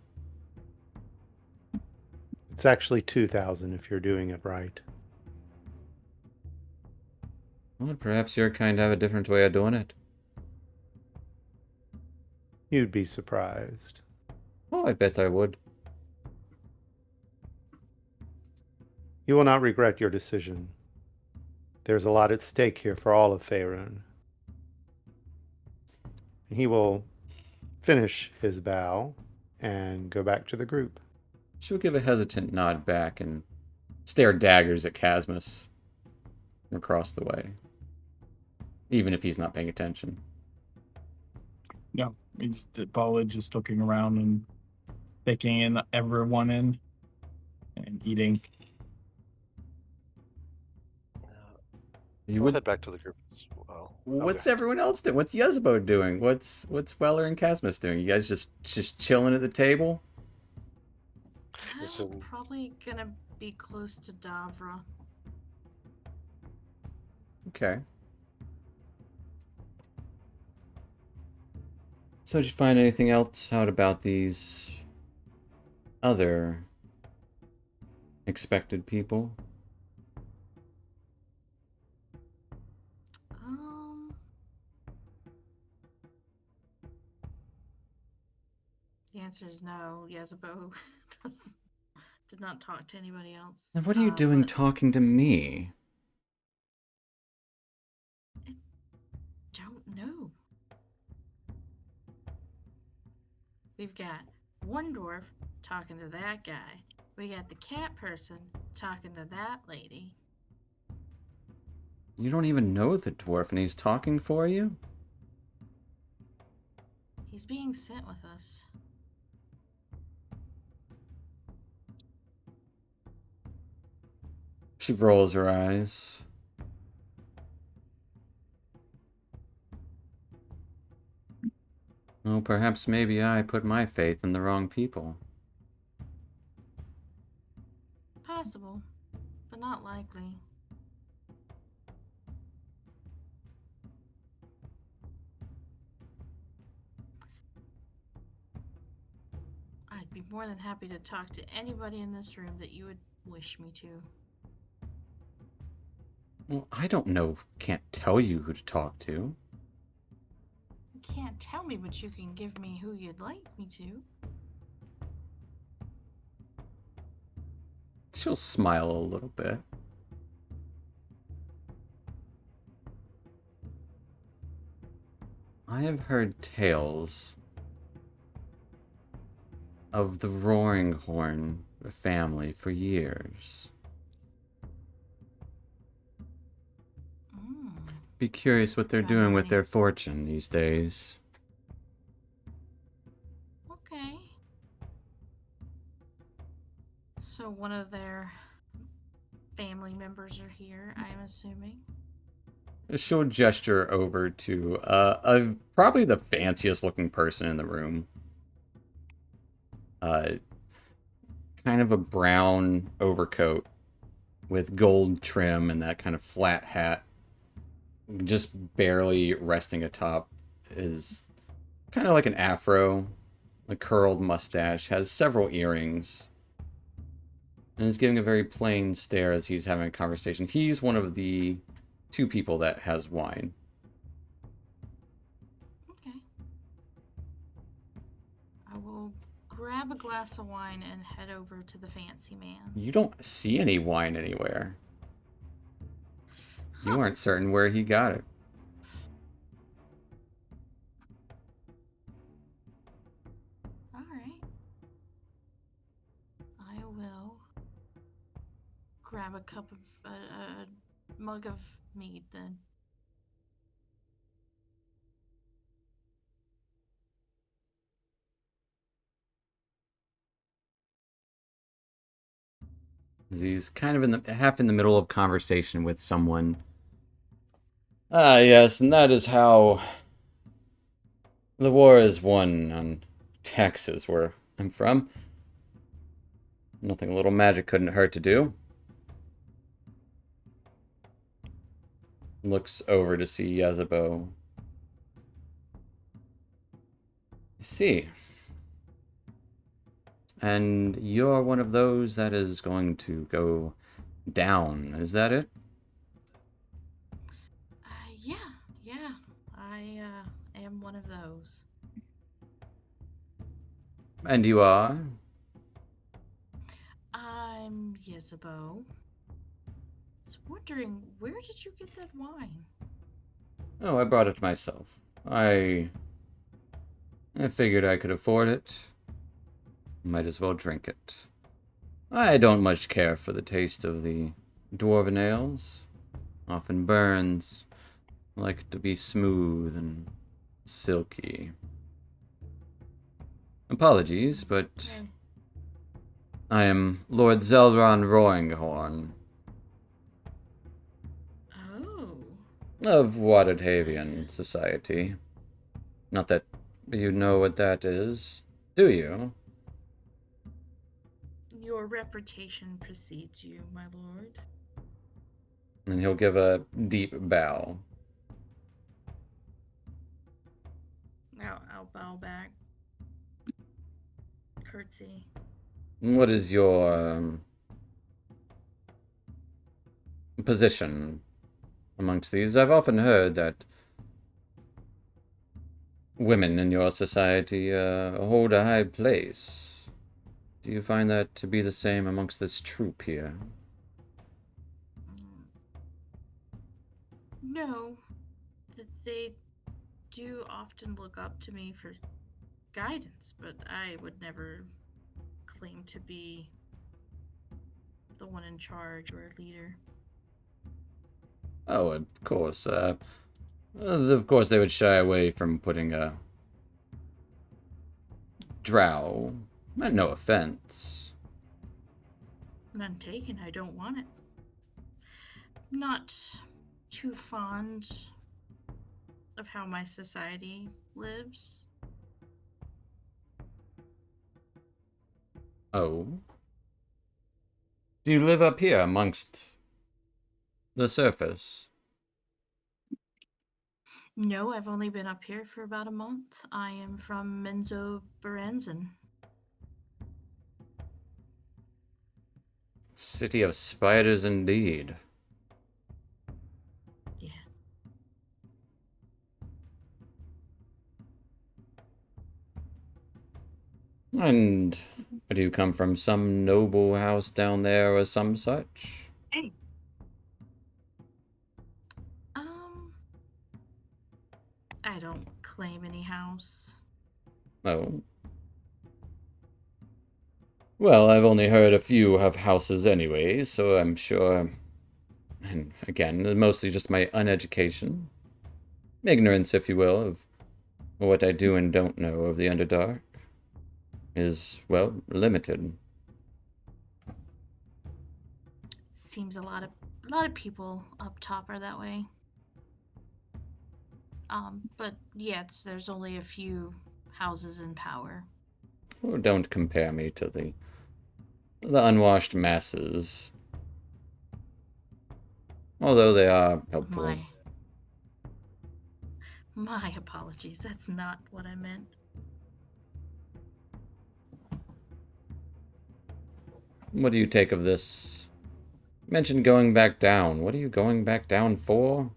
It's actually 2,000 if you're doing it right. Well, perhaps your kind have a different way of doing it. You'd be surprised. Oh, I bet I would. You will not regret your decision. There's a lot at stake here for all of Faerun. He will finish his bow and go back to the group. She'll give a hesitant nod back and stare daggers at Casmus from across the way. Even if he's not paying attention. No, he's probably just looking around and taking in everyone in and eating. You We'll would. head back to the group as well. What's Okay. everyone else doing? What's Yezbo doing? What's Weller and Casmus doing? You guys just chilling at the table? I'm Listen. probably gonna be close to Davra. Okay. So did you find anything else out about these other expected people? The answer is no. Yezebo did not talk to anybody else. Then what are you doing but talking to me? don't know. We've got one dwarf talking to that guy. We got the cat person talking to that lady. You don't even know the dwarf and he's talking for you? He's being sent with us. She rolls her eyes. Oh, perhaps maybe I put my faith in the wrong people. Possible, but not likely. I'd be more than happy to talk to anybody in this room that you would wish me to. Well, I don't know. Can't tell you who to talk to. You can't tell me, but you can give me who you'd like me to. She'll smile a little bit. I have heard tales of the Roaring Horn family for years. Mm, Be curious what they're Do I know doing with any- their fortune these days. okay. So one of their family members are here, I'm assuming. She'll gesture over to probably the fanciest looking person in the room. Kind of a brown overcoat with gold trim and that kind of flat hat, just barely resting atop, is kind of like an afro, a curled mustache, has several earrings, and is giving a very plain stare as he's having a conversation. He's one of the two people that has wine. Okay. I will grab a glass of wine and head over to the fancy man. You don't see any wine anywhere. You Huh. aren't certain where he got it. All right. I will grab a cup of a mug of mead then. He's kind of in the half in the middle of conversation with someone. Ah, yes, and that is how the war is won on Texas, where I'm from. Nothing a little magic couldn't hurt to do. Looks over to see Yezebo. I see. And you're one of those that is going to go down, is that it? Yeah. I am one of those. And you are? I'm Yezebo. Was wondering, where did you get that wine? Oh, I brought it myself. I figured I could afford it. Might as well drink it. I don't much care for the taste of the dwarven ales. Often burns. I like it to be smooth and silky. Apologies, but Okay. I am Lord Zelron Roaringhorn Oh. of Waterhavian Society. Not that you know what that is, do you? Your reputation precedes you, my lord. And he'll give a deep bow. I'll bow back. Curtsy. What is your position amongst these? I've often heard that women in your society hold a high place. Do you find that to be the same amongst this troop here? No. They do often look up to me for guidance, but I would never claim to be the one in charge or leader. Oh, of course. Of course, they would shy away from putting a drow. No offense. None taken, I don't want it. Not too fond of how my society lives. Oh. Do you live up here amongst the surface? No, I've only been up here for about a month. I am from Menzo Berenzin. City of spiders indeed. Yeah. And do you come from some noble house down there or some such? I don't claim any house. Oh. Well, I've only heard a few have houses anyways, so I'm sure. And again, mostly just my uneducation. Ignorance, if you will, of what I do and don't know of the Underdark is, well, limited. Seems a lot of people up top are that way. But yes, there's only a few houses in power. Oh, don't compare me to the unwashed masses. Although they are helpful. My apologies. That's not what I meant. What do you take of this? You mentioned going back down. What are you going back down for?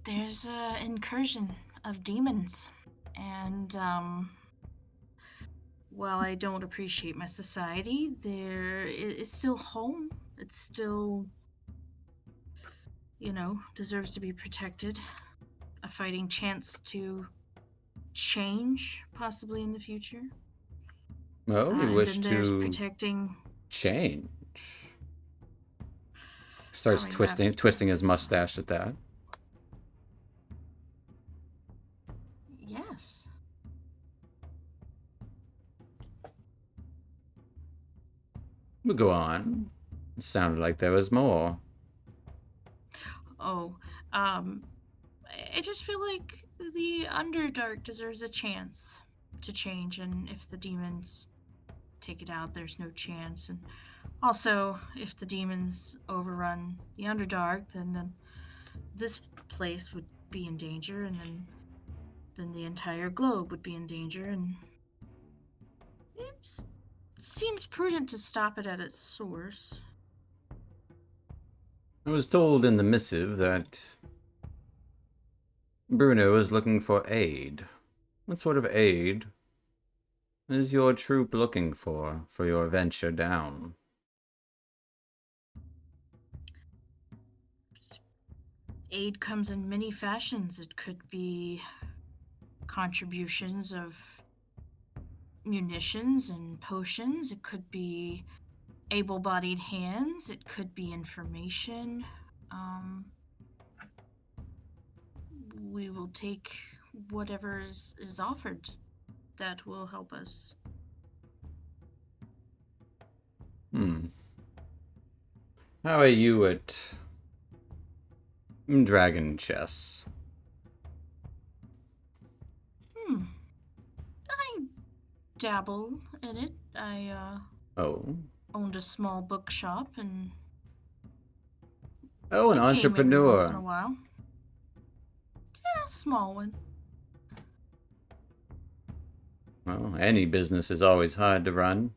There's an incursion of demons, and while I don't appreciate my society, there is still home. It's still, deserves to be protected. A fighting chance to change, possibly in the future. Oh, you wish and then there's to protecting. change. Starts I mean, twisting his that's- mustache at that. Yes. We'll go on. It sounded like there was more. Oh, I just feel like the Underdark deserves a chance to change, and if the demons take it out, there's no chance. And also, if the demons overrun the Underdark, then this place would be in danger, and then the entire globe would be in danger, and it seems prudent to stop it at its source. I was told in the missive that Bruno is looking for aid. What sort of aid is your troop looking for your venture down? Aid comes in many fashions. It could be contributions of munitions and potions. It could be able-bodied hands. It could be information. We will take whatever is offered that will help us. How are you at dragon chess? I dabble in it. I Oh, owned a small bookshop and an game every once in a entrepreneur. while. Yeah, small one. Well, any business is always hard to run.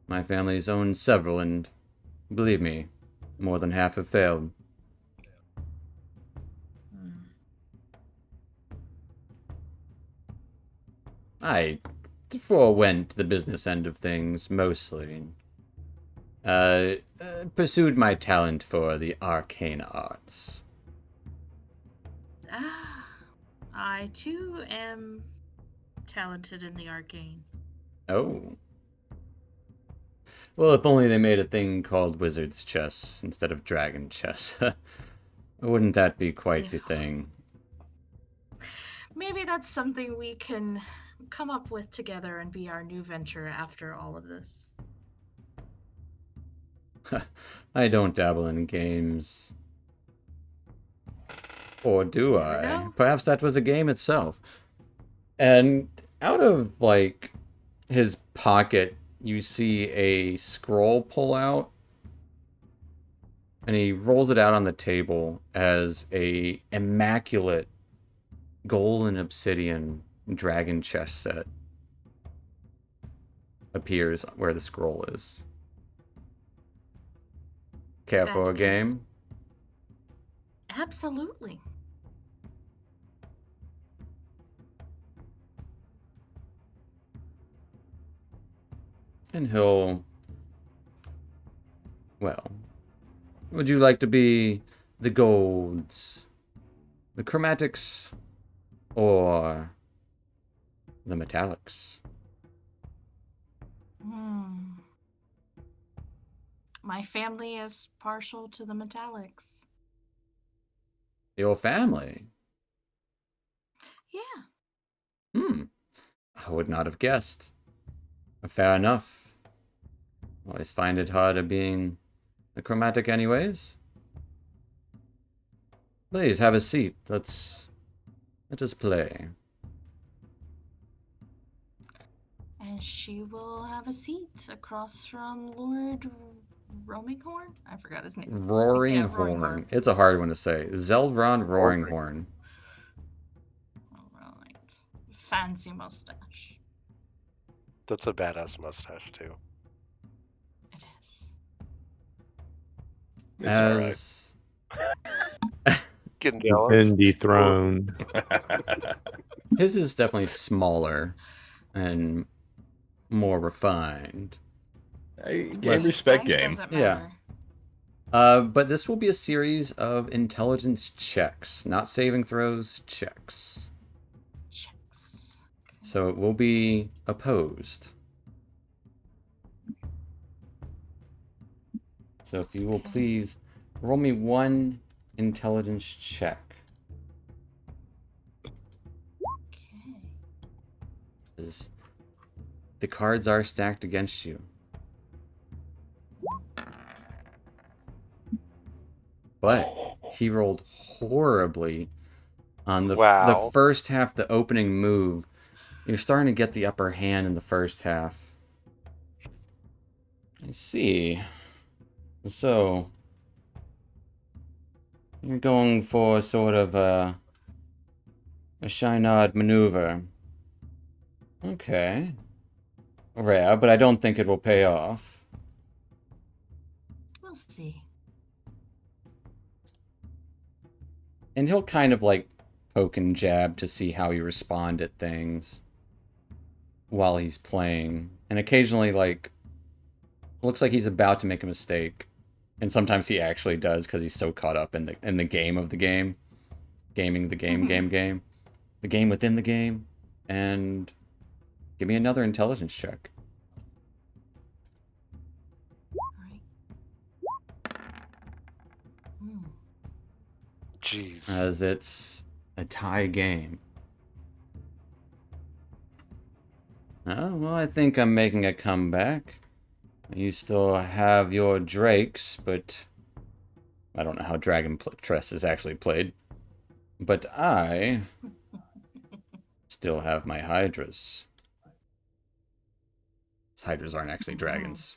My family's owned several, and believe me, more than half have failed. I forewent the business end of things, mostly. Pursued my talent for the arcane arts. I too am talented in the arcane. Oh. Well, if only they made a thing called wizard's chess instead of dragon chess. Wouldn't that be quite the thing? Maybe that's something we can come up with together and be our new venture after all of this. I don't dabble in games. Or do I? know. Perhaps that was a game itself. And out of, like, his pocket, you see a scroll pull out. And he rolls it out on the table as a immaculate gold and obsidian dragon chess set appears where the scroll is. Care for a That is- game? Absolutely. And he'll... Well, would you like to be the gold The chromatics or the metallics? My family is partial to the metallics. Your family? Yeah. I would not have guessed. Fair enough. Always find it harder being a chromatic anyways. Please, have a seat. Let us play. And she will have a seat across from Lord Roaminghorn? I forgot his name. Roaring Yeah, Horn. Roaringhorn. It's a hard one to say. Zelvron Roaring Horn. All right. Fancy mustache. That's a badass mustache too. It is. It's all right. Getting He's jealous. been dethroned. His is definitely smaller and more refined. Game Less- respect Size game. doesn't Yeah. matter. But this will be a series of intelligence checks, not saving throws, checks. Checks. So it will be opposed. So if you will Okay. please roll me one intelligence check. Okay. 'Cause the cards are stacked against you. But he rolled horribly on the Wow. first half, the opening move. You're starting to get the upper hand in the first half. Let's see. So, you're going for sort of a Chynard maneuver. Okay. Rare, but I don't think it will pay off. We'll see. And he'll kind of like poke and jab to see how you respond at things while he's playing. And occasionally, like, looks like he's about to make a mistake. And sometimes he actually does because he's so caught up in the game of the game. Gaming the game, game. The game within the game. And give me another intelligence check. Right. Jeez. As it's a tie game. Oh, well, I think I'm making a comeback. You still have your Drakes, but I don't know how Dragon Tress is actually played. But I still have my Hydras. Hydras aren't actually dragons.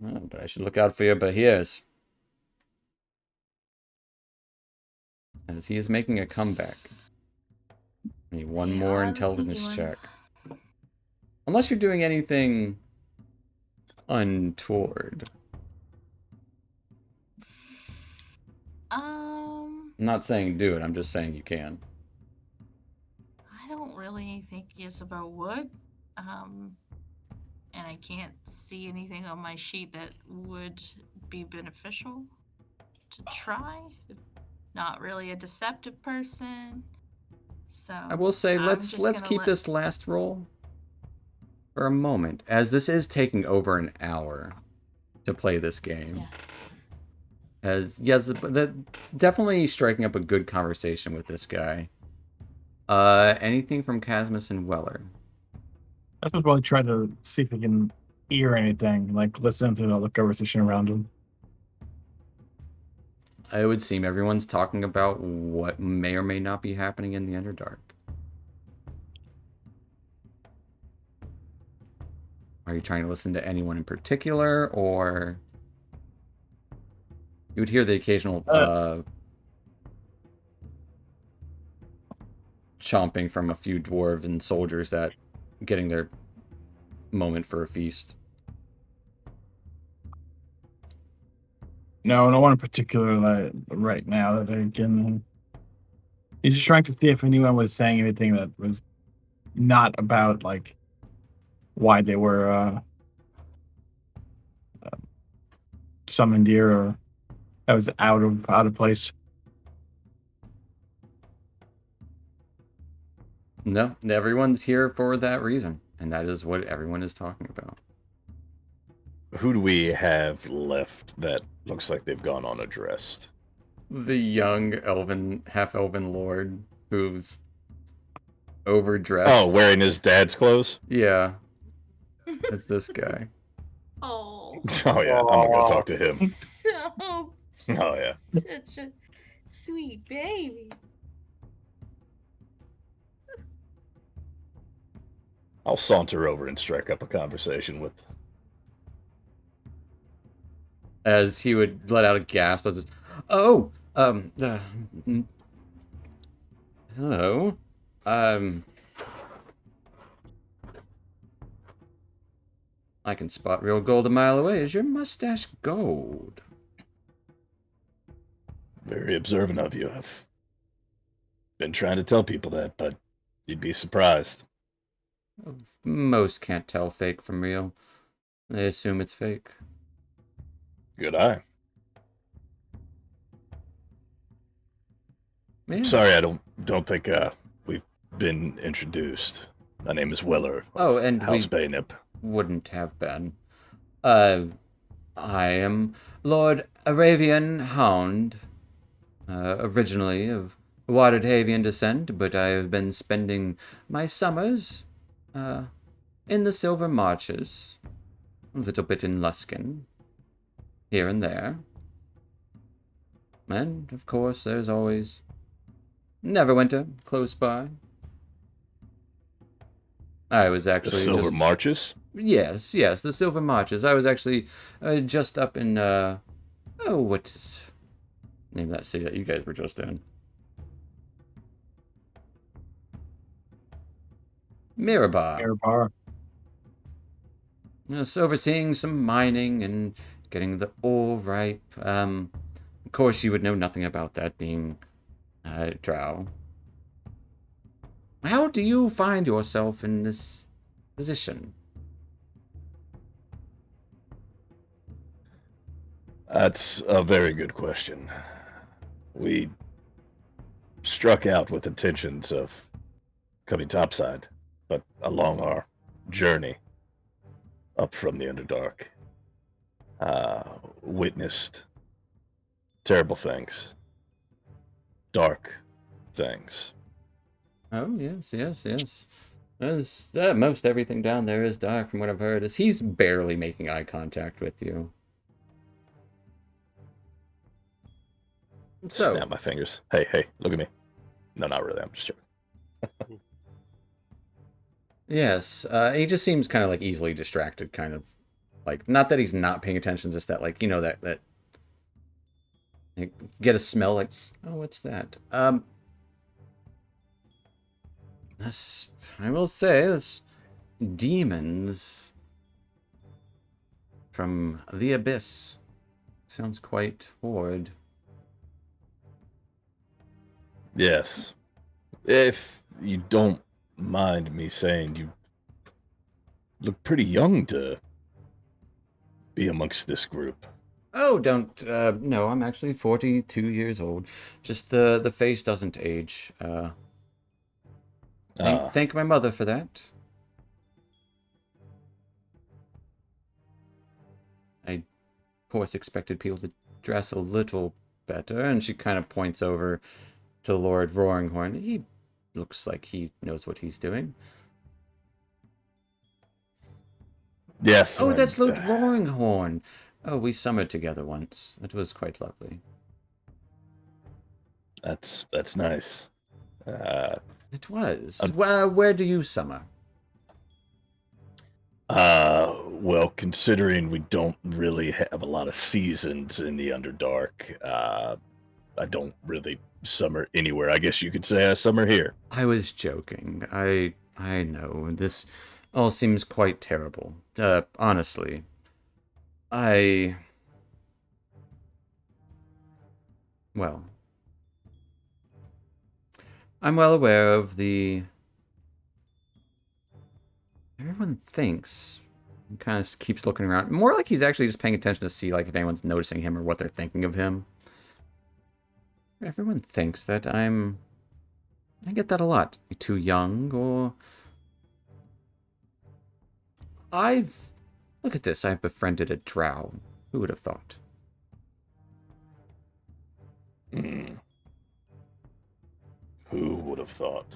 Oh, but I should look out for your Bahirs. As he is making a comeback. I need one They more are the intelligence sneaky check. ones. Unless you're doing anything untoward. I'm not saying do it, I'm just saying you can. I don't really think Isabel would. And I can't see anything on my sheet that would be beneficial to try. Not really a deceptive person. So I will say I'm let's just gonna keep let- this last roll for a moment, as this is taking over an hour to play this game. Yeah. As yes, but that definitely striking up a good conversation with this guy. Anything from Casmus and Weller? I was probably try to see if we can hear anything, like listen to the conversation around him. It would seem everyone's talking about what may or may not be happening in the Underdark. Are you trying to listen to anyone in particular, or you would hear the occasional chomping from a few dwarves and soldiers that getting their moment for a feast. No one in particular like, right now that I can. He's just trying to see if anyone was saying anything that was not about like why they were summoned here or that was out of place. No, everyone's here for that reason, and that is what everyone is talking about. Who do we have left that looks like they've gone unaddressed? The young half-elven lord who's overdressed. Oh, wearing his dad's clothes? Yeah, it's this guy. Oh, Oh, yeah. I'm going to talk to him. so Oh, yeah. such a sweet baby. I'll saunter over and strike up a conversation with. As he would let out a gasp, as oh, hello, I can spot real gold a mile away. Is your mustache gold? Very observant of you. I've been trying to tell people that, but you'd be surprised. Most can't tell fake from real. They assume it's fake. Good eye. Yeah. Sorry, I don't think we've been introduced. My name is Weller. Oh, and House we Baynip. wouldn't have been. I am Lord Aravian Hound, originally of Waterhavian descent, but I have been spending my summers in the Silver Marches, a little bit in Luskan, here and there. And, of course, there's always Neverwinter close by. I was The actually Silver just... Marches? Yes, the Silver Marches. I was actually just up in, what's the name of that city that you guys were just in? Mirabar. Airbar. So overseeing some mining and getting the ore ripe. Of course, you would know nothing about that being drow. How do you find yourself in this position? That's a very good question. We struck out with intentions of coming topside, but along our journey up from the Underdark, witnessed terrible things, dark things. Oh, yes. As, most everything down there is dark from what I've heard. As he's barely making eye contact with you. So, Snap my fingers. Hey, look at me. No, not really. I'm just joking. yes, he just seems kind of like easily distracted, kind of like, not that he's not paying attention, just that, like, you know, that like, get a smell like, oh, what's that? This, I will say, this demons from the abyss sounds quite horrid. Yes. If you don't mind me saying, you look pretty young to be amongst this group. Oh, don't, no, I'm actually 42 years old. Just the face doesn't age. Thank my mother for that. I, of course, expected people to dress a little better, and she kind of points over to Lord Roaringhorn. He looks like he knows what he's doing. Yes. Oh, that's Lord Roaringhorn. Oh, we summered together once. It was quite lovely. That's nice. It was. Where do you summer? Well, considering we don't really have a lot of seasons in the Underdark, I don't really summer anywhere. I guess you could say I summer here. I was joking. I know. This all seems quite terrible. Honestly. Well, I'm well aware of the... Everyone thinks... He kind of keeps looking around. More like he's actually just paying attention to see like if anyone's noticing him or what they're thinking of him. Everyone thinks that I'm I get that a lot. You're too young, or... Look at this, I've befriended a drow. Who would have thought? Hmm. Who would have thought?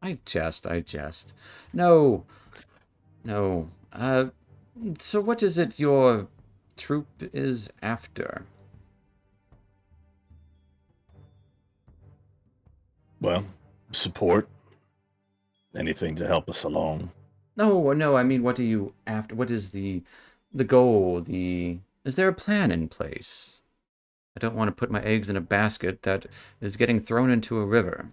I jest. No, no. So what is it your troop is after? Well, support. Anything to help us along. No, I mean, what are you after? What is the goal? Is there a plan in place? I don't want to put my eggs in a basket that is getting thrown into a river.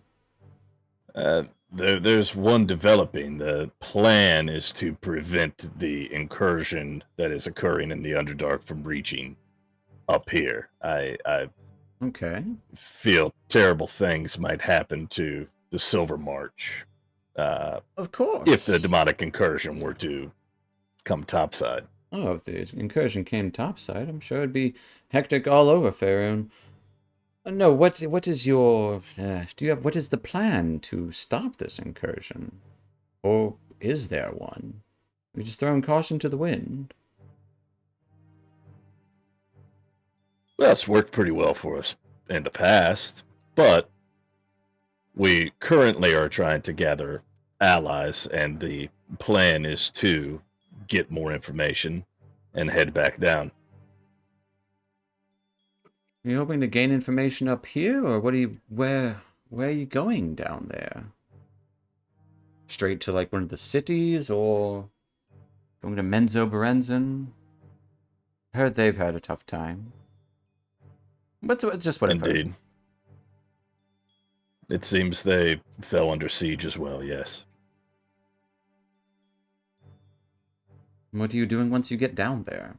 There's one developing. The plan is to prevent the incursion that is occurring in the Underdark from reaching up here. I Okay. feel terrible things might happen to the Silver March Of course. if the demonic incursion were to come topside. Oh, if the incursion came topside, I'm sure it'd be hectic all over Faerun. No, what is your what is the plan to stop this incursion? Or is there one? We just throwing caution to the wind. Well, it's worked pretty well for us in the past, but we currently are trying to gather allies, and the plan is to get more information and head back down. Are you hoping to gain information up here, or where are you going down there? Straight to like one of the cities, or going to Menzo Berenzin? Heard they've had a tough time. But just what I've heard. Indeed. It seems they fell under siege as well, yes. What are you doing once you get down there?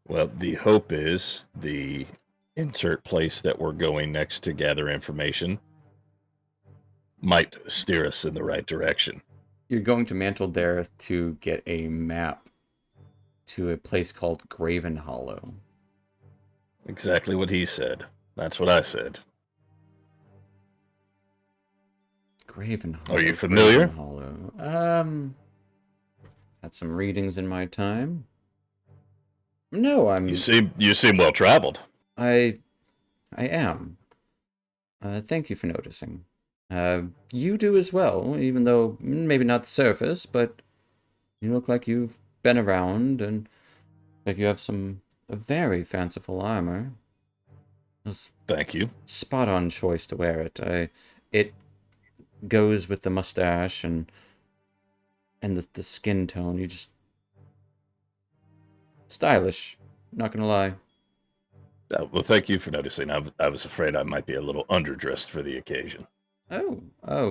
Well, the hope is the insert place that we're going next to gather information might steer us in the right direction. You're going to Mantle Dareth to get a map to a place called Graven Hollow. Exactly what he said. That's what I said. Graven Hollow. Are you familiar? Graven Hollow. Had some readings in my time. No, You seem well traveled. I am. Thank you for noticing. You do as well, even though maybe not surface, but you look like you've been around and like you have a very fanciful armor. Thank you. Spot on choice to wear it. It goes with the mustache and the skin tone. You just stylish. Not gonna lie. Well, thank you for noticing. I was afraid I might be a little underdressed for the occasion. Oh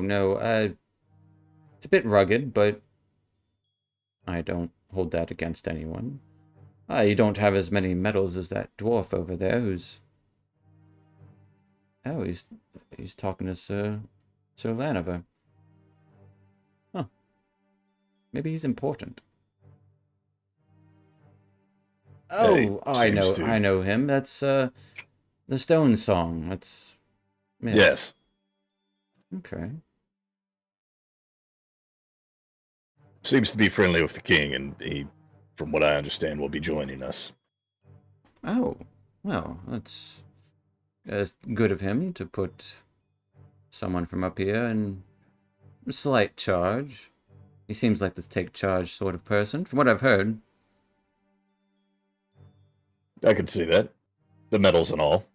no. It's a bit rugged, but I don't hold that against anyone. You don't have as many medals as that dwarf over there, who's... Oh, he's talking to Sir Laniver. Huh. Maybe he's important. Oh, I know him. That's the Stone Song. That's... Yes. Okay. Seems to be friendly with the king, and he, from what I understand, will be joining us. Oh, well, that's good of him to put someone from up here in a slight charge. He seems like this take charge sort of person, from what I've heard. I can see that. The medals and all.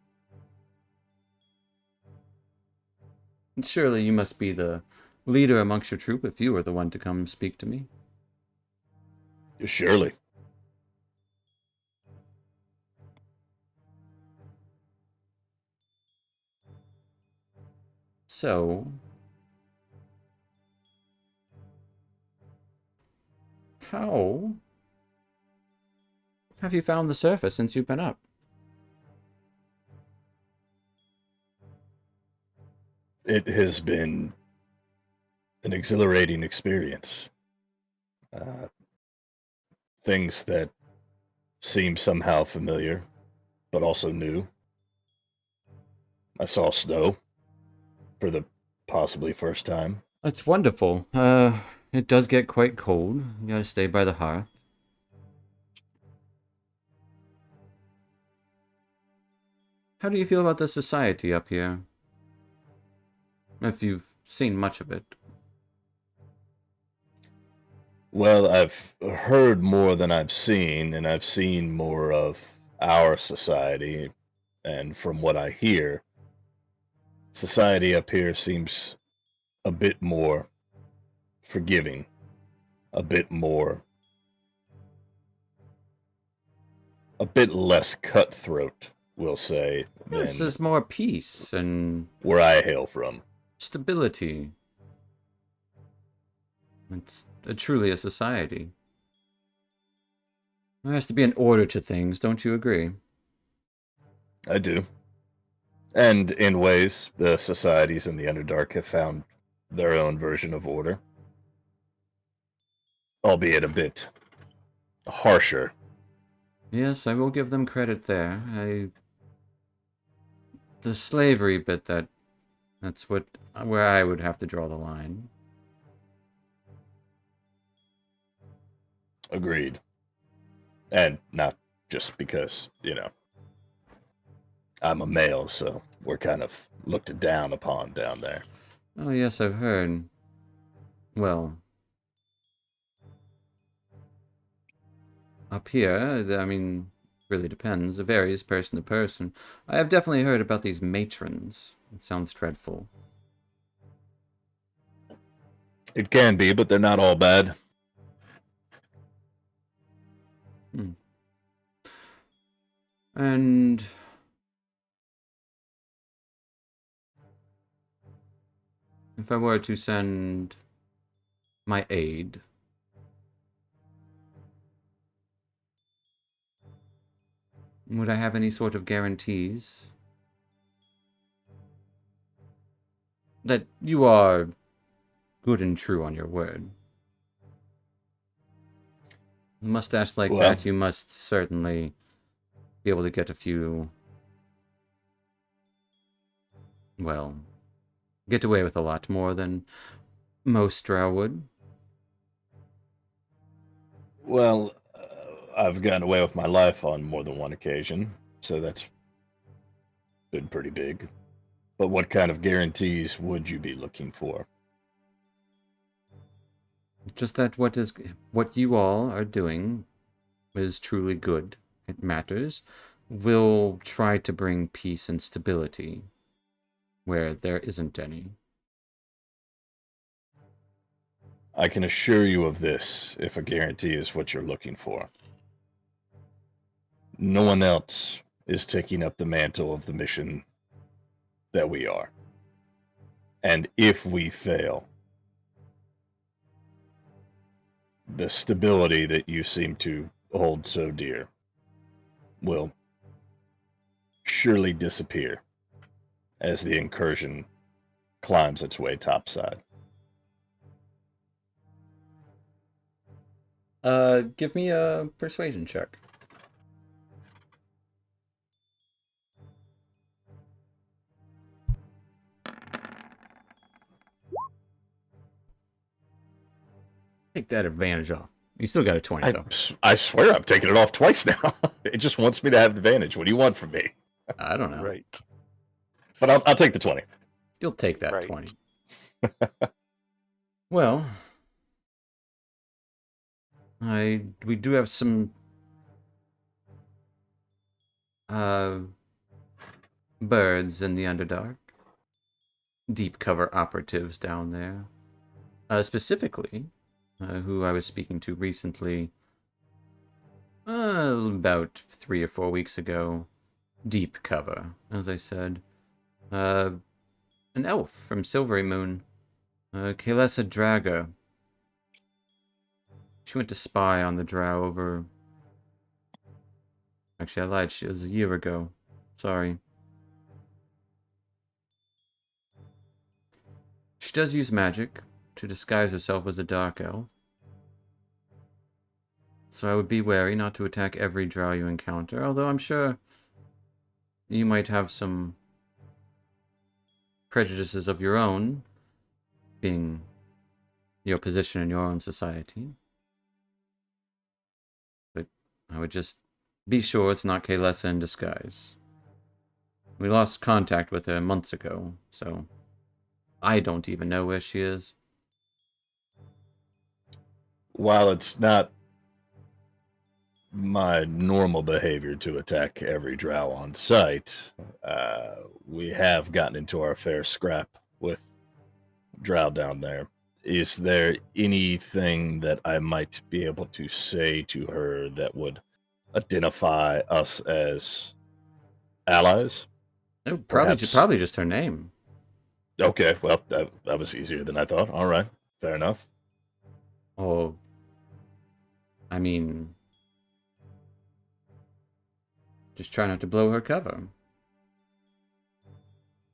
And surely you must be the leader amongst your troop if you were the one to come speak to me. Surely. So, how have you found the surface since you've been up? It has been an exhilarating experience. Things that seem somehow familiar, but also new. I saw snow for the possibly first time. That's wonderful. It does get quite cold. You gotta stay by the hearth. How do you feel about the society up here? If you've seen much of it. Well, I've heard more than I've seen, and I've seen more of our society. And from what I hear, society up here seems a bit more forgiving, a bit less cutthroat, we'll say, This than is more peace and where I hail from. stability. It's truly a society. There has to be an order to things, don't you agree? I do. And in ways, the societies in the Underdark have found their own version of order, albeit a bit harsher. Yes, I will give them credit there. The slavery bit, that's where I would have to draw the line. Agreed. And not just because, I'm a male, so we're kind of looked down upon down there. Oh yes, I've heard. Well, up here, I mean, really depends. It varies person to person. I have definitely heard about these matrons. It sounds dreadful. It can be, but they're not all bad. And if I were to send my aid, would I have any sort of guarantees that you are good and true on your word? A mustache like that, you must certainly be able to get a few, well, get away with a lot more than most drow would. Well, I've gotten away with my life on more than one occasion, so that's been pretty big. But what kind of guarantees would you be looking for? Just that what you all are doing is truly good. It matters. We'll try to bring peace and stability where there isn't any. I can assure you of this, if a guarantee is what you're looking for. No one else is taking up the mantle of the mission that we are. And if we fail, the stability that you seem to hold so dear will surely disappear as the incursion climbs its way topside. Give me a persuasion check. Take that advantage off. You still got a 20, though. I swear I'm taking it off twice now. It just wants me to have advantage. What do you want from me? I don't know. Right. But I'll take the 20. You'll take that Right. 20. Well, we do have some birds in the Underdark. Deep cover operatives down there. Specifically, who I was speaking to recently, about 3 or 4 weeks ago. Deep cover, as I said. An elf from Silvery Moon. Kaelessa Draga. She went to spy on the drow over... Actually, I lied. It was a year ago. Sorry. She does use magic to disguise herself as a dark elf. So I would be wary not to attack every drow you encounter, although I'm sure you might have some prejudices of your own, being your position in your own society. But I would just be sure it's not Kaylessa in disguise. We lost contact with her months ago, so I don't even know where she is. While it's not my normal behavior to attack every drow on sight, we have gotten into our fair scrap with drow down there. Is there anything that I might be able to say to her that would identify us as allies? Oh, Perhaps- probably just her name. Okay, well, that was easier than I thought. All right, fair enough. Oh, I mean, just try not to blow her cover.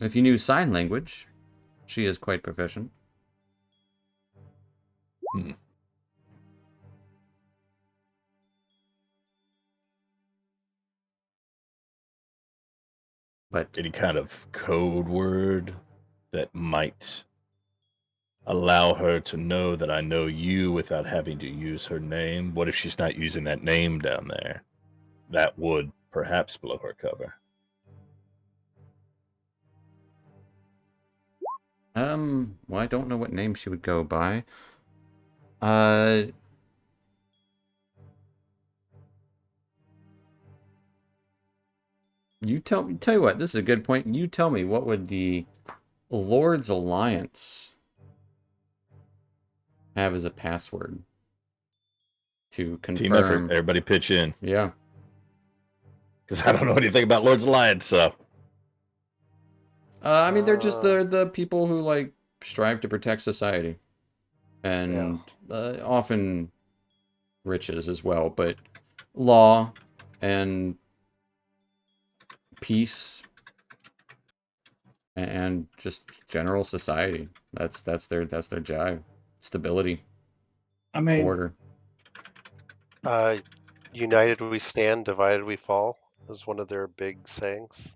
If you knew sign language, she is quite proficient. Hmm. But Any kind of code word that might allow her to know that I know you without having to use her name? What if she's not using that name down there? That would perhaps blow her cover. Well, I don't know what name she would go by. Tell you what, this is a good point. You tell me, what would the Lord's Alliance have as a password to Team effort. confirm? Everybody pitch in. Yeah. Because I don't know anything about Lord's Alliance, so. I mean, they're just the people who like strive to protect society, and often riches as well, but law and peace and just general society. That's their jive. Stability, I mean, order. United we stand, divided we fall is one of their big sayings.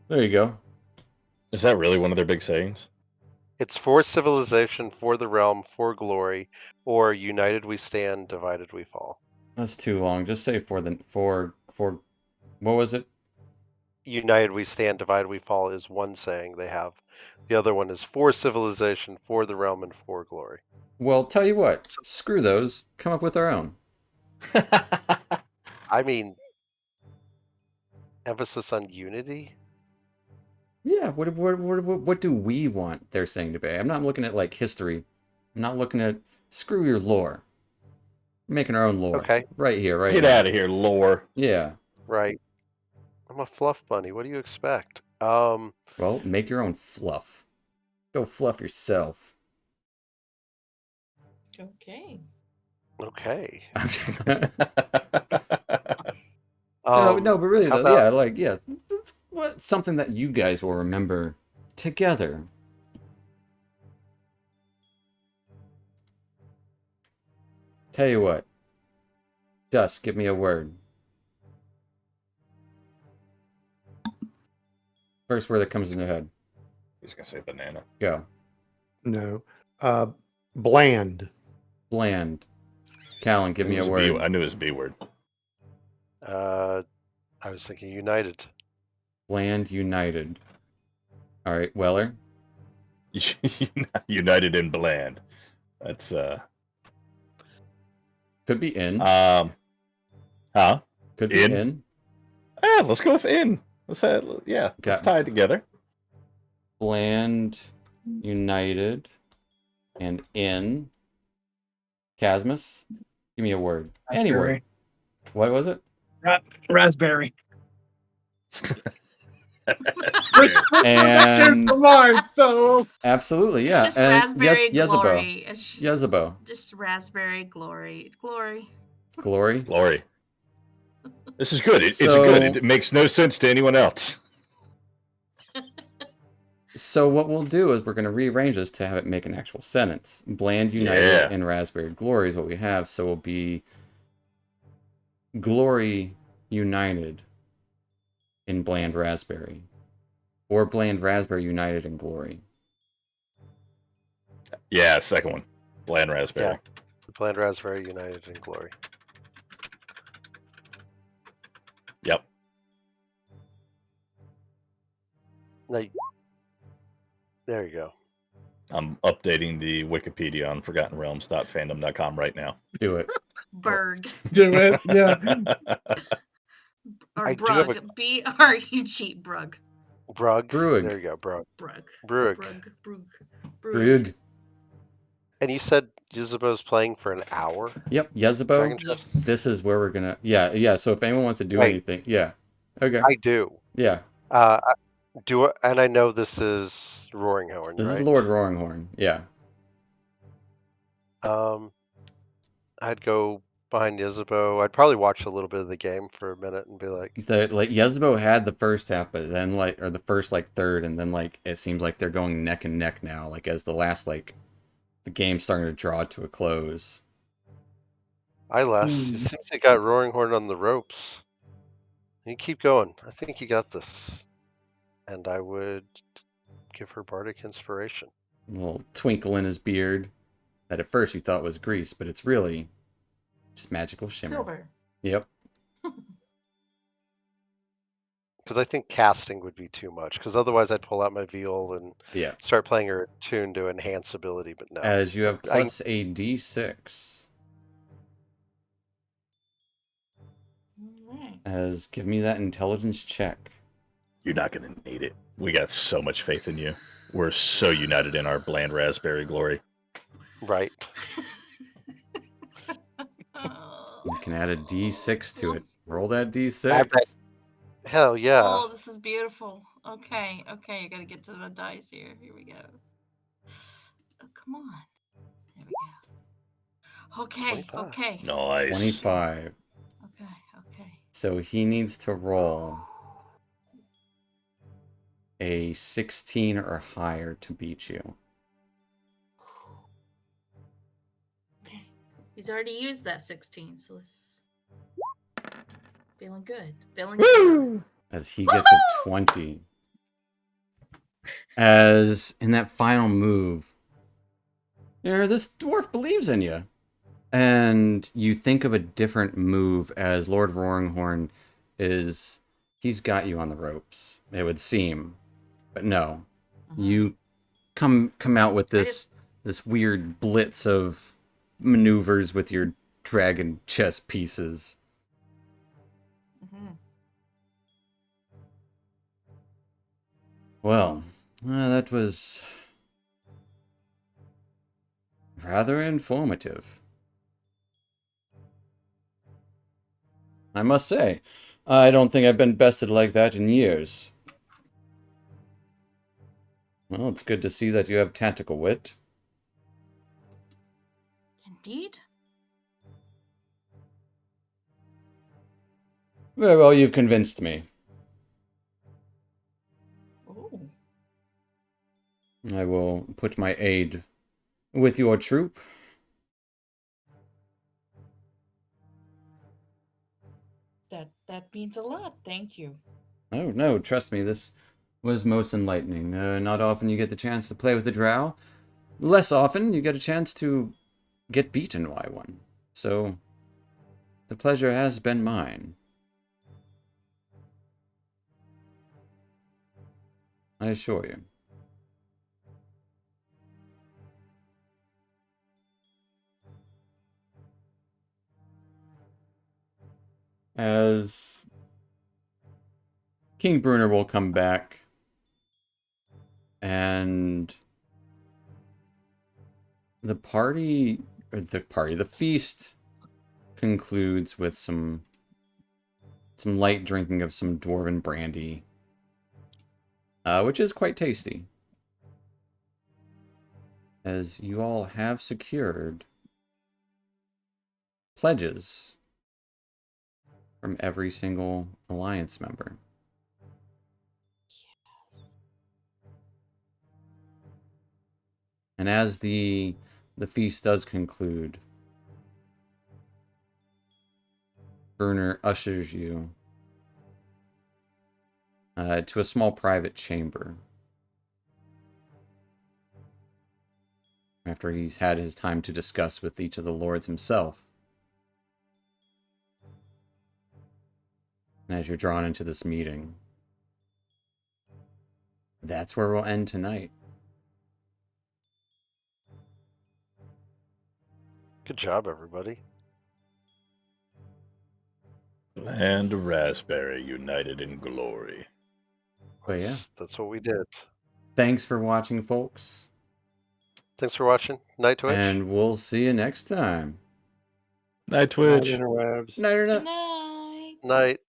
There you go. Is that really one of their big sayings? It's for civilization, for the realm, for glory, or united we stand, divided we fall. That's too long. Just say for what was it? United we stand, divided we fall is one saying they have. The other one is for civilization, for the realm, and for glory. Well, tell you what. Screw those. Come up with our own. I mean, emphasis on unity. Yeah, what do we want their saying to be? I'm not looking at like history. I'm not looking at screw your lore. We're making our own lore. Okay. Right here, right Get now. out of here, lore. Yeah. Right. I'm a fluff bunny. What do you expect? Well, make your own fluff. Go fluff yourself. Okay. Okay. No, but really how though, about- it's something that you guys will remember together. Tell you what. Dusk, give me a word. First word that comes in your head. He's going to say banana. Go. No. Bland. Bland. Callan, give me It a was word. I knew it was a B word. I was thinking united. Bland, united. All right, Weller. United and bland. That's Could be in. huh? Could be in? in. Let's go with in. Let's Got- tie it together. Bland, united, and in. Casmus, give me a word. Any word. What was it? Raspberry. And Come on, so absolutely, yeah. It's just And raspberry Yezebo. glory. It's just, Yezebo. just raspberry glory. Glory. Glory. Lori. This is good. It's So- good. It makes no sense to anyone else. So what we'll do is we're going to rearrange this to have it make an actual sentence. Bland, united, Yeah. and raspberry glory is what we have. So it'll be glory united in bland raspberry. or Bland Raspberry United in Glory? Yeah, second one. Bland Raspberry. Yeah. Bland Raspberry United in Glory. Yep. Now, there you go. I'm updating the Wikipedia on ForgottenRealms.fandom.com right now. Do it. Berg Do it. Yeah. or I do have Brug. B-R-U-G. Brug. Brug. Brueg. There you go, Brug. Brug. Brug. Brug. Brug. Brugg. And you said Ysabeau's playing for an hour? Yep, Yezebo. Dragon Chest? Yes. This is where we're gonna. Yeah. So if anyone wants to do Right. anything, yeah. Okay. I do. Yeah. And I know this is Roaring Horn, This right? is Lord Roaringhorn. Yeah. I'd go behind Ysabeau. I'd probably watch a little bit of the game for a minute and be like, Yezebo had the first half, but then or the first third, and then it seems like they're going neck and neck now. Like as the last the game's starting to draw to a close. It seems you got Roaring Horn on the ropes. You keep going. I think you got this. And I would give her Bardic Inspiration. A little twinkle in his beard that at first you thought was grease, but it's really just magical shimmer. Silver. Yep. Because I think casting would be too much. Because otherwise I'd pull out my viol and Yeah. start playing her tune to enhance ability, but no. As you have plus a d6. Alright. As give me that intelligence check. You're not going to need it. We got so much faith in you. We're so united in our Bland Raspberry glory. Right. You can add a d6 to it. Roll that I d6. bet. Hell yeah. Oh, this is beautiful. Okay, I gotta get to the dice here. Here we go. Oh, come on. There we go. Okay, 25. okay. Nice. 25. Okay. So he needs to roll a 16 or higher to beat you. Okay. He's already used that 16, so let's. Feeling good. Feeling good. As he gets a 20. As in that final move, this dwarf believes in you. And you think of a different move as Lord Roaringhorn he's got you on the ropes, it would seem. But no. You come out with this weird blitz of maneuvers with your dragon chess pieces. Well, that was rather informative. I must say, I don't think I've been bested like that in years. Well, it's good to see that you have tactical wit. Indeed. Very well, you've convinced me. Oh. I will put my aid with your troop. That means a lot. Thank you. Oh, no, trust me, this was most enlightening. Not often you get the chance to play with the drow. Less often you get a chance to get beaten by one. So, the pleasure has been mine. I assure you. As King Bruner will come back, and the feast concludes with some light drinking of some dwarven brandy, which is quite tasty, as you all have secured pledges from every single alliance member. And as the feast does conclude, Bruner ushers you to a small private chamber. After he's had his time to discuss with each of the lords himself. And as you're drawn into this meeting, that's where we'll end tonight. Good job, everybody. Land of Raspberry united in glory. But yeah. That's what we did. Thanks for watching, folks. Thanks for watching. Night Twitch. And we'll see you next time. Night Twitch. Interwebs. Night or Good not. night. Night.